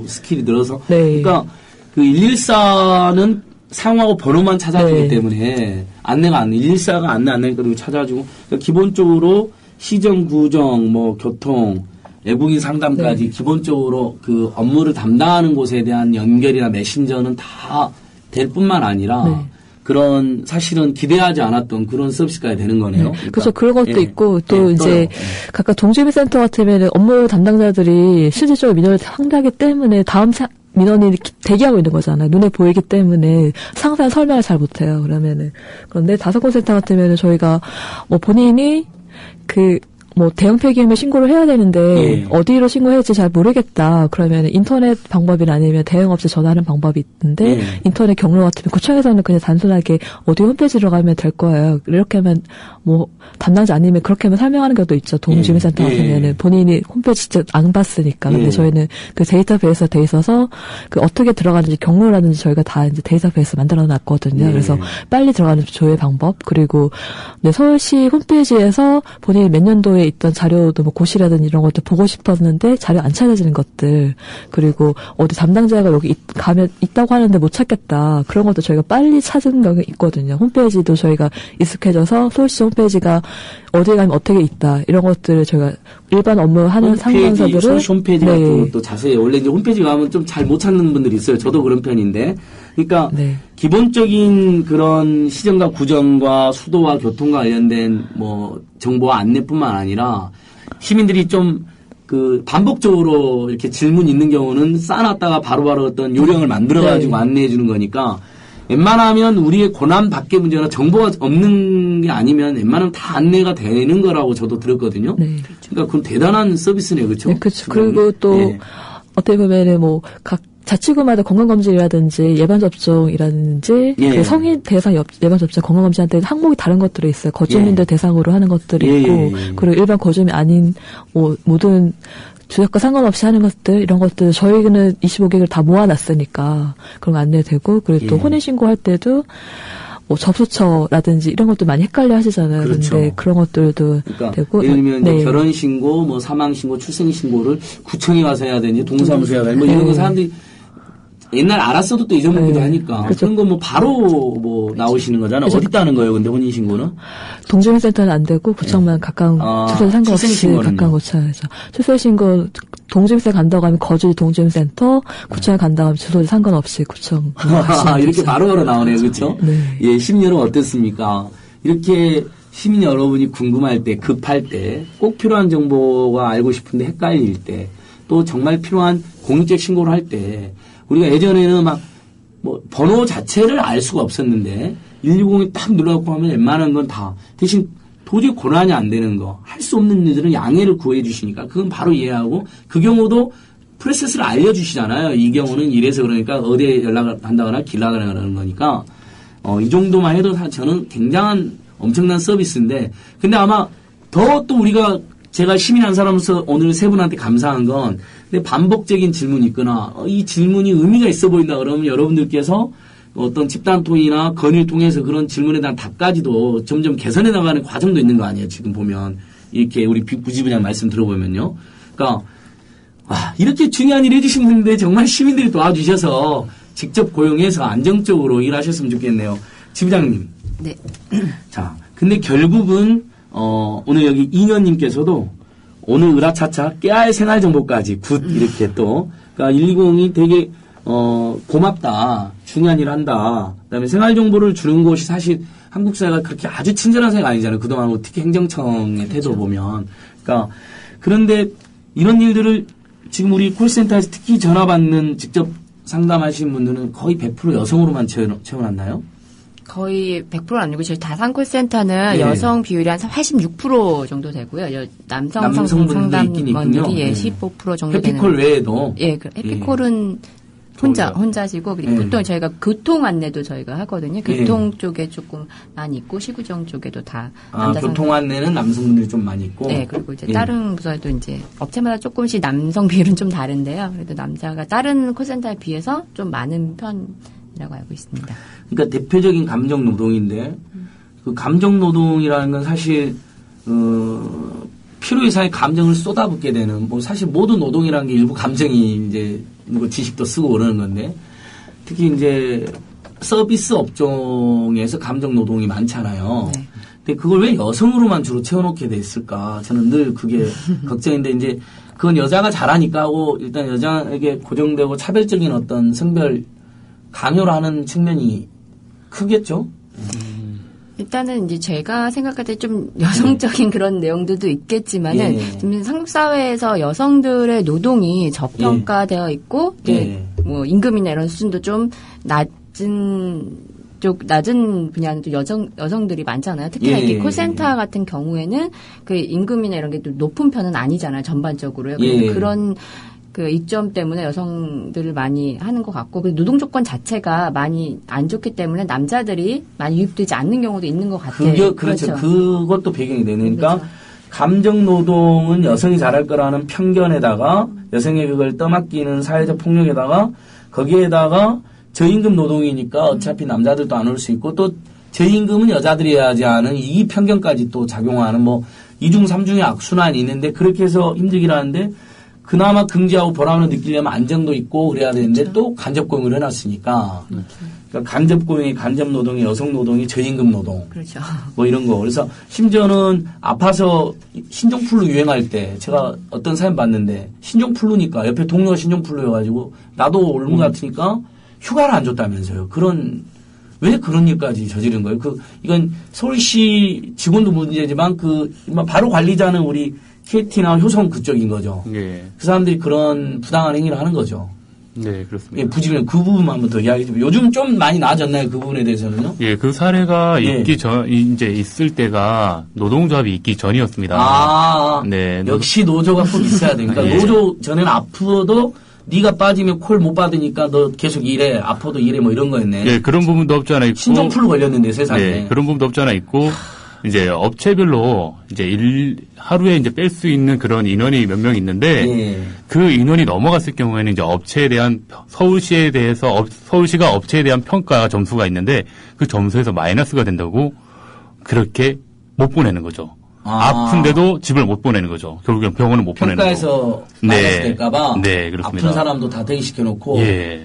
S1: 스킬이 늘어서.
S7: 네.
S1: 그러니까 그 114는 사용하고 번호만 찾아주기
S7: 네.
S1: 때문에 안내가 114가 안내니까 찾아주고 그러니까 기본적으로 시정, 구정, 뭐 교통, 외국인 상담까지
S7: 네.
S1: 기본적으로 그 업무를 담당하는 곳에 대한 연결이나 메신저는 다 될 뿐만 아니라
S7: 네.
S1: 그런 사실은 기대하지 않았던 그런 서비스까지 되는 거네요.
S7: 네.
S1: 그러니까,
S7: 그래서 그런 것도
S1: 예.
S7: 있고 또
S1: 예,
S7: 이제 각각 동주민센터 같으면 업무 담당자들이 실질적으로 민원을 상대하기 때문에 다음 민원이 대기하고 있는 거잖아요. 눈에 보이기 때문에 상세한 설명을 잘 못해요. 그런데 다산콜센터 같으면 저희가 뭐 본인이 뭐 대형 폐기물 신고를 해야 되는데
S1: 예.
S7: 어디로 신고해야 할지 잘 모르겠다. 그러면 인터넷 방법이나 아니면 대형업체 전화하는 방법이 있는데
S1: 예.
S7: 인터넷 경로 같으면 구청에서는 그냥 단순하게 어디 홈페이지로 가면 될 거예요. 이렇게 하면 뭐 담당자 아니면 그렇게 하면 설명하는 경우도 있죠. 동주민센터 같으면은 본인이 홈페이지 직접 안 봤으니까. 근데 저희는 그 데이터베이스가 돼 있어서 그 어떻게 들어가는지 경로라든지 저희가 다 이제 데이터베이스 만들어 놨거든요. 그래서 빨리 들어가는 조회 방법 그리고 서울시 홈페이지에서 본인이 몇 년도에 있던 자료도 뭐 고시라든지 이런 것도 보고 싶었는데 자료 안 찾아지는 것들 그리고 어디 담당자가 여기 가면 있다고 하는데 못 찾겠다 그런 것도 저희가 빨리 찾은 경우가 있거든요. 홈페이지도 저희가 익숙해져서 서울시 홈페이지가 어디에 가면 어떻게 있다 이런 것들을 저희가 일반 업무 하는 상담사들을
S1: 서울시 홈페이지 같은 것도 자세히 원래 이제 홈페이지 가면 좀 잘 못 찾는 분들이 있어요. 저도 그런 편인데 그러니까 기본적인 그런 시정과 구정과 수도와 교통과 관련된 뭐 정보와 안내뿐만 아니라 시민들이 좀 그 반복적으로 이렇게 질문 있는 경우는 쌓아놨다가 바로바로 어떤 요령을 만들어가지고 안내해 주는 거니까 웬만하면 우리의 고난 밖의 문제나 정보가 없는 게 아니면 웬만하면 다 안내가 되는 거라고 저도 들었거든요. 그러니까 그건 대단한 서비스네요. 그렇죠?
S7: 네, 그렇죠. 그리고 또 어떻게 보면은 뭐 각 자치구마다 건강검진이라든지 예방접종이라든지 그 성인 대상 예방접종 건강검진한테 항목이 다른 것들이 있어요. 거주민들 대상으로 하는 것들이 있고 그리고 일반 거주민 아닌 뭐 모든 주역과 상관없이 하는 것들 이런 것들 저희는 25개를 다 모아놨으니까 그런 거 안내되고 그리고 또 혼인신고할 때도 뭐 접수처라든지 이런 것도 많이 헷갈려 하시잖아요.
S1: 그렇죠.
S7: 근데 그런 것들도
S1: 그러니까
S7: 되고
S1: 예를 들면 결혼신고, 뭐 사망신고, 출생신고를 구청에 가서 해야 되니 동사무소에 가야 되니 뭐 이런 거 사람들이 옛날 알았어도 또 잊어먹기도 하니까 그런 거 뭐 바로 뭐 나오시는 거잖아요. 어디다 하는 거예요? 근데 혼인신고는?
S7: 동주민센터는 안 되고 구청만 가까운 주소에 상관없이 가까운 구청에서 출생신고 동주민센터 간다고 하면 거주 동주민센터 구청에 간다고 하면 주소에 상관없이 구청
S1: 이렇게 바로바로 나오네요. 그렇죠? 예, 시민 여러분 어떻습니까? 이렇게 시민 여러분이 궁금할 때 급할 때 꼭 필요한 정보가 알고 싶은데 헷갈릴 때 또 정말 필요한 공익적 신고를 할 때 우리가 예전에는 막 뭐 번호 자체를 알 수가 없었는데 120에 딱 눌러갖고 하면 웬만한 건 다 대신 도저히 고난이 안 되는 거 할 수 없는 일들은 양해를 구해 주시니까 그건 바로 이해하고 그 경우도 프로세스를 알려주시잖아요. 이 경우는 이래서 그러니까 어디에 연락을 한다거나 길러가거나 그러는 거니까 이 정도만 해도 저는 굉장한 엄청난 서비스인데 근데 아마 더 또 우리가 제가 시민 한 사람으로서 오늘 세 분한테 감사한 건 근데 반복적인 질문이 있거나 이 질문이 의미가 있어 보인다 그러면 여러분들께서 어떤 집단통이나 건의를 통해서 그런 질문에 대한 답까지도 점점 개선해 나가는 과정도 있는 거 아니에요. 지금 보면 이렇게 우리 부지부장 말씀 들어보면요. 그러니까 이렇게 중요한 일 해주신 분인데 정말 시민들이 도와주셔서 직접 고용해서 안정적으로 일하셨으면 좋겠네요. 지부장님.
S6: 네.
S1: 자, 근데 결국은 오늘 여기 이년님께서도 오늘 으라차차 깨알 생활정보까지 굿 이렇게 또 그러니까 120이 되게 고맙다 중요한 일 한다 그다음에 생활정보를 주는 곳이 사실 한국 사회가 그렇게 아주 친절한 사회가 아니잖아요. 그동안 뭐 특히 행정청의 태도 보면 그러니까 그런데 이런 일들을 지금 우리 콜센터에서 특히 전화 받는 직접 상담하시는 분들은 거의 100% 여성으로만 채워놨나요?
S6: 거의 100%는 아니고 저희 다산콜센터는 여성 비율이 한 86% 정도 되고요. 남성 상담원들이 15% 정도 되는.
S1: 해피콜 외에도.
S6: 해피콜은 혼자시고 보통 저희가 교통 안내도 저희가 하거든요. 교통 쪽에 조금 많이 있고 시구정 쪽에도 다.
S1: 교통 안내는 남성분들이 좀 많이 있고.
S6: 네, 그리고 이제 다른 부서에도 이제 업체마다 조금씩 남성 비율은 좀 다른데요. 그래도 남자가 다른 콜센터에 비해서 좀 많은 편이라고 알고 있습니다.
S1: 그러니까 대표적인 감정 노동인데 그 감정 노동이라는 건 사실 필요 이상의 감정을 쏟아붓게 되는 뭐 사실 모든 노동이라는 게 일부 감정이 이제 뭐 지식도 쓰고 그러는 건데 특히 이제 서비스 업종에서 감정 노동이 많잖아요. 네. 근데 그걸 왜 여성으로만 주로 채워놓게 됐을까? 저는 늘 그게 걱정인데 이제 그건 여자가 잘하니까 하고 일단 여자에게 고정되고 차별적인 어떤 성별 강요를 하는 측면이 크겠죠?
S6: 일단은 이제 제가 생각할 때 좀 여성적인 그런 내용들도 있겠지만은 지금 한국 사회에서 여성들의 노동이 저평가되어 있고 뭐 임금이나 이런 수준도 좀 낮은 분야는 또 여성들이 많잖아요. 특히나 이게 콜센터 같은 경우에는 그 임금이나 이런 게 또 높은 편은 아니잖아요. 전반적으로요. 그런 그 이점 때문에 여성들을 많이 하는 것 같고, 노동 조건 자체가 많이 안 좋기 때문에 남자들이 많이 유입되지 않는 경우도 있는 것 같아요.
S1: 그렇죠. 그것도 배경이 되는. 그러니까 그렇죠. 감정 노동은 여성이 잘할 거라는 편견에다가 여성의 그걸 떠맡기는 사회적 폭력에다가 거기에다가 저임금 노동이니까 어차피 남자들도 안 올 수 있고 또 저임금은 여자들이 해야지 하는 이 편견까지 또 작용하는 뭐 이중 삼중의 악순환이 있는데 그렇게 해서 힘들긴 하는데 그나마 긍지하고 보람을 느끼려면 안정도 있고 그래야 되는데 그렇죠. 또 간접고용을 해놨으니까 그러니까 간접고용이 간접노동이 여성노동이 저임금 노동
S6: 그렇죠.
S1: 뭐 이런 거 그래서 심지어는 아파서 신종플루 유행할 때 제가 어떤 사연 봤는데 신종플루니까 옆에 동료가 신종플루여가지고 나도 옮은 것 같으니까 휴가를 안 줬다면서요. 왜 그런 일까지 저지른 거예요? 이건 서울시 직원도 문제지만 바로 관리자는 우리 KT나 효성 그쪽인 거죠.
S8: 네.
S1: 그 사람들이 그런 부당한 행위를 하는 거죠.
S8: 네, 그렇습니다.
S1: 부지런히 그 부분만 한번 더 이야기 좀. 요즘 좀 많이 나아졌나요? 그 부분에 대해서는요?
S8: 예, 그 사례가 이제 있을 때가 노동조합이 있기 전이었습니다.
S1: 네. 역시 노조가 꼭 있어야 되니까. 노조 전에는 앞으로도 네가 빠지면 콜 못 받으니까 너 계속 일해. 아파도 일해. 뭐 이런 거였네.
S8: 예, 그런 부분도 없지 않아 있고.
S1: 신종플루 걸렸는데 세상에.
S8: 네, 그런 부분도 없지 않아 있고. 이제 업체별로 이제 하루에 이제 뺄 수 있는 그런 인원이 몇 명 있는데 그 인원이 넘어갔을 경우에는 이제 업체에 대한 서울시가 업체에 대한 평가 점수가 있는데 그 점수에서 마이너스가 된다고 그렇게 못 보내는 거죠. 아픈데도 집을 못 보내는 거죠. 결국엔 병원을 못 보내는 거죠.
S1: 평가에서 마이너스 될까봐
S8: 네, 그렇습니다.
S1: 아픈 사람도 다 대기시켜놓고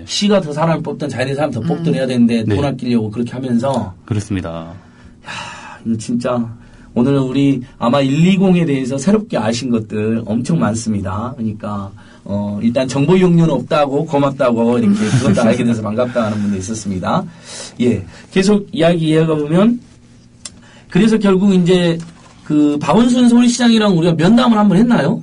S1: 시가 더 사람을 뽑든 자기네 사람 더 뽑든 해야 되는데 돈 아끼려고 그렇게 하면서
S8: 그렇습니다.
S1: 진짜 오늘 우리 아마 120에 대해서 새롭게 아신 것들 엄청 많습니다. 그러니까 일단 정보 이용료는 없다고 고맙다고 이렇게 그것도 알게 돼서 반갑다 하는 분도 있었습니다. 계속 이야기해가 보면 그래서 결국 이제 그 박원순 서울시장이랑 우리가 면담을 한번 했나요?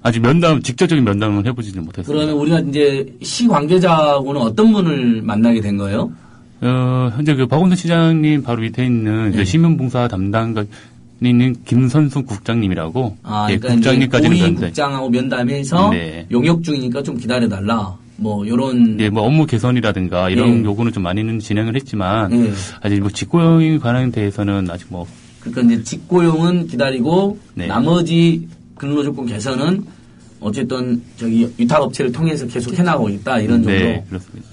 S8: 아직 직접적인 면담은 해보지는 못했습니다.
S1: 그러면 우리가 이제 시 관계자하고는 어떤 분을 만나게 된 거예요?
S8: 현재 그 박원순 시장님 바로 밑에 있는 시민봉사 담당가 있는 김선순 국장님이라고.
S1: 그러니까
S8: 국장님까지는
S1: 오이 국장하고 면담해서 용역 중이니까 좀 기다려달라. 뭐 요런.
S8: 뭐 업무 개선이라든가 이런 요구는 좀 많이는 진행을 했지만 아직 뭐 직고용에 관한 데에서는 아직 뭐.
S1: 그러니까 이제 직고용은 기다리고 나머지 근로조건 개선은 어쨌든 위탁업체를 통해서 계속 해나가고 있다 이런 정도.
S8: 네, 그렇습니다.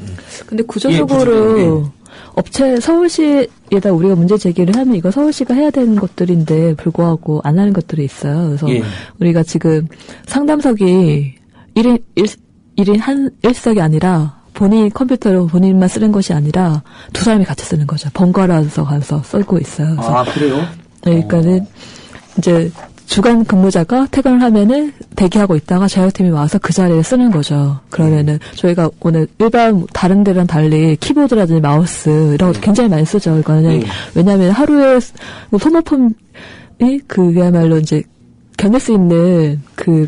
S7: 근데 구조적으로 업체 서울시에다 우리가 문제 제기를 하면 이거 서울시가 해야 되는 것들인데 불구하고 안 하는 것들이 있어요. 그래서 우리가 지금 상담석이 1인 한 1석이 아니라 본인 컴퓨터로 본인만 쓰는 것이 아니라 두 사람이 같이 쓰는 거죠. 번갈아서 가서 쓰고 있어요.
S1: 그래요?
S7: 네, 그러니까는 이제 주간 근무자가 퇴근을 하면은 대기하고 있다가 자격팀이 와서 그 자리에 쓰는 거죠. 그러면은 저희가 오늘 일반 다른 데랑 달리 키보드라든지 마우스 이런 것도 굉장히 많이 쓰죠. 이거는 왜냐하면 하루에 소모품이 그야말로 이제 견딜 수 있는 그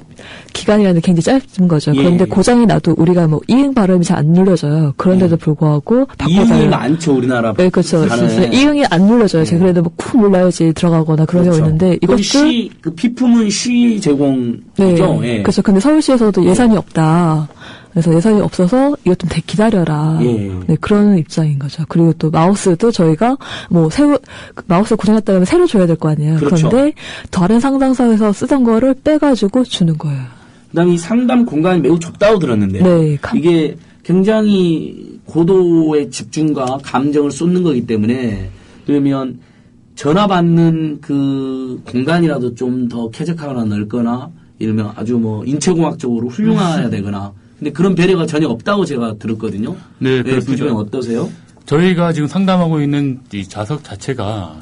S7: 기간이라는 게 굉장히 짧은 거죠. 그런데 고장이 나도 우리가 뭐 이응 발음이 잘 안 눌러져요. 그런데도 불구하고
S1: 이응이 많죠 우리나라.
S7: 네, 그렇죠. 이응이 안 눌러져요. 그래도 뭐 쿵 눌러야지 들어가거나 그런 게 있는데 이것도
S1: 그 피품은 시 제공이죠.
S7: 그렇죠. 근데 서울시에서도 예산이 없다. 그래서 예산이 없어서 이것 좀 기다려라. 네, 그런 입장인 거죠. 그리고 또 마우스도 저희가 뭐 마우스 고장났다 그러면 새로 줘야 될 거 아니에요.
S1: 그렇죠.
S7: 그런데 다른 상담사에서 쓰던 거를 빼가지고 주는 거예요.
S1: 그다음에 이 상담 공간이 매우 좁다고 들었는데 이게 굉장히 고도의 집중과 감정을 쏟는 거기 때문에 그러면 전화 받는 그 공간이라도 좀 더 쾌적하거나 넓거나 이러면 아주 뭐 인체공학적으로 훌륭해야 되거나 근데 그런 배려가 전혀 없다고 제가 들었거든요.
S8: 네, 그렇습니다.
S1: 부주는 어떠세요?
S8: 저희가 지금 상담하고 있는 이 좌석 자체가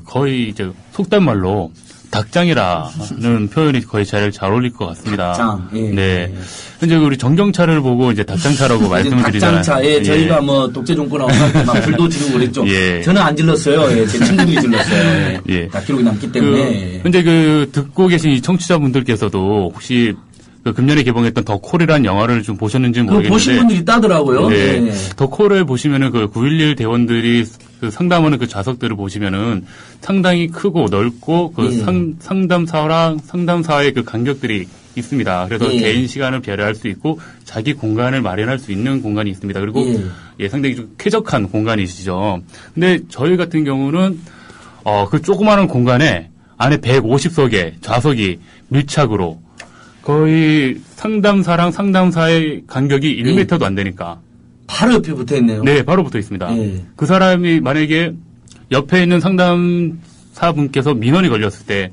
S8: 거의 이제 속된 말로 닭장이라는 표현이 거의 잘 어울릴 것 같습니다.
S1: 닭장.
S8: 네. 현재 우리 정경차를 보고 이제 닭장차라고 말씀을 드리잖아요.
S1: 닭장차. 저희가 뭐 독재 정권하고 막 불도 지르고 그랬죠. 저는 안 질렀어요. 제 친구들이 질렀어요. 다 기록이 남기 때문에.
S8: 현재 듣고 계신 이 청취자분들께서도 혹시 금년에 개봉했던 더 콜이라는 영화를 좀 보셨는지는 모르겠는데.
S1: 보신 분들이 있다더라고요.
S8: 더 콜을 보시면은 9.11 대원들이 상담하는 그 좌석들을 보시면은 상당히 크고 넓고 상담사랑 상담사의 그 간격들이 있습니다. 그래서 개인 시간을 배려할 수 있고 자기 공간을 마련할 수 있는 공간이 있습니다. 그리고 상당히 좀 쾌적한 공간이시죠. 근데 저희 같은 경우는 그 조그마한 공간에 안에 150석의 좌석이 밀착으로 거의 상담사랑 상담사의 간격이 1m도 안 되니까.
S1: 바로 옆에 붙어 있네요.
S8: 네, 바로 붙어 있습니다. 그 사람이 만약에 옆에 있는 상담사분께서 민원이 걸렸을 때,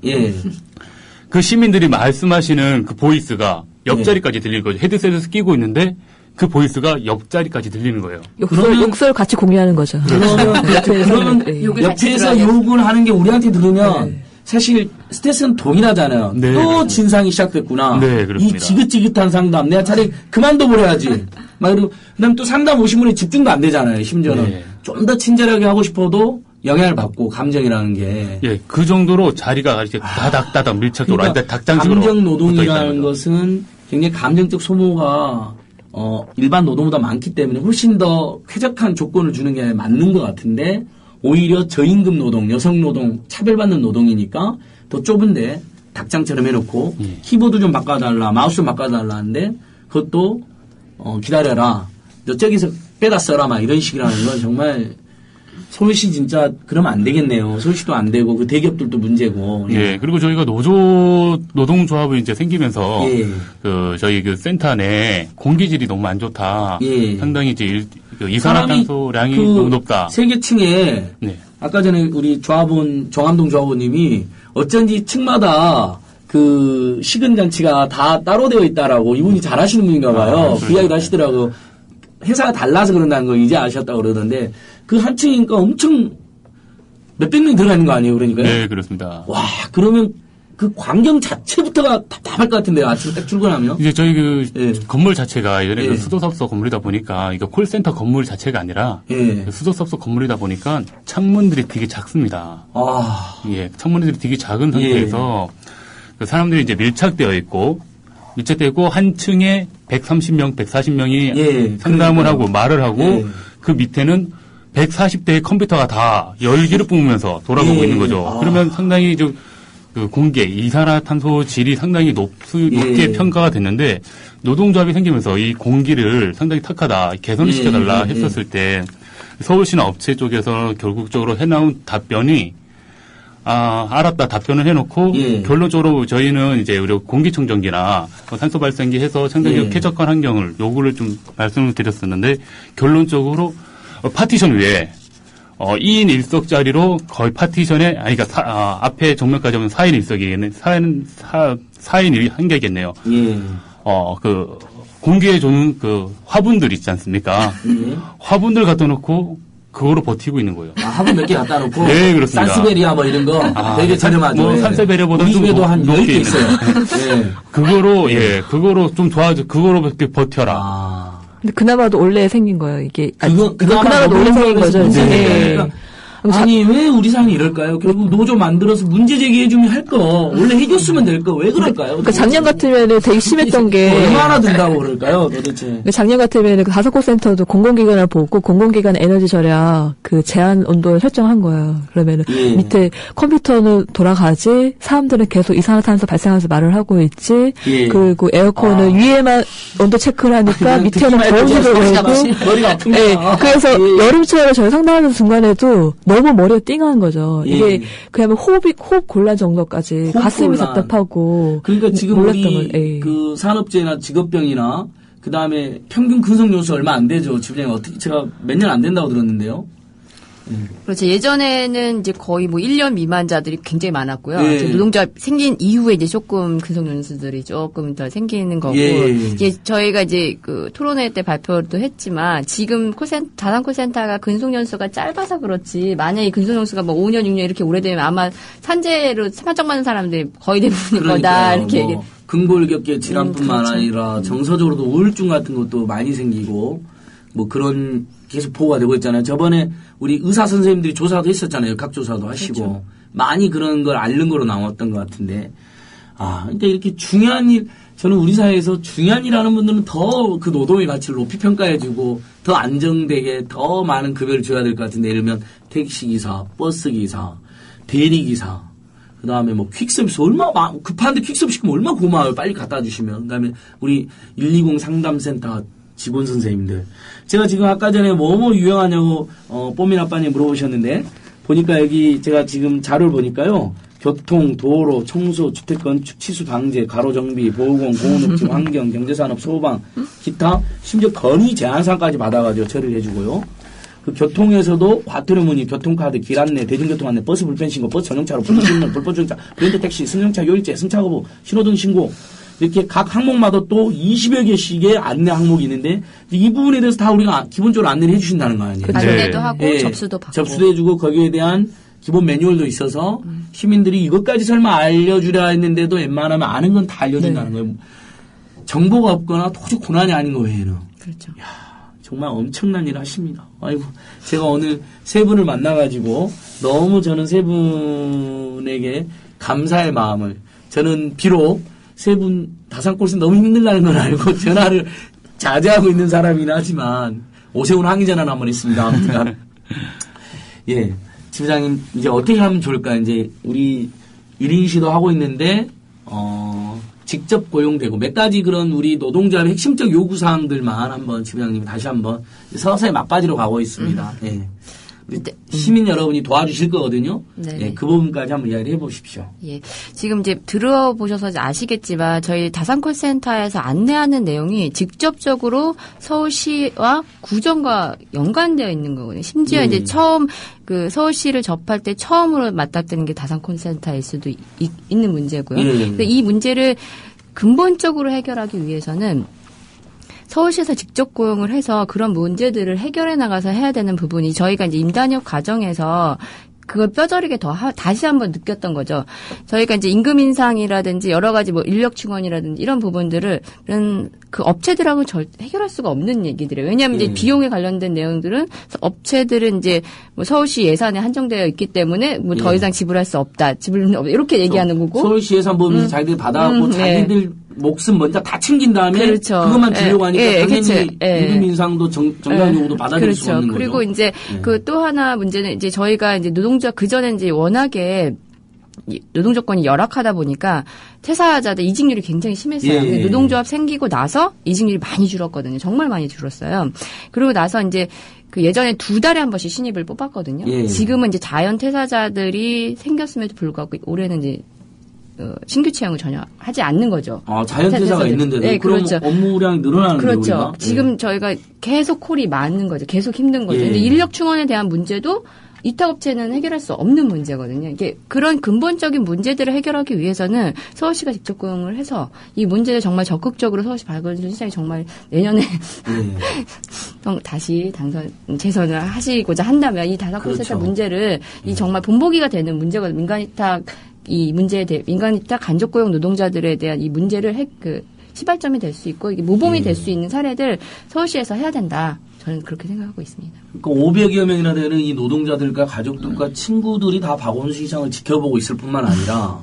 S8: 그 시민들이 말씀하시는 그 보이스가 옆자리까지 들릴 거죠. 헤드셋을 끼고 있는데 그 보이스가 옆자리까지 들리는 거예요.
S7: 욕설 같이 공유하는 거죠.
S1: 그러면 옆에서 욕을 하는 게 우리한테 들으면 사실 스트레스는 동일하잖아요.
S8: 네,
S1: 또
S8: 그렇습니다.
S1: 진상이 시작됐구나.
S8: 네, 그렇습니다.
S1: 이 지긋지긋한 상담. 내가 차라리 그만둬버려야지. 막 그리고 그다음 또 상담 오신 분이 집중도 안 되잖아요. 심지어는 좀 더 친절하게 하고 싶어도 영향을 받고 감정이라는 게.
S8: 그 정도로 자리가 이렇게 다닥다닥 밀착도로
S1: 그러니까
S8: 닭장식으로
S1: 감정 노동이라는 것은 굉장히 감정적 소모가 일반 노동보다 많기 때문에 훨씬 더 쾌적한 조건을 주는 게 맞는 것 같은데 오히려 저임금 노동, 여성 노동, 차별받는 노동이니까 더 좁은데 닭장처럼 해놓고 키보드 좀 바꿔달라, 마우스 좀 바꿔달라 하는데 그것도 기다려라. 저기서 빼다 써라 막 이런 식이라는 건 정말 서울시 진짜 그러면 안 되겠네요. 서울시도 안 되고 그 대기업들도 문제고.
S8: 그리고 저희가 노동조합이 이제 생기면서 저희 그 센터 내 공기질이 너무 안 좋다. 상당히 이제 이산화탄소량이 너무 높다.
S1: 세개 층에 아까 전에 우리 조합원 정암동 조합원님이 어쩐지 층마다 그 식은 장치가 다 따로 되어 있다라고 이분이 잘하시는 분인가 봐요. 그 이야기도 하시더라고. 회사가 달라서 그런다는 거 이제 아셨다고 그러던데 그 한 층이니까 엄청 몇백 명이 들어가 있는 거 아니에요, 그러니까요?
S8: 네, 그렇습니다.
S1: 와, 그러면 그 광경 자체부터가 답답할 것 같은데요, 아침에 딱 출근하면?
S8: 이제 저희 건물 자체가 예전에 그 수도사업소 건물이다 보니까 이거 콜센터 건물 자체가 아니라 수도사업소 건물이다 보니까 창문들이 되게 작습니다. 창문들이 되게 작은 상태에서 그 사람들이 이제 밀착되어 있고 한 층에 130명, 140명이 상담을 하고 말을 하고 그 밑에는 140대의 컴퓨터가 다 열기를 뿜으면서 돌아가고 있는 거죠. 그러면 상당히 그 공기, 이산화탄소 질이 상당히 높게 평가가 됐는데 노동조합이 생기면서 이 공기를 상당히 탁하다, 개선을 시켜달라 했었을 때 서울시나 업체 쪽에서 결국적으로 해나온 답변이 알았다 답변을 해놓고 결론적으로 저희는 이제 우리 공기청정기나 산소 발생기 해서 상당히 쾌적한 환경을 요구를 좀 말씀을 드렸었는데 결론적으로 파티션 위에 2인 1석짜리로 거의 파티션에 그러니까 앞에 정면까지 오면 4인 1석이겠네. 4인 1객이겠네요. 그 공기에 좋은 그 화분들 있지 않습니까? 화분들 갖다 놓고 그거로 버티고 있는 거예요.
S1: 화분 몇 개 갖다 놓고?
S8: 네, 그렇습니다.
S1: 산스베리아 뭐 이런 거 되게 저렴하죠.
S8: 산스베리아보다
S1: 우리 집에도 한 10개 있어요.
S8: 그거로 좀 도와줘. 그거로 이렇게 버텨라.
S7: 근데 그나마도 원래 생긴 거예요, 이게.
S1: 그나마도
S7: 원래 생긴 거죠.
S1: 아니, 왜 우리 사람이 이럴까요? 결국 노조 만들어서 문제 제기해주면 할 거. 원래 해줬으면 될 거. 왜 그럴까요?
S7: 그러니까 작년 같으면은 되게 심했던 게.
S1: 얼마나 든다고 그럴까요, 도대체?
S7: 작년 같으면은 그 다섯곳센터도 공공기관을 보고 공공기관 에너지 절약 그 제한 온도를 설정한 거예요. 그러면은 밑에 컴퓨터는 돌아가지, 사람들은 계속 이산화탄소 발생하면서 말을 하고 있지, 그리고 에어컨은 위에만 온도 체크를 하니까 밑에는 더운지도 모르고.
S1: 머리가 아픕니다.
S7: 그래서 여름철에 저희 상담하는 순간에도 너무 머리가 띵한 거죠. 이게 그야말로 호흡 곤란 정도까지 가슴이 답답하고.
S1: 그러니까 지금 우리 그 산업재해나 직업병이나 그 다음에 평균 근속 요수 얼마 안 되죠. 집중이 어떻게 제가 몇 년 안 된다고 들었는데요.
S6: 그렇죠. 예전에는 이제 거의 뭐 1년 미만자들이 굉장히 많았고요.
S1: 예.
S6: 노동조합 생긴 이후에 이제 조금 근속연수들이 조금 더 생기는 거고. 이제 저희가 이제 그 토론회 때 발표도 했지만 지금 자산콜센터가 근속연수가 짧아서 그렇지 만약에 근속연수가 뭐 5년, 6년 이렇게 오래되면 아마 산재로 판정받는 사람들이 거의 대부분일 거다. 이렇게 얘기.
S1: 근골격계 질환뿐만
S6: 그렇죠.
S1: 아니라 정서적으로도 우울증 같은 것도 많이 생기고 뭐 그런 계속 보고가 되고 있잖아요. 저번에 우리 의사 선생님들이 조사도 했었잖아요. 역학조사도 하시고
S6: 그렇죠.
S1: 많이 그런 걸 앓는 거로 나왔던 것 같은데 그러니까 이렇게 중요한 일 저는 우리 사회에서 중요한 일 하는 분들은 더 그 노동의 가치를 높이 평가해주고 더 안정되게 더 많은 급여를 줘야 될 것 같은데 예를 들면 택시기사, 버스기사, 대리기사 그 다음에 뭐 퀵서비스 얼마나 급한데 퀵서비스 시키면 얼마나 고마워요. 빨리 갖다 주시면. 그 다음에 우리 120 상담센터 직원 선생님들. 제가 지금 아까 전에 뭐뭐 유행하냐고 뽀민 아빠님 물어보셨는데 보니까 여기 제가 지금 자료를 보니까요. 교통, 도로, 청소, 주택 건축, 치수 방제, 가로 정비, 보건, 공업지, 환경, 경제산업, 소방, 기타 심지어 건의 제한상까지 받아가지고 처리를 해주고요. 그 교통에서도 과태료 문의, 교통카드, 길 안내, 대중교통 안내, 버스 불편 신고, 버스 전용차로 불법 신문, 불법 주행차, 브랜드 택시, 승용차 요일제, 승차 거부, 신호등 신고 이렇게 각 항목마다 또 20여 개씩의 안내 항목이 있는데 이 부분에 대해서 다 우리가 기본적으로 안내를 해주신다는 거 아니에요?
S6: 안내도 하고 접수도 받고.
S1: 접수도 해주고 거기에 대한 기본 매뉴얼도 있어서 시민들이 이것까지 설마 알려주려 했는데도 웬만하면 아는 건 다 알려준다는 거예요. 정보가 없거나 도저히 고난이 아닌 거 외에는.
S6: 그렇죠.
S1: 정말 엄청난 일을 하십니다. 아이고, 제가 오늘 세 분을 만나가지고 너무 저는 세 분에게 감사의 마음을 저는 비록 세 분 다산콜센터 너무 힘들다는 걸 알고 전화를 자제하고 있는 사람이긴 하지만 오세훈 항의 전화는 한번 했습니다. 아무튼 예, 지부장님 이제 어떻게 하면 좋을까? 이제 우리 1인 시도 하고 있는데 직접 고용되고 몇 가지 그런 우리 노동자의 핵심적 요구사항들만 한번 지부장님이 다시 한번 서서히 막바지로 가고 있습니다. 예. 시민 여러분이 도와주실 거거든요. 예, 그 부분까지 한번 이야기를 해보십시오.
S6: 예, 지금 이제 들어보셔서 이제 아시겠지만 저희 다산콜센터에서 안내하는 내용이 직접적으로 서울시와 구정과 연관되어 있는 거거든요. 심지어 이제 처음 그 서울시를 접할 때 처음으로 맞닥뜨리는 게 다산콜센터일 수도 있는 문제고요. 근데 이 문제를 근본적으로 해결하기 위해서는 서울시에서 직접 고용을 해서 그런 문제들을 해결해 나가서 해야 되는 부분이 저희가 이제 임단협 과정에서 그걸 뼈저리게 다시 한번 느꼈던 거죠. 저희가 이제 임금 인상이라든지 여러 가지 뭐 인력 충원이라든지 이런 부분들을 그 업체들하고 해결할 수가 없는 얘기들이에요. 왜냐하면 이제 비용에 관련된 내용들은 업체들은 이제 뭐 서울시 예산에 한정되어 있기 때문에 뭐 더 이상 지불할 수 없다. 이렇게 얘기하는 거고.
S1: 서울시 예산 보면서 자기들이 받아갖고 자기들 목숨 먼저 다 챙긴 다음에
S6: 그렇죠.
S1: 그것만 주려고 하니까 당연히
S6: 그렇죠.
S1: 임금 인상도 정당 요구도 받아들일 수 없는 거죠.
S6: 그리고 이제 그 또 하나 문제는 이제 저희가 이제 노동자 그 전에 이제 워낙에 노동 조건이 열악하다 보니까 퇴사자들 이직률이 굉장히 심했어요. 노동조합 생기고 나서 이직률이 많이 줄었거든요. 정말 많이 줄었어요. 그리고 나서 이제 그 예전에 2달에 한 번씩 신입을 뽑았거든요. 지금은 이제 자연 퇴사자들이 생겼음에도 불구하고 올해는 이제 신규 채용을 전혀 하지 않는 거죠.
S1: 자연 퇴사가 있는데도
S6: 네,
S1: 그럼
S6: 그렇죠.
S1: 업무량이 늘어나는데
S6: 그렇죠.
S1: 우리가?
S6: 지금 저희가 계속 콜이 많은 거죠. 계속 힘든 거죠. 근데 인력 충원에 대한 문제도 위탁업체는 해결할 수 없는 문제거든요. 이게 그런 근본적인 문제들을 해결하기 위해서는 서울시가 직접 고용을 해서 이 문제를 정말 적극적으로 서울시 박원순 시장이 정말 내년에 다시 재선을 하시고자 한다면 이 다산콜센터 문제를 이 정말 본보기가 되는 문제거든요. 민간위탁 이 문제에 대해 민간위탁 간접고용 노동자들에 대한 이 문제를 시발점이 될 수 있고 이게 모범이 될 수 있는 사례들 서울시에서 해야 된다. 저는 그렇게 생각하고 있습니다.
S1: 그러니까 500여 명이나 되는 이 노동자들과 가족들과 친구들이 다 박원순 시장을 지켜보고 있을 뿐만 아니라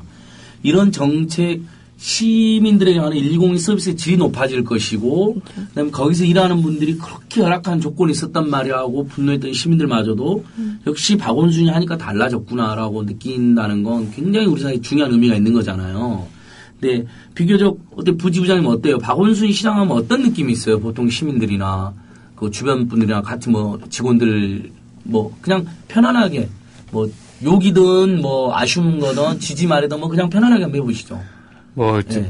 S1: 이런 정책 시민들에게 하는 120 서비스의 질이 높아질 것이고 그다음에 거기서 일하는 분들이 그렇게 열악한 조건이 있었단 말이야 하고 분노했던 시민들마저도 역시 박원순이 하니까 달라졌구나라고 느낀다는 건 굉장히 우리 사회에 중요한 의미가 있는 거잖아요. 근데 비교적 부지부장님 어때요? 박원순 시장 하면 어떤 느낌이 있어요? 보통 시민들이나 그 주변 분들이랑 같이 뭐 직원들 뭐 그냥 편안하게 뭐 욕이든 뭐 아쉬운 거든 지지 말이든 뭐 그냥 편안하게 한번 해보시죠.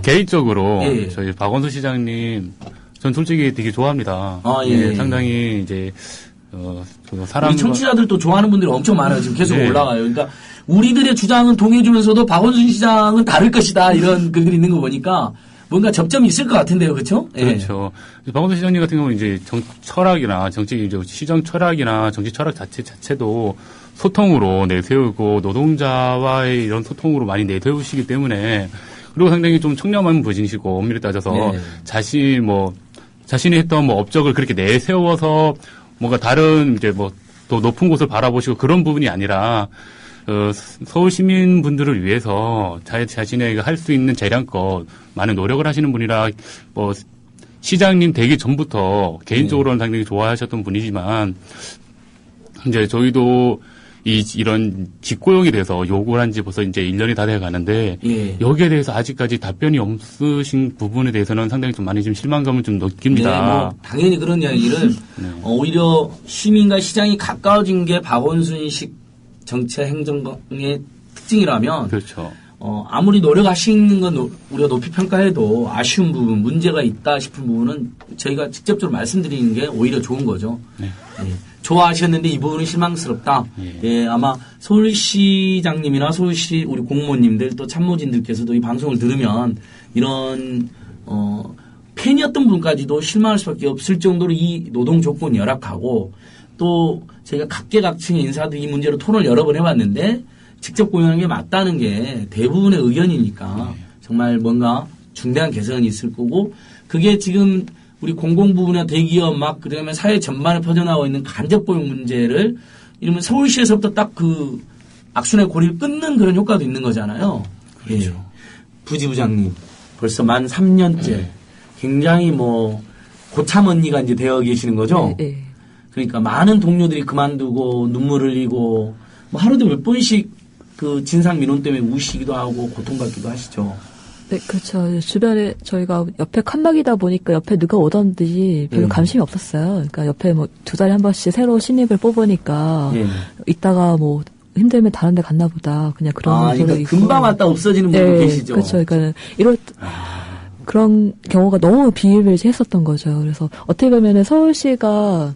S8: 개인적으로 저희 박원순 시장님 전 솔직히 되게 좋아합니다. 상당히 이제
S1: 우리 청취자들도 좋아하는 분들이 엄청 많아요. 지금 계속 올라가요. 그러니까 우리들의 주장은 동의해주면서도 박원순 시장은 다를 것이다 이런 글들이 있는 거 보니까 뭔가 접점이 있을 것 같은데요, 그렇죠?
S8: 그렇죠. 박원순 시장님 같은 경우는 이제 철학이나 정치 시장 철학이나 정치 철학 자체도 소통으로 내세우고 노동자와의 이런 소통으로 많이 내세우시기 때문에 그리고 상당히 좀 청렴한 분이시고 엄밀히 따져서 자신이 했던 업적을 그렇게 내세워서 뭔가 다른 이제 또 높은 곳을 바라보시고 그런 부분이 아니라 서울 시민분들을 위해서 자신의 할 수 있는 재량껏 많은 노력을 하시는 분이라 시장님 되기 전부터 개인적으로는 상당히 좋아하셨던 분이지만 이제 저희도 이런 직고용에 대해서 요구를 한 지 벌써 이제 1년이 다 돼 가는데 여기에 대해서 아직까지 답변이 없으신 부분에 대해서는 상당히 좀 많이 좀 실망감을 좀 느낍니다.
S1: 당연히 그런 이야기를 오히려 시민과 시장이 가까워진 게 박원순식 정치 행정의 특징이라면
S8: 그렇죠.
S1: 아무리 노력하시는 건 우리가 높이 평가해도 아쉬운 부분, 문제가 있다 싶은 부분은 저희가 직접적으로 말씀드리는 게 오히려 좋은 거죠. 좋아하셨는데 이 부분은 실망스럽다. 아마 서울시장님이나 서울시 우리 공무원님들 또 참모진들께서도 이 방송을 들으면 이런 팬이었던 분까지도 실망할 수밖에 없을 정도로 이 노동 조건이 열악하고 또 저희가 각계각층의 인사들 이 문제로 토론을 여러 번 해봤는데 직접 고용하는 게 맞다는 게 대부분의 의견이니까 정말 뭔가 중대한 개선이 있을 거고 그게 지금 우리 공공부문이나 대기업 그러면 사회 전반에 퍼져나오고 있는 간접 고용 문제를 이러면 서울시에서부터 딱 그 악순환의 고리를 끊는 그런 효과도 있는 거잖아요. 그렇죠. 부지부장님 벌써 만 3년째 굉장히 고참 언니가 이제 되어 계시는 거죠. 그러니까 많은 동료들이 그만두고 눈물 흘리고 하루도 몇 번씩 그 진상 민원 때문에 우시기도 하고 고통받기도 하시죠.
S7: 네, 그렇죠. 주변에 저희가 옆에 칸막이다 보니까 옆에 누가 오던지 별로 관심이 없었어요. 그러니까 옆에 2달에 한 번씩 새로 신입을 뽑으니까 이따가 힘들면 다른 데 갔나 보다. 그냥 그런 소리
S1: 그러니까 금방 왔다 없어지는 분도 계시죠.
S7: 그렇죠. 그러니까 그런 경우가 너무 비일비재했었던 거죠. 그래서 어떻게 보면은 서울시가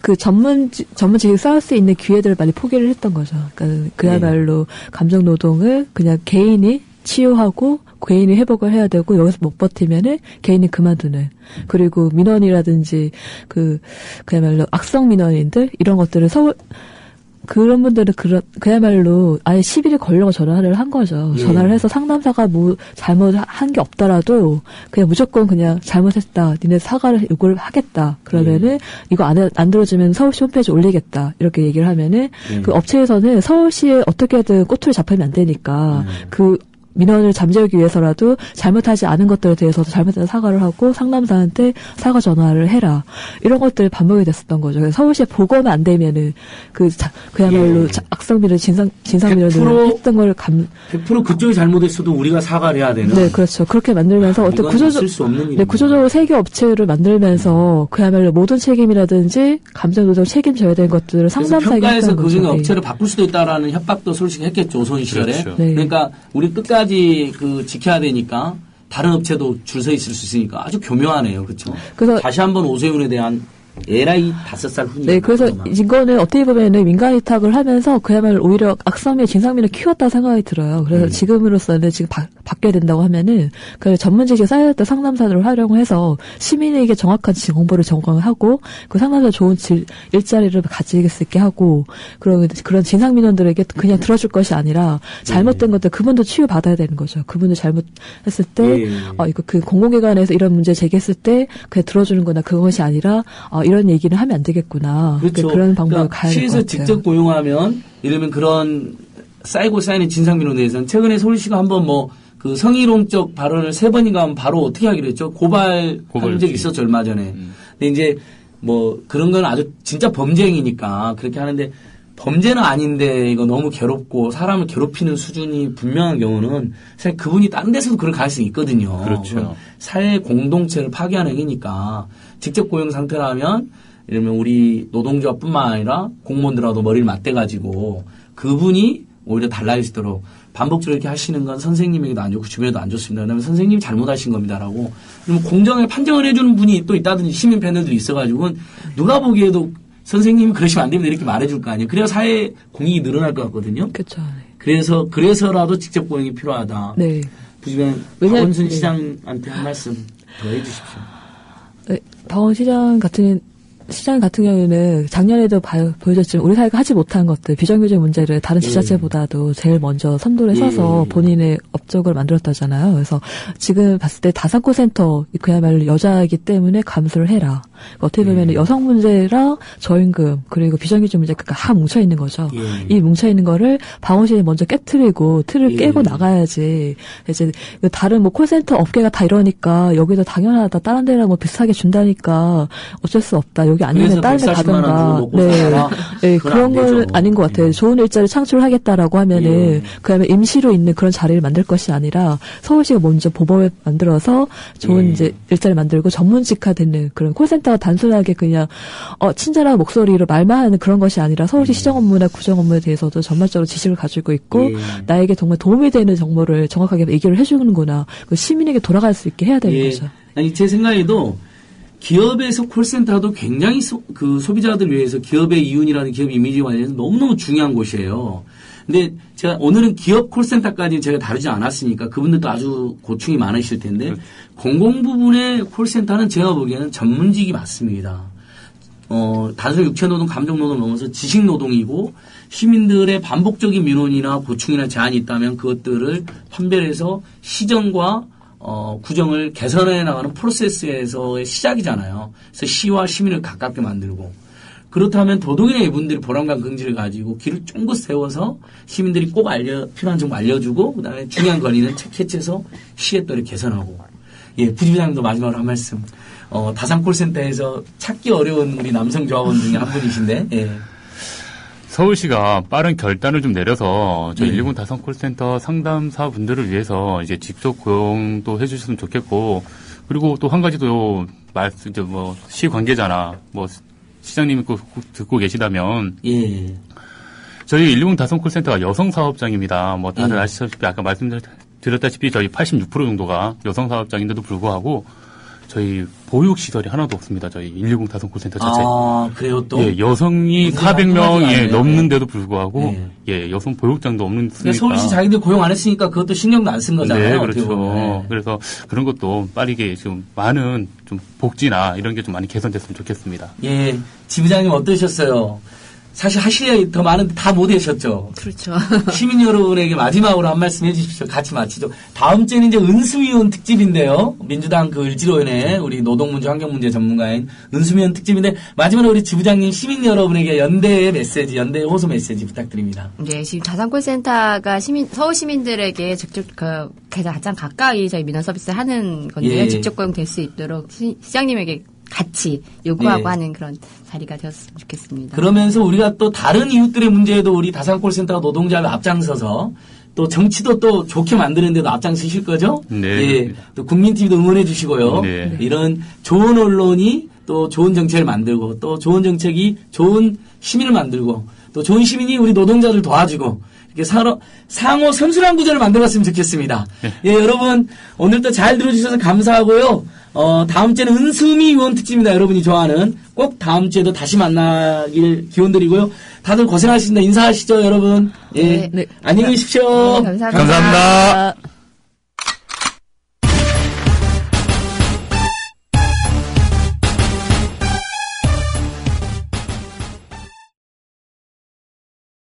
S7: 그 전문직을 쌓을 수 있는 기회들을 많이 포기를 했던 거죠. 그러니까 그야말로 감정 노동을 그냥 개인이 치유하고 개인이 회복을 해야 되고 여기서 못 버티면은 개인이 그만두는 그리고 민원이라든지 그야말로 악성 민원인들 이런 것들을 그런 분들은 그야말로 아예 시비를 걸려고 전화를 한 거죠. 전화를 해서 상담사가 잘못한 게 없더라도 그냥 무조건 그냥 잘못했다. 니네 사과를 요구를 하겠다. 그러면은 이거 안 들어주면 서울시 홈페이지에 올리겠다. 이렇게 얘기를 하면은 그 업체에서는 서울시에 어떻게든 꼬투리 잡히면 안 되니까 그 민원을 잠재우기 위해서라도 잘못하지 않은 것들에 대해서도 잘못된 사과를 하고 상담사한테 사과 전화를 해라. 이런 것들이 반복이 됐었던 거죠. 그래서 서울시에 보고만 안 되면은 그야말로 악성민원, 진상민원을 했던 걸
S1: 100% 그쪽이 잘못했어도 우리가 사과를 해야 되는.
S7: 네, 그렇죠. 그렇게 만들면서 어떤 구조적으로 세계 업체를 만들면서 그야말로 모든 책임이라든지 감정노동 책임져야 되는 것들을 상담사에게
S1: 평가해서 그중에 업체를 바꿀 수도 있다라는 협박도 솔직히 했겠죠. 오선 시절에.
S8: 그렇죠.
S1: 그러니까 우리 끝까지 지켜야 되니까 다른 업체도 줄 서 있을 수 있으니까 아주 교묘하네요. 그렇죠? 그래서 다시 한번 오세훈에 대한 에라이 5살 후니.
S7: 네, 그래서 이거는 어떻게 보면은 민간 위탁을 하면서 그야말로 오히려 악성민, 진상민을 키웠다고 생각이 들어요. 그래서 지금으로서는 지금 바뀌어야 된다고 하면은 그 전문직에 쌓여있던 상담사들을 활용해서 시민에게 정확한 정보를 전공하고 그 상담사 좋은 일자리를 가지게 수 있게 하고 그런 진상민원들에게 그냥 들어줄 것이 아니라 잘못된 것들 그분도 치유받아야 되는 거죠. 그분들 잘못했을 때 이거 그 공공기관에서 이런 문제 제기했을 때 그냥 들어주는 거나 그것이 아니라 이런 얘기는 하면 안 되겠구나.
S1: 그렇죠.
S7: 그런 방법을 가야 될 것 같아요.
S1: 시에서 직접 고용하면 이러면 그런 쌓이는 진상민원에 대해서는 최근에 서울시가 한번 그 성희롱적 발언을 3번인가 하면 바로 어떻게 하기로 했죠? 고발한 적이 있었죠, 얼마 전에. 근데 이제 그런 건 아주 진짜 범죄행위니까 그렇게 하는데 범죄는 아닌데 이거 너무 괴롭고 사람을 괴롭히는 수준이 분명한 경우는 사실 그분이 다른 데서도 그럴 가능성이 있거든요.
S8: 그렇죠.
S1: 사회 공동체를 파괴하는 행위니까 직접 고용 상태라면 이러면 우리 노동조합뿐만 아니라 공무원들하고도 머리를 맞대가지고 그분이 오히려 달라지도록 반복적으로 이렇게 하시는 건 선생님에게도 안 좋고 주변에도 안 좋습니다. 그다음에 선생님이 잘못하신 겁니다라고 그러면 공정하게 판정을 해주는 분이 또 있다든지 시민 패널들이 있어가지고 누가 보기에도 선생님이 그러시면 안 됩니다. 이렇게 말해줄 거 아니에요. 그래야 사회 공익이 늘어날 것 같거든요.
S7: 그렇죠.
S1: 그래서라도 직접 고용이 필요하다.
S7: 네.
S1: 부지면 박원순 시장한테 한 말씀 더 해주십시오.
S7: 네, 박원 시장 같은 경우에는 작년에도 보여줬지만 우리 사회가 하지 못한 것들, 비정규직 문제를 다른 지자체보다도 제일 먼저 선도를 서서 본인의 업적을 만들었다잖아요. 그래서 지금 봤을 때 다산콜센터 그야말로 여자이기 때문에 감수를 해라. 어떻게 보면 여성 문제랑 저임금 그리고 비정규직 문제가 다 뭉쳐있는 거죠. 이 뭉쳐있는 거를 박원 시장이 먼저 깨트리고 틀을 깨고 나가야지. 이제 다른 뭐 콜센터 업계가 다 이러니까 여기도 당연하다. 다른 데랑 뭐 비슷하게 준다니까 어쩔 수 없다. 여기 아니면 다른 데 가든가. 네, 그런 건 아닌 것 같아요. 좋은 일자리 창출하겠다라고 하면은 그다음에 임시로 있는 그런 자리를 만들 것이 아니라 서울시가 먼저 보법을 만들어서 좋은 이제 일자리 만들고 전문직화되는 그런 콜센터가 단순하게 그냥 친절한 목소리로 말만 하는 그런 것이 아니라 서울시 시정 업무나 구정 업무에 대해서도 전반적으로 지식을 가지고 있고 나에게 정말 도움이 되는 정보를 정확하게 얘기를 해주는구나. 그 시민에게 돌아갈 수 있게 해야 되는 거죠.
S1: 아니 제 생각에도 기업에서 콜센터도 굉장히 소비자들 위해서 기업의 이윤이라는 기업 이미지 관련해서 너무너무 중요한 곳이에요. 근데 제가 오늘은 기업 콜센터까지 제가 다루지 않았으니까 그분들도 아주 고충이 많으실 텐데 공공 부분의 콜센터는 제가 보기에는 전문직이 맞습니다. 단순히 육체노동, 감정노동 넘어서 지식노동이고 시민들의 반복적인 민원이나 고충이나 제한이 있다면 그것들을 판별해서 시정과 구정을 개선해 나가는 프로세스에서의 시작이잖아요. 그래서 시와 시민을 가깝게 만들고 그렇다면 도덕이나 이분들이 보람과 긍지를 가지고 길을 쫑긋 세워서 시민들이 꼭 필요한 정보 알려주고 그다음에 중요한 권리는 캐치해서 시의 또를 개선하고 부지부장님도 마지막으로 한 말씀. 다산콜센터에서 찾기 어려운 우리 남성 조합원 중에 한 분이신데
S8: 서울시가 빠른 결단을 좀 내려서 저희 119 다산콜센터 상담사 분들을 위해서 이제 직접 고용도 해주셨으면 좋겠고 그리고 또 한 가지도 시 관계자나 시장님이 꼭 듣고 계시다면 저희 119 다산콜센터가 여성 사업장입니다. 다들 아시다시피 아까 말씀드렸다시피 저희 86% 정도가 여성 사업장인데도 불구하고 저희 보육시설이 하나도 없습니다. 저희 119 다산콜센터 자체.
S1: 그래요 또?
S8: 여성이 400명이 넘는데도 불구하고, 여성 보육장도 없으니까.
S1: 서울시 자기들 고용 안 했으니까 그것도 신경도 안 쓴 거잖아요.
S8: 네, 그렇죠. 그래서 그런 것도 빠르게 좀 많은 좀 복지나 이런 게 좀 많이 개선됐으면 좋겠습니다.
S1: 지부장님 어떠셨어요? 사실 하실 일이 더 많은데 다 못하셨죠.
S6: 그렇죠.
S1: 시민 여러분에게 마지막으로 한 말씀 해주십시오. 같이 마치죠. 다음 주에는 이제 은수위원 특집인데요. 민주당 을지로연의 우리 노동문제, 환경문제 전문가인 은수위원 특집인데 마지막으로 우리 지부장님 시민 여러분에게 연대의 메시지, 연대의 호소 메시지 부탁드립니다.
S6: 네, 지금 다산콜센터가 서울 시민들에게 직접 가장 가까이 저희 민원 서비스를 하는 건데요. 직접 고용될 수 있도록 시장님에게 같이 요구하고 하는 그런 자리가 되었으면 좋겠습니다.
S1: 그러면서 우리가 또 다른 이웃들의 문제에도 우리 다산콜센터가 노동자를 앞장서서 또 정치도 또 좋게 만드는 데도 앞장서실 거죠?
S8: 네.
S1: 또 국민TV도 응원해 주시고요.
S8: 네.
S1: 이런 좋은 언론이 또 좋은 정책을 만들고 또 좋은 정책이 좋은 시민을 만들고 또 좋은 시민이 우리 노동자를 도와주고 이렇게 상호 선순환 구조를 만들었으면 좋겠습니다. 여러분 오늘도 잘 들어주셔서 감사하고요. 다음 주에는 은수미 의원 특집입니다. 여러분이 좋아하는 꼭 다음 주에도 다시 만나길 기원드리고요. 다들 고생하셨습니다. 인사하시죠, 여러분.
S6: 네.
S1: 안녕히 계십시오.
S6: 감사합니다.